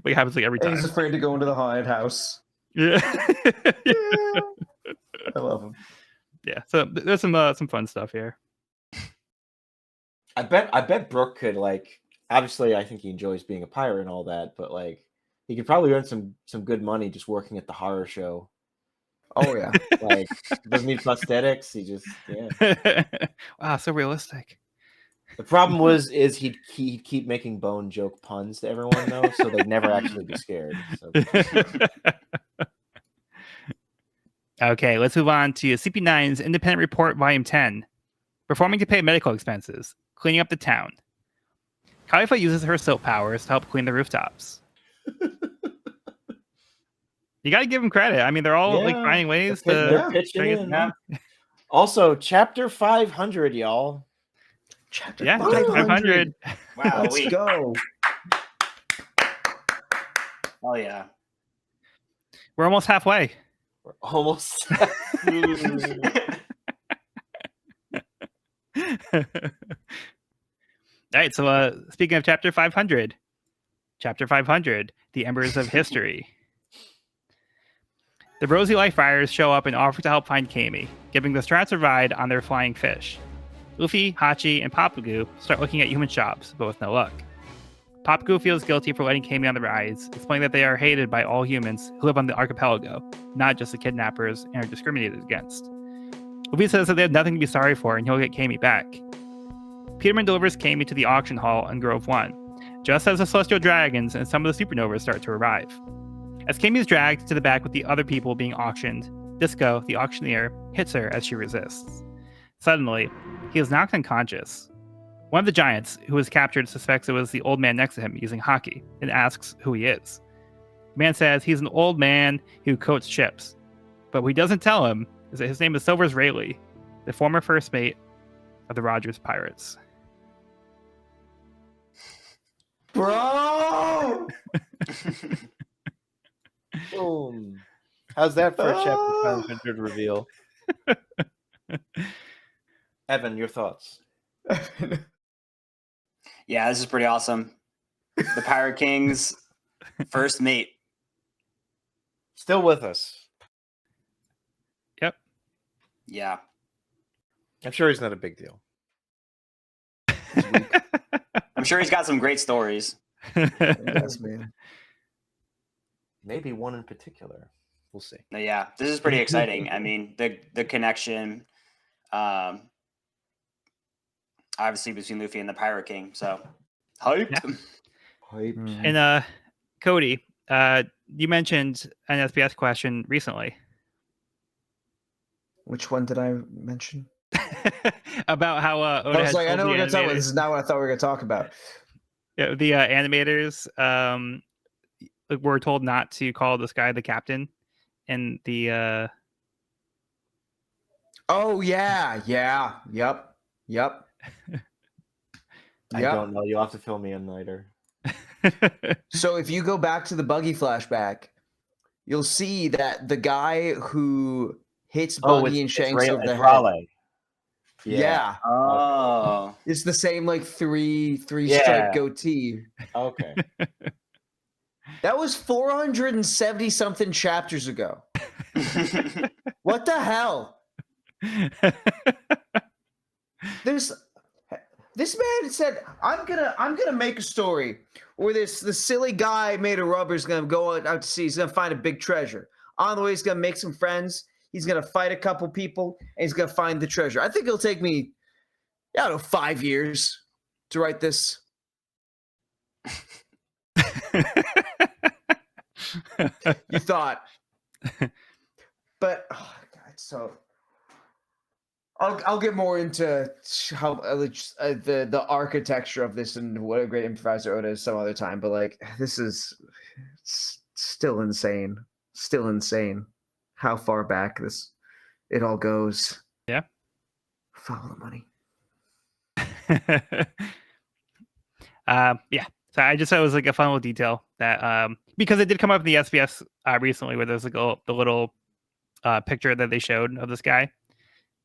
like happens like every And time. he's afraid to go into the haunted house. Yeah. I love him. Yeah. So there's some fun stuff here. I bet Brooke could like. Obviously, I think he enjoys being a pirate and all that, but like he could probably earn some good money just working at the horror show. Oh yeah. Like doesn't need prosthetics. He just Wow, so realistic. The problem is he'd keep making bone joke puns to everyone though, so they'd never actually be scared. So. Okay, let's move on to CP9's Independent Report, Volume 10. Performing to pay medical expenses, cleaning up the town. Khalifa uses her soap powers to help clean the rooftops. You got to give them credit. I mean, they're all like finding ways they're pitching in. Yeah. Also, chapter 500, y'all. Chapter 500. Wow, Let's go. Oh yeah. We're almost halfway. We're almost. All right, so speaking of chapter 500, the Embers of History. The Rosy Life Riders show up and offer to help find Kami, giving the Strats a ride on their flying fish. Luffy, Hachi, and Papagu start looking at human shops, but with no luck. Papagu feels guilty for letting Kami on the rides, explaining that they are hated by all humans who live on the archipelago, not just the kidnappers, and are discriminated against. Luffy says that they have nothing to be sorry for and he'll get Kami back. Peterman delivers Kami to the auction hall in Grove 1, just as the Celestial Dragons and some of the Supernovas start to arrive. As Kami is dragged to the back with the other people being auctioned, Disco, the auctioneer, hits her as she resists. Suddenly, he is knocked unconscious. One of the giants, who was captured, suspects it was the old man next to him using hockey and asks who he is. The man says he's an old man who coats ships, but what he doesn't tell him is that his name is Silvers Rayleigh, the former first mate of the Rogers Pirates. Bro! Boom. How's that for a chapter 500 reveal? Evan, your thoughts? Yeah, this is pretty awesome. The Pirate King's first mate. Still with us. Yep. Yeah. I'm sure he's not a big deal. I'm sure he's got some great stories. Yes, man. Maybe one in particular. We'll see. But yeah, this is pretty exciting. I mean, the connection, obviously between Luffy and the Pirate King. So, hype. Yeah. And Cody, you mentioned an SPS question recently. Which one did I mention? About how Oda I was like, I know we're we're gonna talk about. This is not what I thought we were gonna talk about. Yeah, the animators were told not to call this guy the captain, and the. Oh yeah, yep. I don't know. You'll have to fill me in later. So if you go back to the Buggy flashback, you'll see that the guy who hits Buggy and Shanks over the head. Yeah. Oh. It's the same like three stripe goatee. Okay. That was 470 something chapters ago. What the hell? This man said, I'm gonna make a story where this silly guy made of rubber is gonna go out to sea. He's gonna find a big treasure. On the way, he's gonna make some friends. He's gonna fight a couple people, and he's gonna find the treasure. I think it'll take me, 5 years to write this. You thought, but God, so I'll get more into how the architecture of this and what a great improviser Oda is some other time. But like, this is still insane. Still insane. How far back it all goes. Yeah. Follow the money. Yeah. So I just thought it was like a fun little detail that because it did come up in the SBS recently where there's like the little picture that they showed of this guy.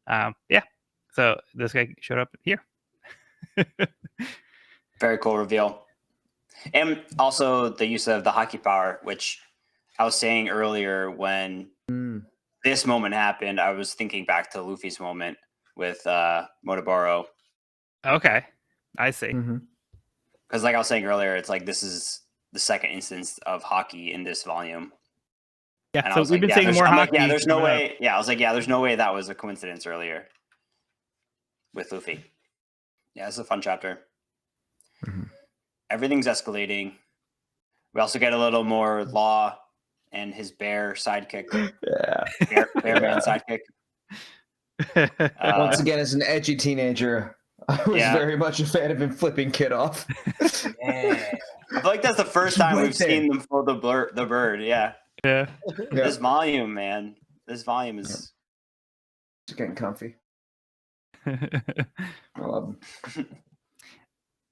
Yeah. So this guy showed up here. Very cool reveal. And also the use of the hockey power, which I was saying earlier when this moment happened, I was thinking back to Luffy's moment with Motoboro. Okay. I see. Because like I was saying earlier, it's like this is the second instance of hockey in this volume. Yeah, and so we've been seeing more hockey. Yeah, there's no way. Yeah, I was like, yeah, there's no way that was a coincidence earlier with Luffy. Yeah, it's a fun chapter. Everything's escalating. We also get a little more Law and his bear sidekick. Yeah. Bear man sidekick. Once again, as an edgy teenager, I was very much a fan of him flipping Kid off. I feel like that's the first time we've seen them throw the bird. Yeah. Yeah. This volume, man. This volume is just getting comfy. I love him.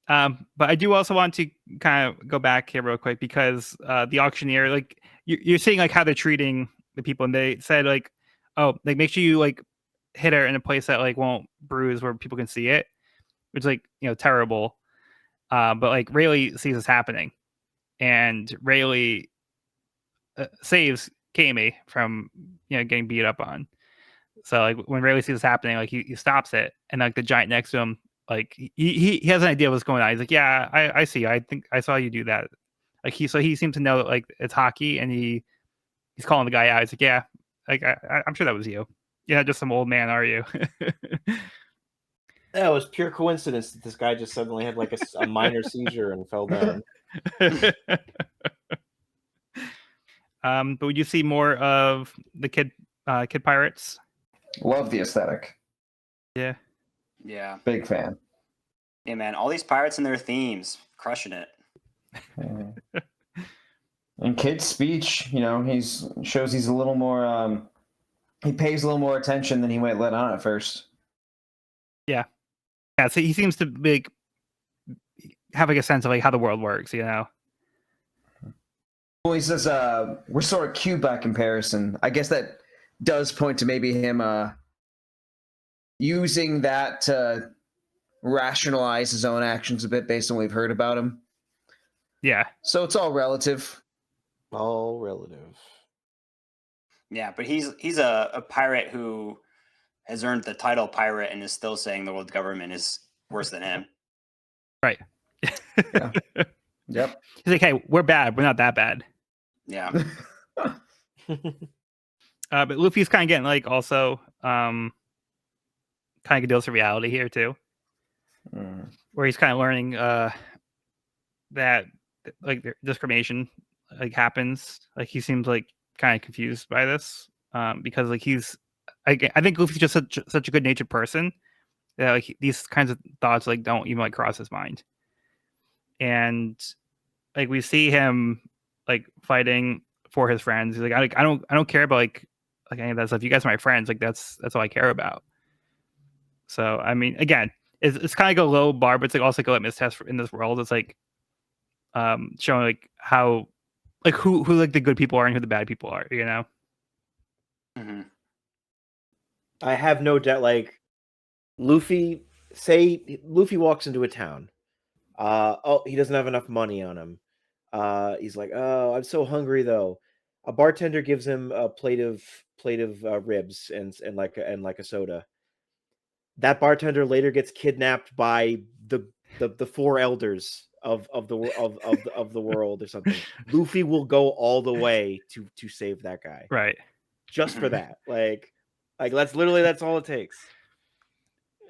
But I do also want to kind of go back here real quick because the auctioneer, like you're seeing like how they're treating the people, and they said like, oh, like make sure you like hit her in a place that like won't bruise where people can see it, which is like terrible. But like Rayleigh sees this happening, and Rayleigh saves Kami from getting beat up on. So like when Rayleigh sees this happening, like he stops it, and like the giant next to him, like he has an idea what's going on. He's like, yeah, I see. I think I saw you do that. Like he seems to know that like it's hockey, and he's calling the guy out. He's like, yeah, like I'm sure that was you. You're not just some old man, are you? Yeah, it was pure coincidence that this guy just suddenly had like a minor seizure and fell down. But would you see more of the kid pirates? Love the aesthetic. Yeah. Yeah. Big fan. Yeah, man. All these pirates and their themes, crushing it. And Kid's speech, shows he's a little more. He pays a little more attention than he might let on at first. Yeah. Yeah. So he seems to have like a sense of like how the world works. Well, he says, "We're sort of cute by comparison." I guess that does point to maybe him using that to rationalize his own actions a bit based on what we've heard about him. Yeah. So it's all relative. All relative. Yeah, but he's a pirate who has earned the title pirate and is still saying the world government is worse than him. Right. Yeah. Yep. He's like, hey, we're bad. We're not that bad. Yeah. But Luffy's kind of getting like also kind of deals with reality here too, where he's kind of learning that like discrimination like happens. Like he seems like kind of confused by this because like I think Luffy's just such a good natured person that like these kinds of thoughts like don't even like cross his mind. And like we see him like fighting for his friends. He's like, I don't care about like any of that stuff. You guys are my friends. Like that's all I care about. So I mean, again, it's kind of like a low bar, but it's like also like a litmus test in this world. It's like showing like how like who like the good people are and who the bad people are. Mm-hmm. I have no doubt. Like Luffy walks into a town. He doesn't have enough money on him. He's like, oh, I'm so hungry though. A bartender gives him a plate of ribs and like a soda. That bartender later gets kidnapped by the four elders of the world or something. Luffy will go all the way to save that guy. Right. Just for that. Like that's all it takes.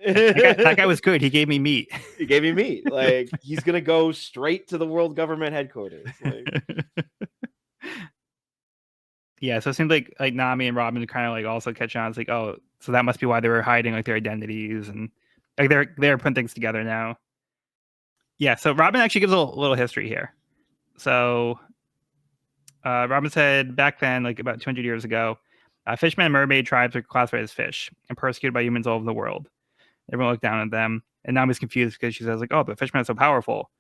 That guy was good. He gave me meat. He gave me meat. Like he's gonna go straight to the world government headquarters. Like yeah, so it seems like Nami and Robin kind of like also catch on. It's like, oh, so that must be why they were hiding like their identities and like they're putting things together now. Yeah, so Robin actually gives a little history here. So Robin said back then, like about 200 years ago, fishermen and mermaid tribes were classified as fish and persecuted by humans all over the world. Everyone looked down at them, and Nami's confused because she says like, oh, but fishermen are so powerful.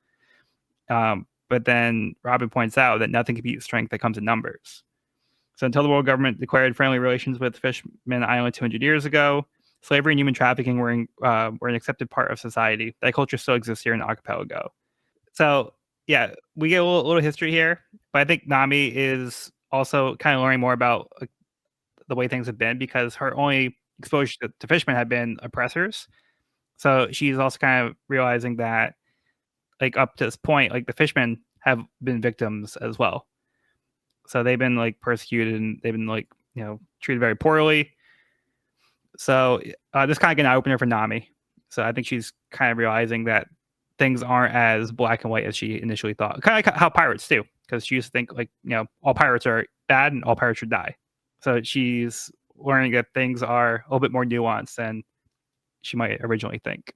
But then Robin points out that nothing can beat strength that comes in numbers. So until the world government declared friendly relations with Fisherman Island 200 years ago, slavery and human trafficking were an accepted part of society. That culture still exists here in Archipelago. So yeah, we get a little history here, but I think Nami is also kind of learning more about the way things have been because her only exposure to fishermen had been oppressors. So she's also kind of realizing that like up to this point, like the fishermen have been victims as well. So they've been like persecuted and they've been like, treated very poorly. So this kind of get an opener for Nami. So I think she's kind of realizing that things aren't as black and white as she initially thought. Kind of like how pirates do, because she used to think like, all pirates are bad and all pirates should die. So she's learning that things are a little bit more nuanced than she might originally think.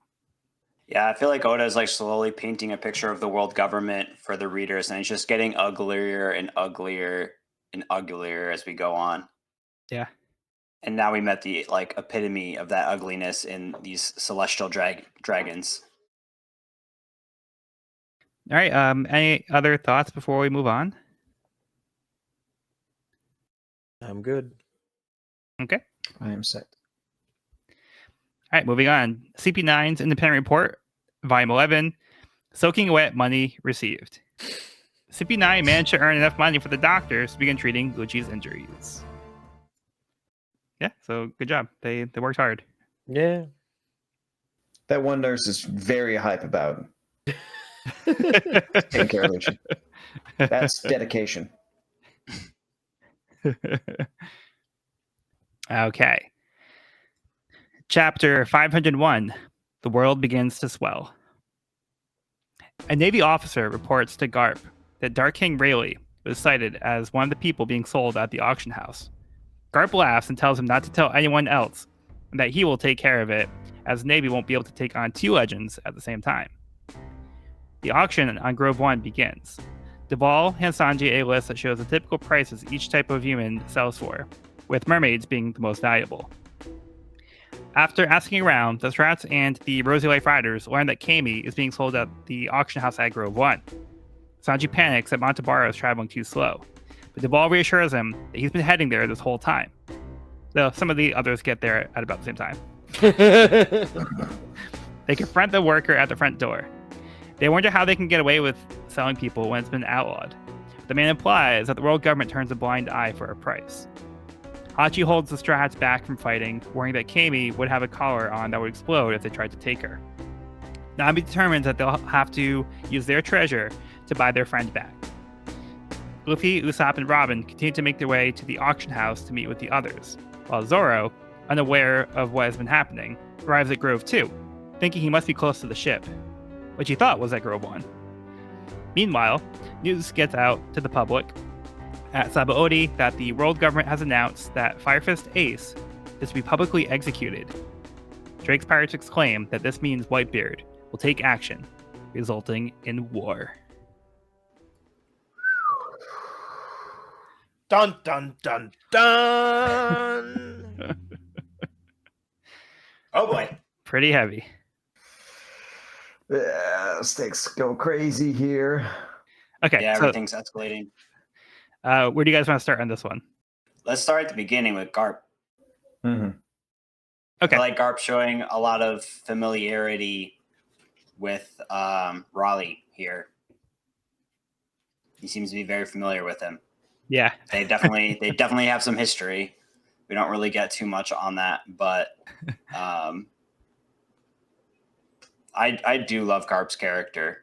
Yeah, I feel like Oda is like slowly painting a picture of the world government for the readers, and it's just getting uglier and uglier and uglier as we go on. Yeah. And now we met the like epitome of that ugliness in these celestial dragons. All right. Any other thoughts before we move on? I'm good. Okay. I am set. All right, moving on. CP9's Independent Report, Volume 11, Soaking Wet Money Received. CP9 managed to earn enough money for the doctors to begin treating Gucci's injuries. Yeah, so good job. They worked hard. Yeah. That one nurse is very hype about taking care of Gucci. That's dedication. Okay. Chapter 501, The World Begins to Swell. A Navy officer reports to Garp that Dark King Rayleigh was cited as one of the people being sold at the auction house. Garp laughs and tells him not to tell anyone else and that he will take care of it, as the Navy won't be able to take on two legends at the same time. The auction on Grove 1 begins. Duval hands Sanji a list that shows the typical prices each type of human sells for, with mermaids being the most valuable. After asking around, the Strats and the Rosy Life Riders learn that Kami is being sold at the auction house at Grove 1. Sanji panics that Montabaro is traveling too slow, but Duval reassures him that he's been heading there this whole time. Though some of the others get there at about the same time. They confront the worker at the front door. They wonder how they can get away with selling people when it's been outlawed. The man implies that the world government turns a blind eye for a price. Hachi holds the Straw Hats back from fighting, worrying that Kami would have a collar on that would explode if they tried to take her. Nami determines that they'll have to use their treasure to buy their friend back. Luffy, Usopp, and Robin continue to make their way to the auction house to meet with the others, while Zoro, unaware of what has been happening, arrives at Grove 2, thinking he must be close to the ship, which he thought was at Grove 1. Meanwhile, news gets out to the public at Sabaody that the world government has announced that Firefist Ace is to be publicly executed. Drake's pirates exclaim that this means Whitebeard will take action, resulting in war. Dun dun dun dun. Oh boy. Pretty heavy. Stakes go crazy here. Okay, Yeah, so everything's escalating. where do you guys want to start on this one? Let's start at the beginning with Garp. Mm-hmm. Okay. I like Garp showing a lot of familiarity with Raleigh here. He seems to be very familiar with him. Yeah. They definitely have some history. We don't really get too much on that, but I do love Garp's character.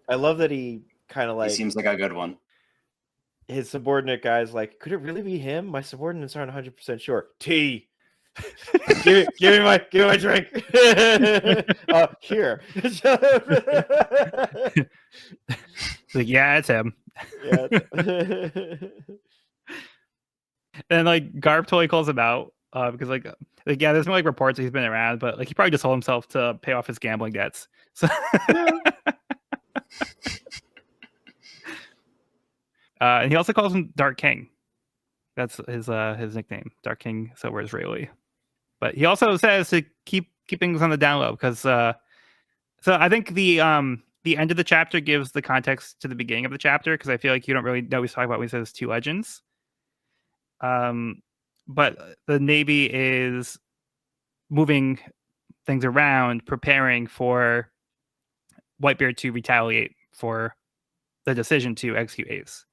I love that he kind of He like seems like a good one. his subordinate guy's like, could it really be him? My subordinates aren't 100% sure. T. give me my drink. Here. Like, yeah, it's him. Yeah. And like Garp totally calls him out because like yeah, there's no like reports that he's been around, but like he probably just told himself to pay off his gambling debts. So and he also calls him Dark King. That's his nickname, Dark King Silver Israeli. But he also says to keep things on the down low because so I think the end of the chapter gives the context to the beginning of the chapter because I feel like you don't really know what he's talking about when he says two legends. But the Navy is moving things around, preparing for Whitebeard to retaliate for the decision to execute Ace.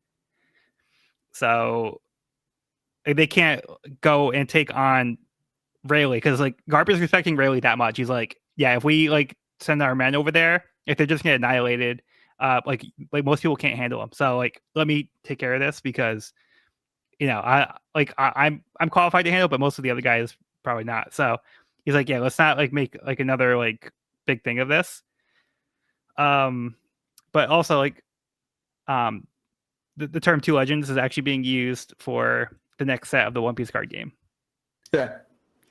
So they can't go and take on Rayleigh because like Garp is respecting Rayleigh that much. He's like, yeah, if we like send our men over there, if they're just gonna get annihilated, like most people can't handle them. So like, let me take care of this because I'm qualified to handle, but most of the other guys probably not. So he's like, yeah, let's not like make like another like big thing of this. But also like, the term Two Legends is actually being used for the next set of the One Piece card game. Yeah.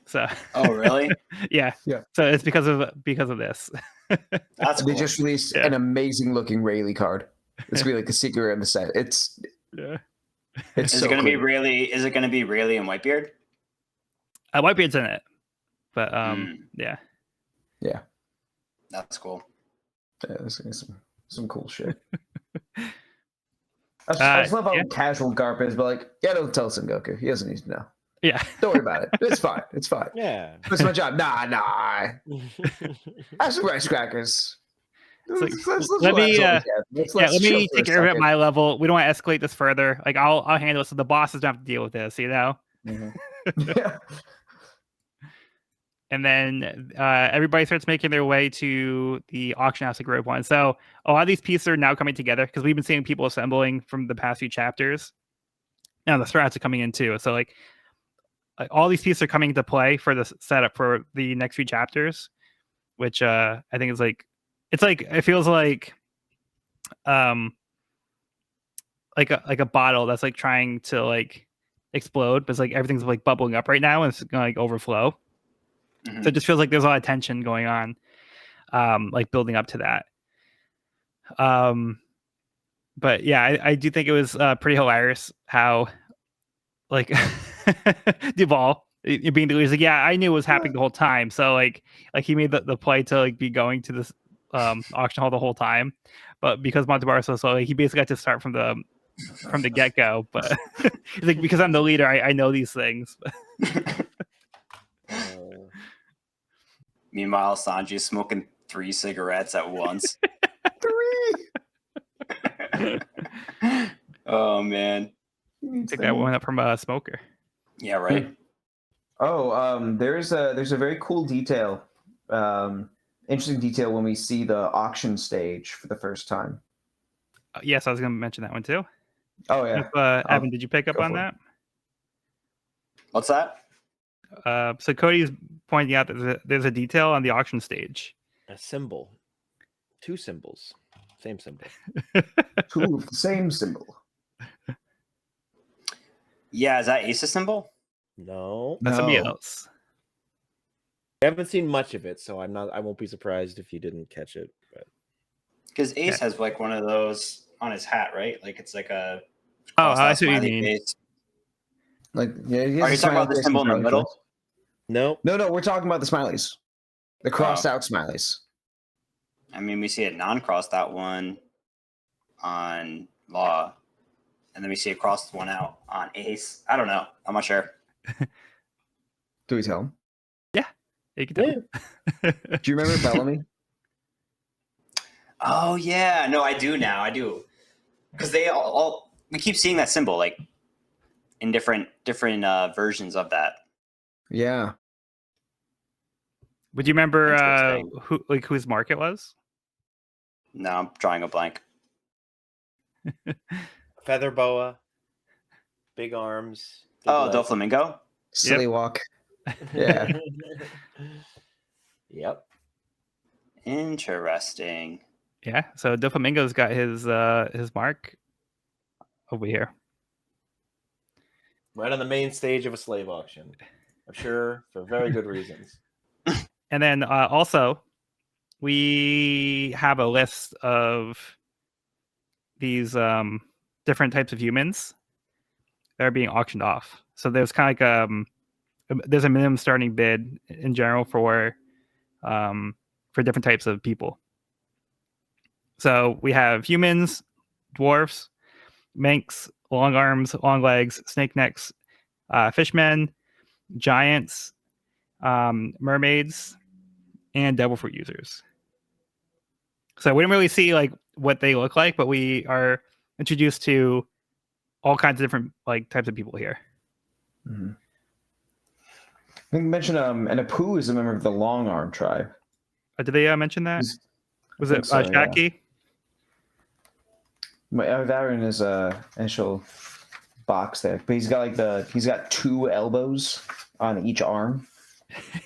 So. Oh, really? Yeah. Yeah. So it's because of this. That's cool. They just released an amazing looking Rayleigh card. It's gonna be like the secret in the set. It's Is it going to be Rayleigh? Is it going to be Rayleigh and Whitebeard? Whitebeard's in it, but yeah, that's cool. Yeah, there's some cool shit. I just love how casual Garp is, but like, yeah, don't tell Sengoku. He doesn't need to know. Yeah, don't worry about it. It's fine. It's fine. Yeah, it's my job. Nah. Have some rice crackers. Let me take care of it at my level. We don't want to escalate this further. Like I'll handle it so the bosses don't have to deal with this, Mm-hmm. Yeah. And then everybody starts making their way to the auction house at Grove One. So a lot of these pieces are now coming together because we've been seeing people assembling from the past few chapters. Now the strats are coming in too. So like all these pieces are coming into play for the setup for the next few chapters, which I think is like. It's like it feels like a bottle that's like trying to like explode, but it's like everything's like bubbling up right now and it's gonna like overflow. Mm-hmm. So it just feels like there's a lot of tension going on, like building up to that. But yeah, I do think it was pretty hilarious how like Duval being the leader, like, yeah, I knew it was happening the whole time. So like he made the play to like be going to this auction hall the whole time, but because Montebar is so slow, like, he basically got to start from the get-go. But it's like because I'm the leader, I know these things. Meanwhile, Sanji's smoking 3 cigarettes at once. 3. Oh man, take that one up from a smoker. Yeah, right. There's a very cool detail. Interesting detail when we see the auction stage for the first time. Yes, I was going to mention that one too. Oh yeah, Evan, did you pick up on that? What's that? So Cody's pointing out that there's a detail on the auction stage. A symbol, 2 symbols, same symbol. 2 of the same symbol. Yeah, is that Ace's symbol? No, that's somebody else. I haven't seen much of it, so I won't be surprised if you didn't catch it. Because Ace has like one of those on his hat, right? Like it's like a I see what you mean. Face. Like, yeah, are you talking about the symbol in the middle? No, we're talking about the smileys, the crossed out smileys. I mean, we see a non-crossed out one on Law, and then we see a crossed one out on Ace. I don't know. I'm not sure. Do we tell him? Yeah, you can tell him. Do you remember Bellamy? Oh yeah, no, I do now. I do, because they all we keep seeing that symbol like in different versions of that. Yeah. Would you remember whose mark it was? No, I'm drawing a blank. Feather boa, big arms. Big Oh, legs. Doflamingo? Silly walk. Yeah. Yep. Interesting. Yeah. So Doflamingo's got his mark over here. Right on the main stage of a slave auction. I'm sure for very good reasons. And then also, we have a list of these different types of humans that are being auctioned off. So there's kind of like there's a minimum starting bid in general for different types of people. So we have humans, dwarfs, minks, long arms, long legs, snake necks, fishmen, giants, mermaids, and devil fruit users. So we didn't really see like what they look like, but we are introduced to all kinds of different like types of people here. Mm-hmm. I think you mentioned and Apu is a member of the Long Arm tribe. Did they mention that? Was it so, Shaki? That in his initial box there, but he's got 2 elbows on each arm.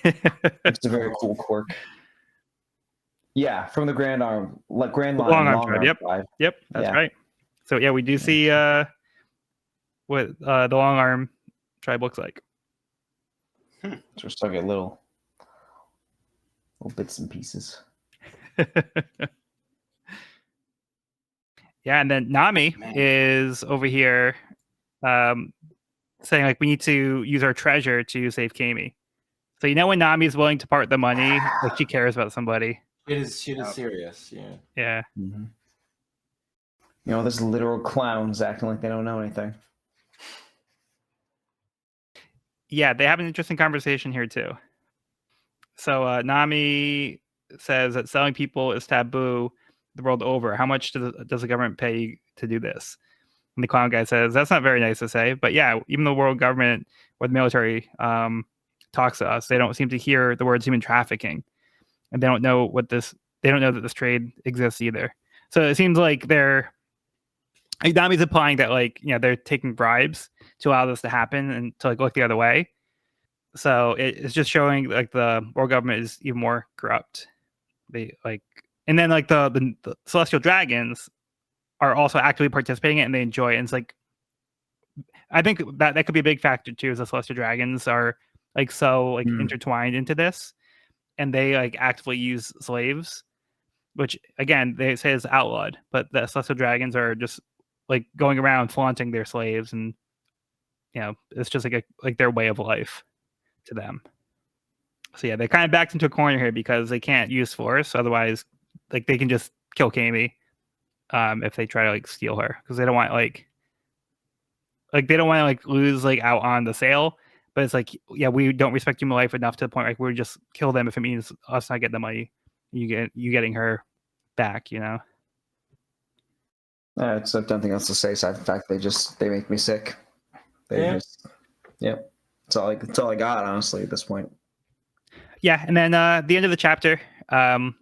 It's a very cool quirk. Yeah, from the Grand Arm, like Grand Line, Long Arm tribe. Yep, that's right. So yeah, we do see what the Long Arm tribe looks like. So we're still get little bits and pieces. Yeah, and then Nami is over here saying like we need to use our treasure to save Kami. So you know when Nami is willing to part the money, like she cares about somebody. She is serious. Yeah. Yeah. Mm-hmm. You know, there's literal clowns acting like they don't know anything. Yeah, they have an interesting conversation here too. So Nami says that selling people is taboo the world over. How much does the government pay to do this? And the clown guy says, that's not very nice to say. But yeah, even the world government or the military talks to us, they don't seem to hear the words human trafficking. And they don't know that this trade exists either. So it seems like Nami's implying that like, you know, they're taking bribes to allow this to happen and to like look the other way. So it's just showing like the world government is even more corrupt. They like, and then like the celestial dragons are also actively participating in it and they enjoy it. And it's like, I think that could be a big factor too, is the celestial dragons are like so like intertwined into this, and they like actively use slaves, which again they say is outlawed, but the celestial dragons are just like going around flaunting their slaves, and you know it's just like their way of life to them. So yeah, they kind of backed into a corner here because they can't use force. Otherwise, like they can just kill Kami if they try to like steal her, because they don't want like they don't want to like lose like out on the sale. But it's like, yeah, we don't respect human life enough to the point like we just kill them if it means us not getting the money, you getting her back, you know. It's nothing else to say. So in fact, they make me sick. That's all I got, honestly, at this point. Yeah, and then the end of the chapter, and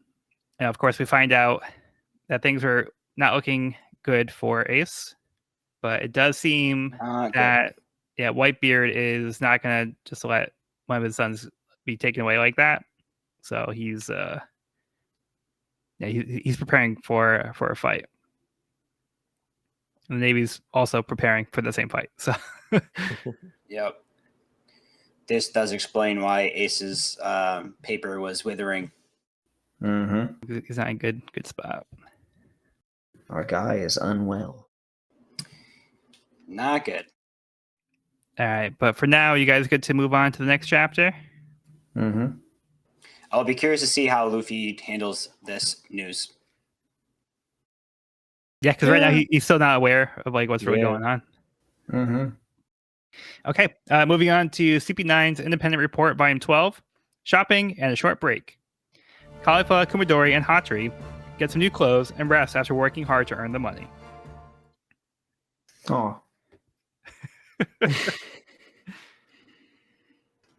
of course we find out that things are not looking good for Ace, but it does seem that Whitebeard is not going to just let one of his sons be taken away like that. So he's he's preparing for a fight. And the Navy's also preparing for the same fight. So Yep. This does explain why Ace's paper was withering. Mm-hmm. He's not in a good spot. Our guy is unwell. Not good. All right, but for now, you guys good to move on to the next chapter? Mm-hmm. I'll be curious to see how Luffy handles this news. Yeah, because right now he's still not aware of like what's really going on. Mm-hmm. Okay, moving on to CP9's Independent Report, Volume 12, Shopping and a Short Break. Khalifa, Kumidori, and Hattori get some new clothes and rest after working hard to earn the money. Oh.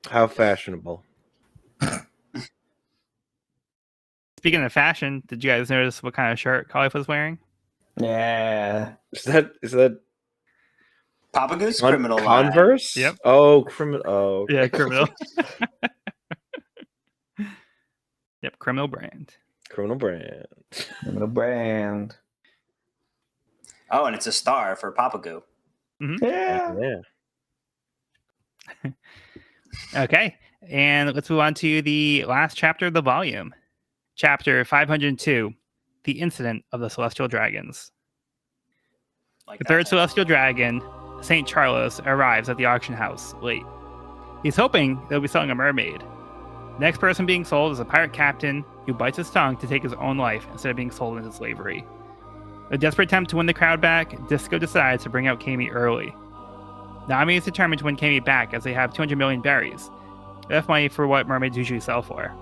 How fashionable. Speaking of fashion, did you guys notice what kind of shirt Caliph was wearing? Yeah. Is that Papa Goose criminal line. Converse? Yep. Oh, criminal. Oh, okay. Yeah, criminal. Yep, criminal brand. Criminal brand. Criminal brand. Oh, and it's a star for Papa Goo. Yeah. Yeah. Okay, and let's move on to the last chapter of the volume. Chapter 502, The Incident of the Celestial Dragons. Like The that third title. Celestial Dragon, St. Charles, arrives at the auction house late. He's hoping they'll be selling a mermaid. The next person being sold is a pirate captain who bites his tongue to take his own life instead of being sold into slavery. In a desperate attempt to win the crowd back, Disco decides to bring out Kami early. Nami is determined to win Kami back as they have 200 million berries, enough money for what mermaids usually sell for.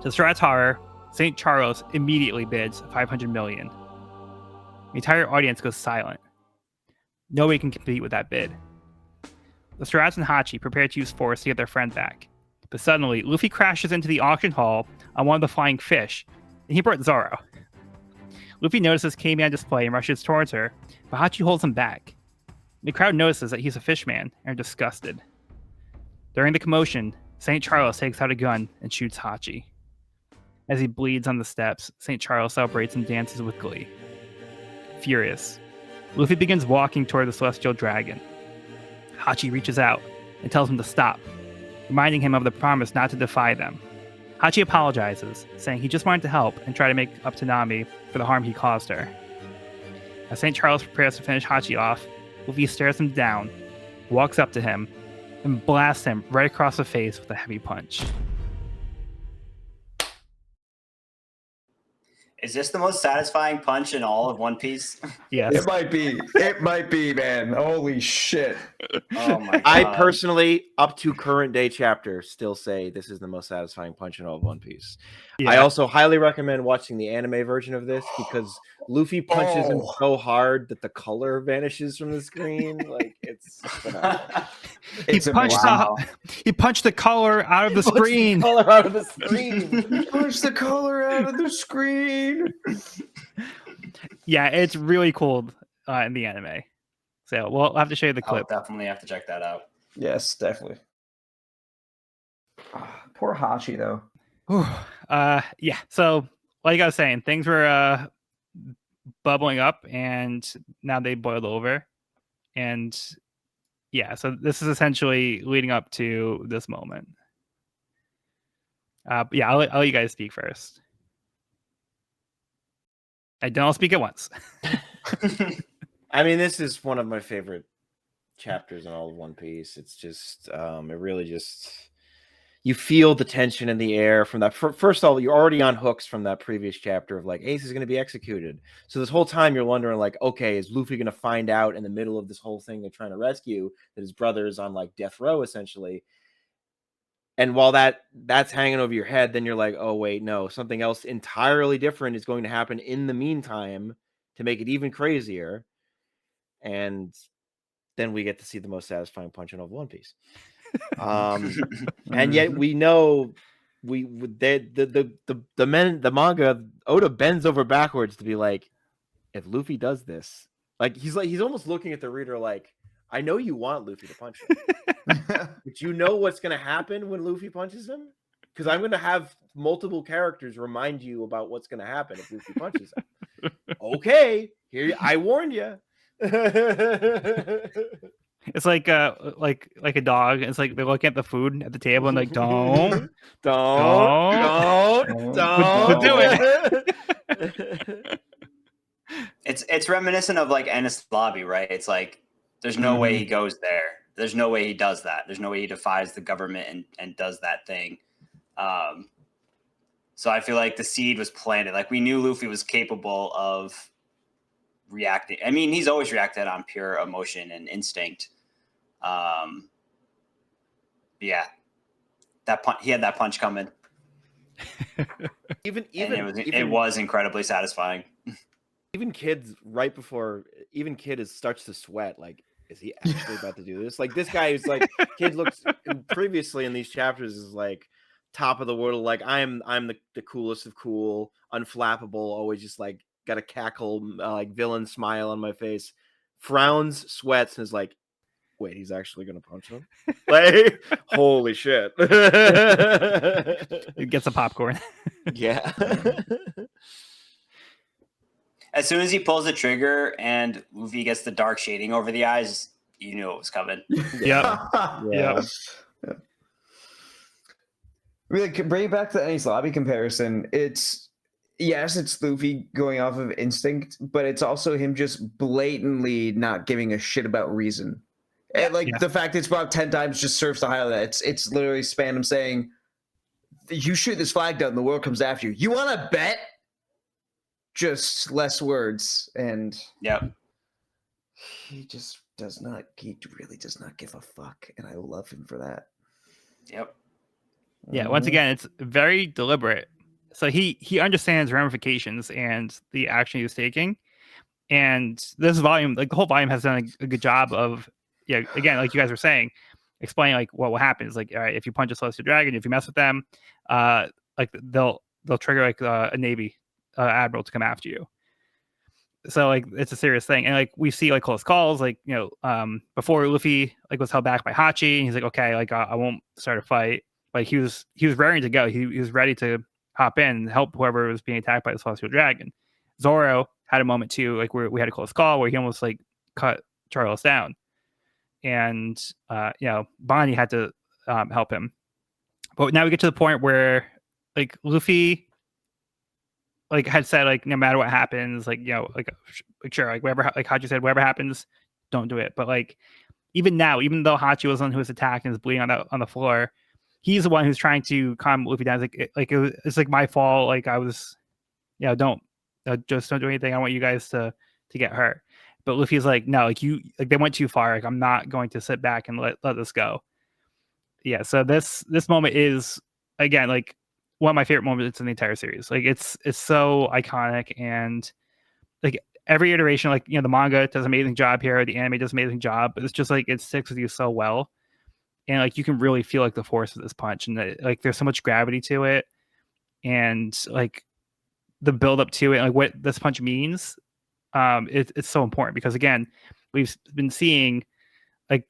To Strat's horror, St. Charles immediately bids 500 million. The entire audience goes silent. Nobody can compete with that bid. The Strats and Hachi prepare to use force to get their friend back. But suddenly, Luffy crashes into the auction hall on one of the flying fish, and he brought Zoro. Luffy notices Kami on display and rushes towards her, but Hachi holds him back. The crowd notices that he's a fishman and are disgusted. During the commotion, St. Charles takes out a gun and shoots Hachi. As he bleeds on the steps, St. Charles celebrates and dances with glee. Furious, Luffy begins walking toward the Celestial Dragon. Hachi reaches out and tells him to stop, reminding him of the promise not to defy them. Hachi apologizes, saying he just wanted to help and try to make up to Nami for the harm he caused her. As St. Charles prepares to finish Hachi off, Luffy stares him down, walks up to him, and blasts him right across the face with a heavy punch. Is this the most satisfying punch in all of One Piece? Yes. It might be. It might be, man. Holy shit. Oh my god. I personally, up to current day chapter, still say this is the most satisfying punch in all of One Piece. Yeah. I also highly recommend watching the anime version of this because Luffy punches him so hard that the color vanishes from the screen. Like it's phenomenal. It's He punched the color out of the He punched screen. the color out of the screen. Push the color out of the screen. Yeah, it's really cool in the anime. So we'll have to show you the I'll clip. definitely have to check that out. Yes, definitely. Poor Hachi, though. Yeah. So like I was saying, things were bubbling up, and now they boiled over. And yeah, so this is essentially leading up to this moment. Yeah, I'll let you guys speak first. I don't speak at once. I mean, this is one of my favorite chapters in all of One Piece. It's just, it really just, you feel the tension in the air from that. First of all, you're already on hooks from that previous chapter of like, Ace is going to be executed. So this whole time you're wondering like, okay, is Luffy going to find out in the middle of this whole thing they're trying to rescue that his brother is on like death row essentially? And while that's hanging over your head, then you're like, oh, wait, no, something else entirely different is going to happen in the meantime to make it even crazier. And then we get to see the most satisfying punch in all of One Piece. And yet we know the manga Oda bends over backwards to be like, if Luffy does this, like he's almost looking at the reader like, I know you want Luffy to punch him, but you know what's going to happen when Luffy punches him? Because I'm going to have multiple characters remind you about what's going to happen if Luffy punches him. Okay, here I warned you. It's like a dog. It's like they're looking at the food at the table and like, don't do it. It's reminiscent of like Enies Lobby, right? It's like there's no way he goes there. There's no way he does that. There's no way he defies the government and does that thing. So I feel like the seed was planted. Like we knew Luffy was capable of reacting. I mean, he's always reacted on pure emotion and instinct. Yeah, he had that punch coming. It was incredibly satisfying. Even kid starts to sweat. Like, is he actually about to do this? Like this guy is like, kid looks previously in these chapters is like top of the world, like I'm the coolest of cool, unflappable, always just like got a cackle, like villain smile on my face, frowns, sweats, and is like, wait, he's actually gonna punch him? Like, holy shit. It gets some popcorn. Yeah. As soon as he pulls the trigger and Luffy gets the dark shading over the eyes, you knew it was coming. Yep. Yeah. Really, bring it back to the Enies Lobby comparison. It's Luffy going off of instinct, but it's also him just blatantly not giving a shit about reason. Yeah. And like the fact it's brought up 10 times just serves to highlight that. It's literally Spandam saying, "You shoot this flag down, the world comes after you. You want to bet?" Just less words, and Yep. he just does not. He really does not give a fuck, and I love him for that. Yep. Yeah, once again, it's very deliberate. So he understands ramifications and the action he's taking. And this volume, like the whole volume, has done a good job of, again, like you guys were saying, explaining like what will happen. Is like, all right, if you punch a celestial dragon, if you mess with them, like they'll trigger like a navy admiral to come after you. So like it's a serious thing, and like we see like close calls, like before Luffy like was held back by Hachi, and he's like, okay, like I won't start a fight. Like he was raring to go. He was ready to hop in and help whoever was being attacked by the celestial dragon. Zoro had a moment too, like where we had a close call where he almost like cut Charles down, and Bonnie had to help him. But now we get to the point where like Luffy like had said like no matter what happens, like like sure, like whatever, like Hachi said, whatever happens, don't do it. But like even now, even though Hachi was the one who was attacked and is bleeding on the floor, he's the one who's trying to calm Luffy down. It's like my fault. Like I was, just don't do anything. I want you guys to get hurt. But Luffy's like, no, like they went too far. Like I'm not going to sit back and let this go. Yeah. So this moment is again like one of my favorite moments in the entire series. Like it's so iconic, and like every iteration, like the manga does an amazing job here, the anime does an amazing job, but it's just like it sticks with you so well, and like you can really feel like the force of this punch, and like there's so much gravity to it, and like the build up to it, and like what this punch means. It's so important because again, we've been seeing like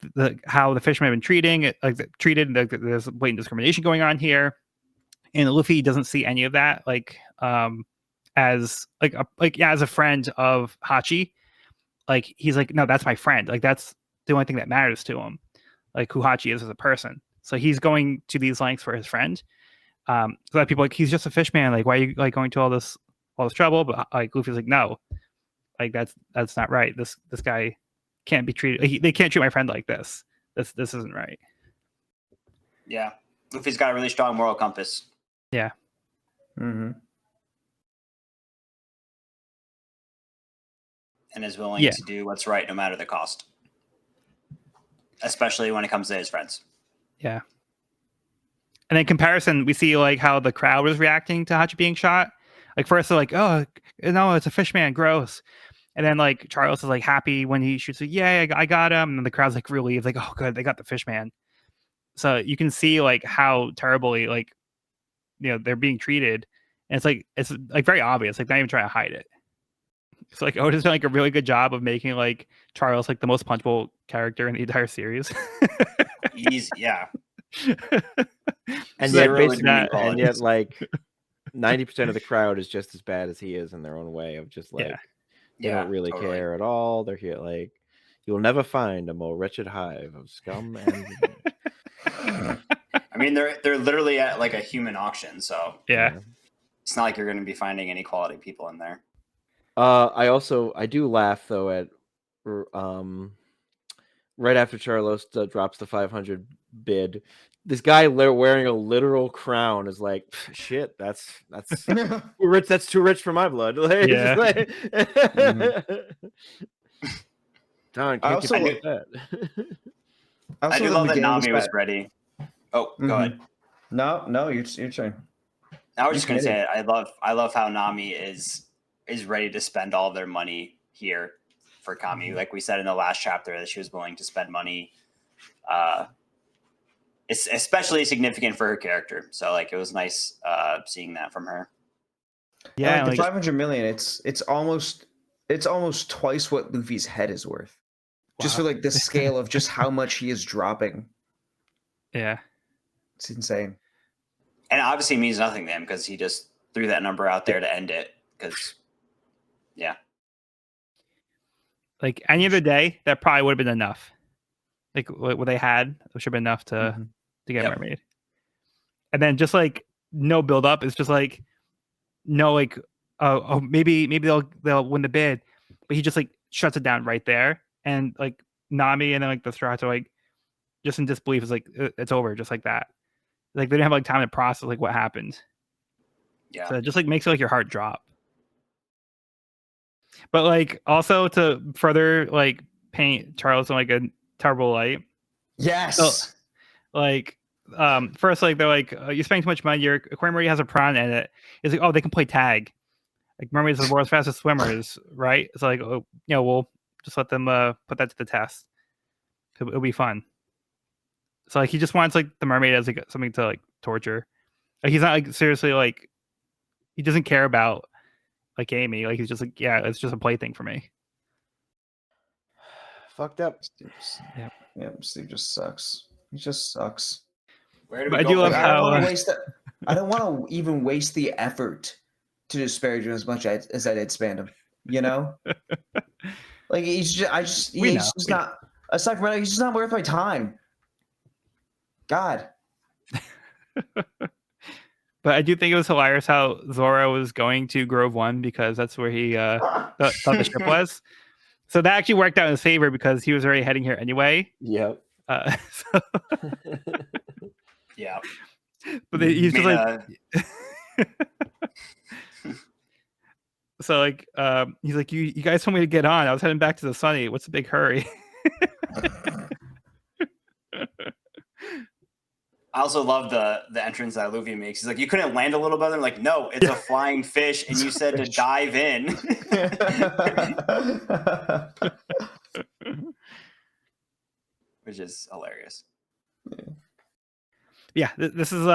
how the fishermen have been treating it, like treated. Like, there's blatant discrimination going on here. And Luffy doesn't see any of that, like as as a friend of Hachi. Like he's like, no, that's my friend. Like that's the only thing that matters to him, like who Hachi is as a person. So he's going to these lengths for his friend. So that people like he's just a fish man. Like why are you like going to all this trouble? But like Luffy's like, no, like that's not right. This guy can't be treated. Like, they can't treat my friend like this. This isn't right. Yeah, Luffy's got a really strong moral compass. Yeah. Mm-hmm. And is willing to do what's right no matter the cost. Especially when it comes to his friends. Yeah. And in comparison, we see like how the crowd was reacting to Hachi being shot. Like first they're like, oh no, it's a fish man, gross. And then like Charles is like happy when he shoots, like, yeah, I got him. And then the crowd's like relieved, like, oh good, they got the fish man. So you can see like how terribly like they're being treated, and it's like very obvious, like not even trying to hide it. It's like Oda's done like a really good job of making like Charles like the most punchable character in the entire series. Easy, yeah. And So yet like 90% of the crowd is just as bad as he is in their own way of just like they don't really care at all. They're here like you'll never find a more wretched hive of scum and I mean, they're literally at like a human auction, so yeah. It's not like you're going to be finding any quality people in there. I do laugh though at right after Charlos drops the 500 bid, this guy wearing a literal crown is like, shit, that's too rich. That's too rich for my blood. Like, Yeah. Like, darn, can't get that. I do love that Nami was ready. Oh, go ahead. No, your turn. I was just going to say, I love how Nami is ready to spend all their money here for Kami. Like we said in the last chapter, that she was willing to spend money it's especially significant for her character. So like it was nice seeing that from her. Yeah, And like the like, 500 million, it's almost twice what Luffy's head is worth. Just for wow. like the scale of just how much he is dropping. Yeah. It's insane. And it obviously means nothing to him because he just threw that number out there to end it. Because, yeah. Like any other day, that probably would have been enough. Like what they had, it should have been enough to get Yep. Mermaid. And then just like no build up. It's just like no like maybe they'll win the bid, but he just like shuts it down right there. And like Nami and then like the Straw are like just in disbelief. Is like it's over just like that. Like they didn't have like time to process like what happened. Yeah. So it just like makes like your heart drop. But like also to further like paint Charles in like a terrible light. Yes. So, like first like they're like you're spending too much money. Your aquarium already has a prawn in it. It's like, oh, they can play tag. Like mermaids are the world's fastest swimmers, right? It's like, oh, you know, we'll just let them put that to the test. It'll be fun. So like he just wants like the mermaid as like something to like torture. Like he's not like seriously like he doesn't care about like Amy. Like he's just like, yeah, it's just a plaything for me. Fucked up. Yeah, Steve just sucks. He just sucks. Where do But we I go do from love here? I don't how want to waste that. I don't want to even waste the effort to disparage him as much as I did Spandam. You know, like he's just not. Aside from that, he's just not worth my time. God. But I do think it was hilarious how Zoro was going to Grove 1 because that's where he thought the ship was. So that actually worked out in his favor because he was already heading here anyway. Yep. So, Yeah. but he's just Made like, so like, he's like, you guys told me to get on. I was heading back to the Sunny. What's the big hurry? I also love the entrance that Luffy makes. He's like, you couldn't land a little better? I'm like, no, it's a flying fish, and you said to dive in. Which is hilarious. Yeah, this is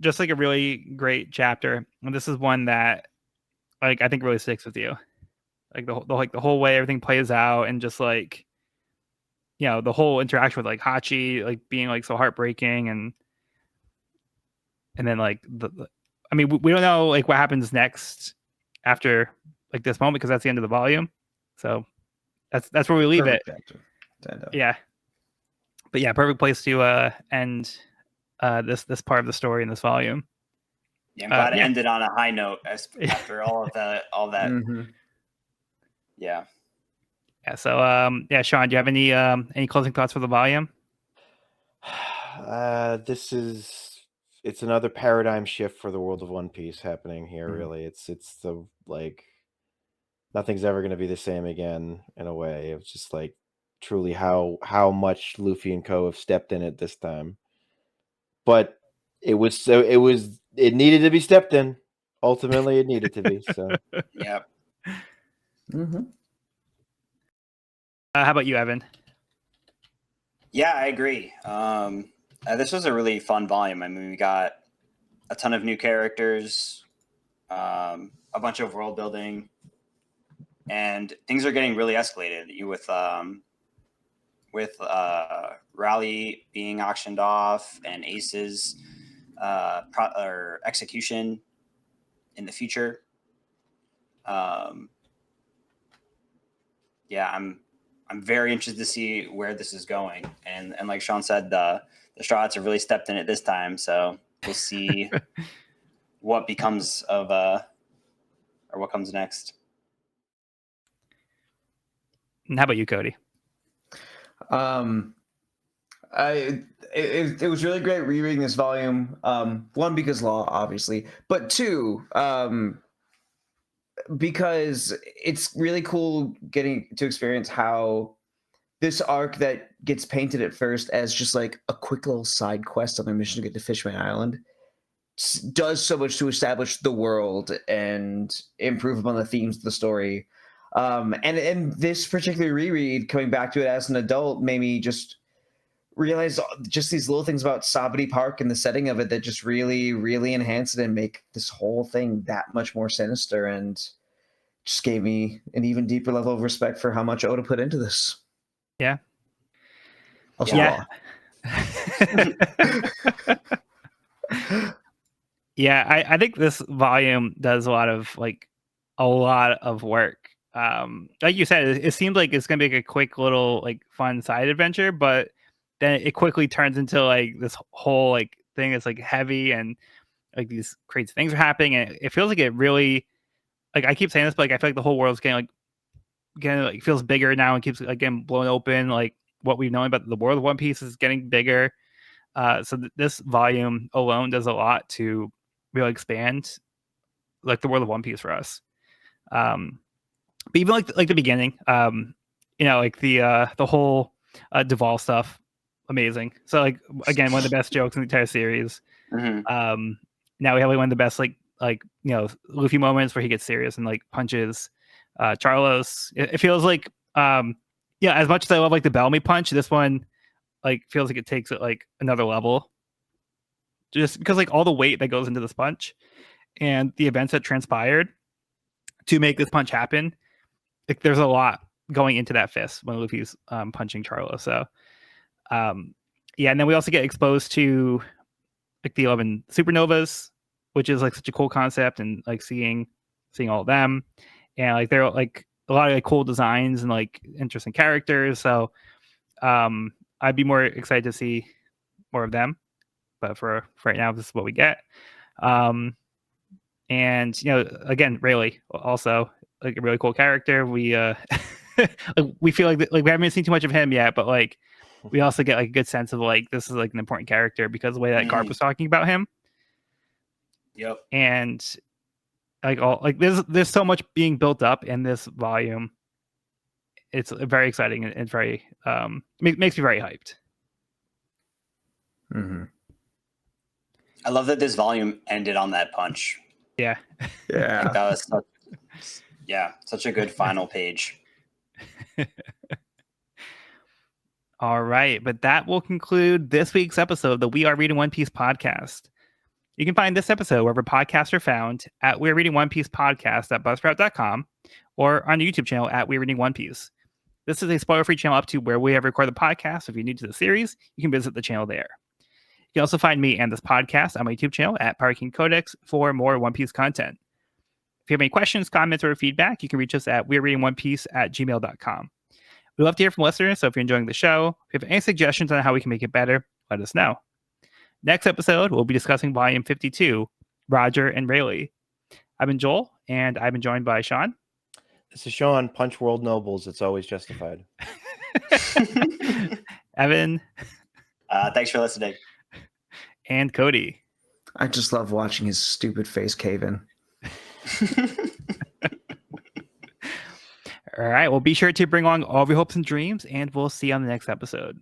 just like a really great chapter, and this is one that like I think really sticks with you. Like the whole way everything plays out, and just like, you know, the whole interaction with like Hachi like being like so heartbreaking, and then like I mean we don't know like what happens next after like this moment because that's the end of the volume, so that's where we leave it. Yeah, but yeah, perfect place to end this part of the story in this volume. Yeah, I'm glad it ended on a high note after all that. Mm-hmm. Yeah. Yeah. So yeah, Sean, do you have any closing thoughts for the volume? It's another paradigm shift for the world of One Piece happening here. Mhm. Really, it's the like nothing's ever going to be the same again in a way. It's just like truly how much Luffy and Co have stepped in it this time. But it needed to be stepped in. Ultimately, it needed to be. So Yep. Mm-hmm. How about you, Evan? Yeah, I agree. This was a really fun volume. I mean, we got a ton of new characters, a bunch of world building, and things are getting really escalated. With Raleigh being auctioned off and Ace's execution in the future. Yeah, I'm very interested to see where this is going, and like Sean said, the Straw Hats have really stepped in it this time, so we'll see what becomes of or what comes next. And how about you, Cody? It was really great rereading this volume. One, because law, obviously, but two, because it's really cool getting to experience how this arc that gets painted at first as just like a quick little side quest on their mission to get to Fishman Island does so much to establish the world and improve upon the themes of the story. And this particular reread, coming back to it as an adult, made me just realize just these little things about Sabaody Park and the setting of it that just really, really enhance it and make this whole thing that much more sinister, and just gave me an even deeper level of respect for how much Oda put into this. Yeah. Also, Yeah. Yeah, I think this volume does a lot of work. Like you said, it seems like it's gonna be like a quick little like fun side adventure, but then it quickly turns into like this whole like thing that's like heavy, and like these crazy things are happening, and it feels like it really, like, I keep saying this, but like I feel like the whole world's getting like feels bigger now and keeps like getting blown open. Like what we've known about the world of One Piece is getting bigger. So this volume alone does a lot to really expand like the world of One Piece for us. But even like the beginning, like the whole Duval stuff, amazing. So like again, one of the best jokes in the entire series. Mm-hmm. Now we have like one of the best Luffy moments where he gets serious and like punches Charlos. It feels like as much as I love like the Bellamy punch, this one like feels like it takes it like another level, just because like all the weight that goes into this punch and the events that transpired to make this punch happen. Like there's a lot going into that fist when Luffy's punching Charlo. So and then we also get exposed to like the 11 supernovas, which is like such a cool concept, and like seeing all of them, and like they're like a lot of like cool designs and like interesting characters. So I'd be more excited to see more of them, but for right now, this is what we get. And again, Rayleigh also like a really cool character. We we feel like we haven't seen too much of him yet, but like we also get like a good sense of like this is like an important character because of the way that Garp was talking about him. Yep. And like there's so much being built up in this volume. It's very exciting and very makes me very hyped. Mm-hmm. I love that this volume ended on that punch. Yeah. Yeah. Like that was such a good final page. All right, but that will conclude this week's episode of the We Are Reading One Piece podcast. You can find this episode wherever podcasts are found at We're Reading One Piece podcast at buzzsprout.com or on the YouTube channel at We're Reading One Piece. This is a spoiler-free channel up to where we have recorded the podcast. So if you're new to the series, you can visit the channel there. You can also find me and this podcast on my YouTube channel at Parking Codex for more One Piece content. If you have any questions, comments, or feedback, you can reach us at we'rereadingonepiece@gmail.com. We love to hear from listeners, so if you're enjoying the show, if you have any suggestions on how we can make it better, let us know. Next episode, we'll be discussing Volume 52, Roger and Rayleigh. I've been Joel, and I've been joined by Sean. This is Sean. Punch world nobles. It's always justified. Evan. Thanks for listening. And Cody. I just love watching his stupid face cave in. All right. Well, be sure to bring along all of your hopes and dreams, and we'll see you on the next episode.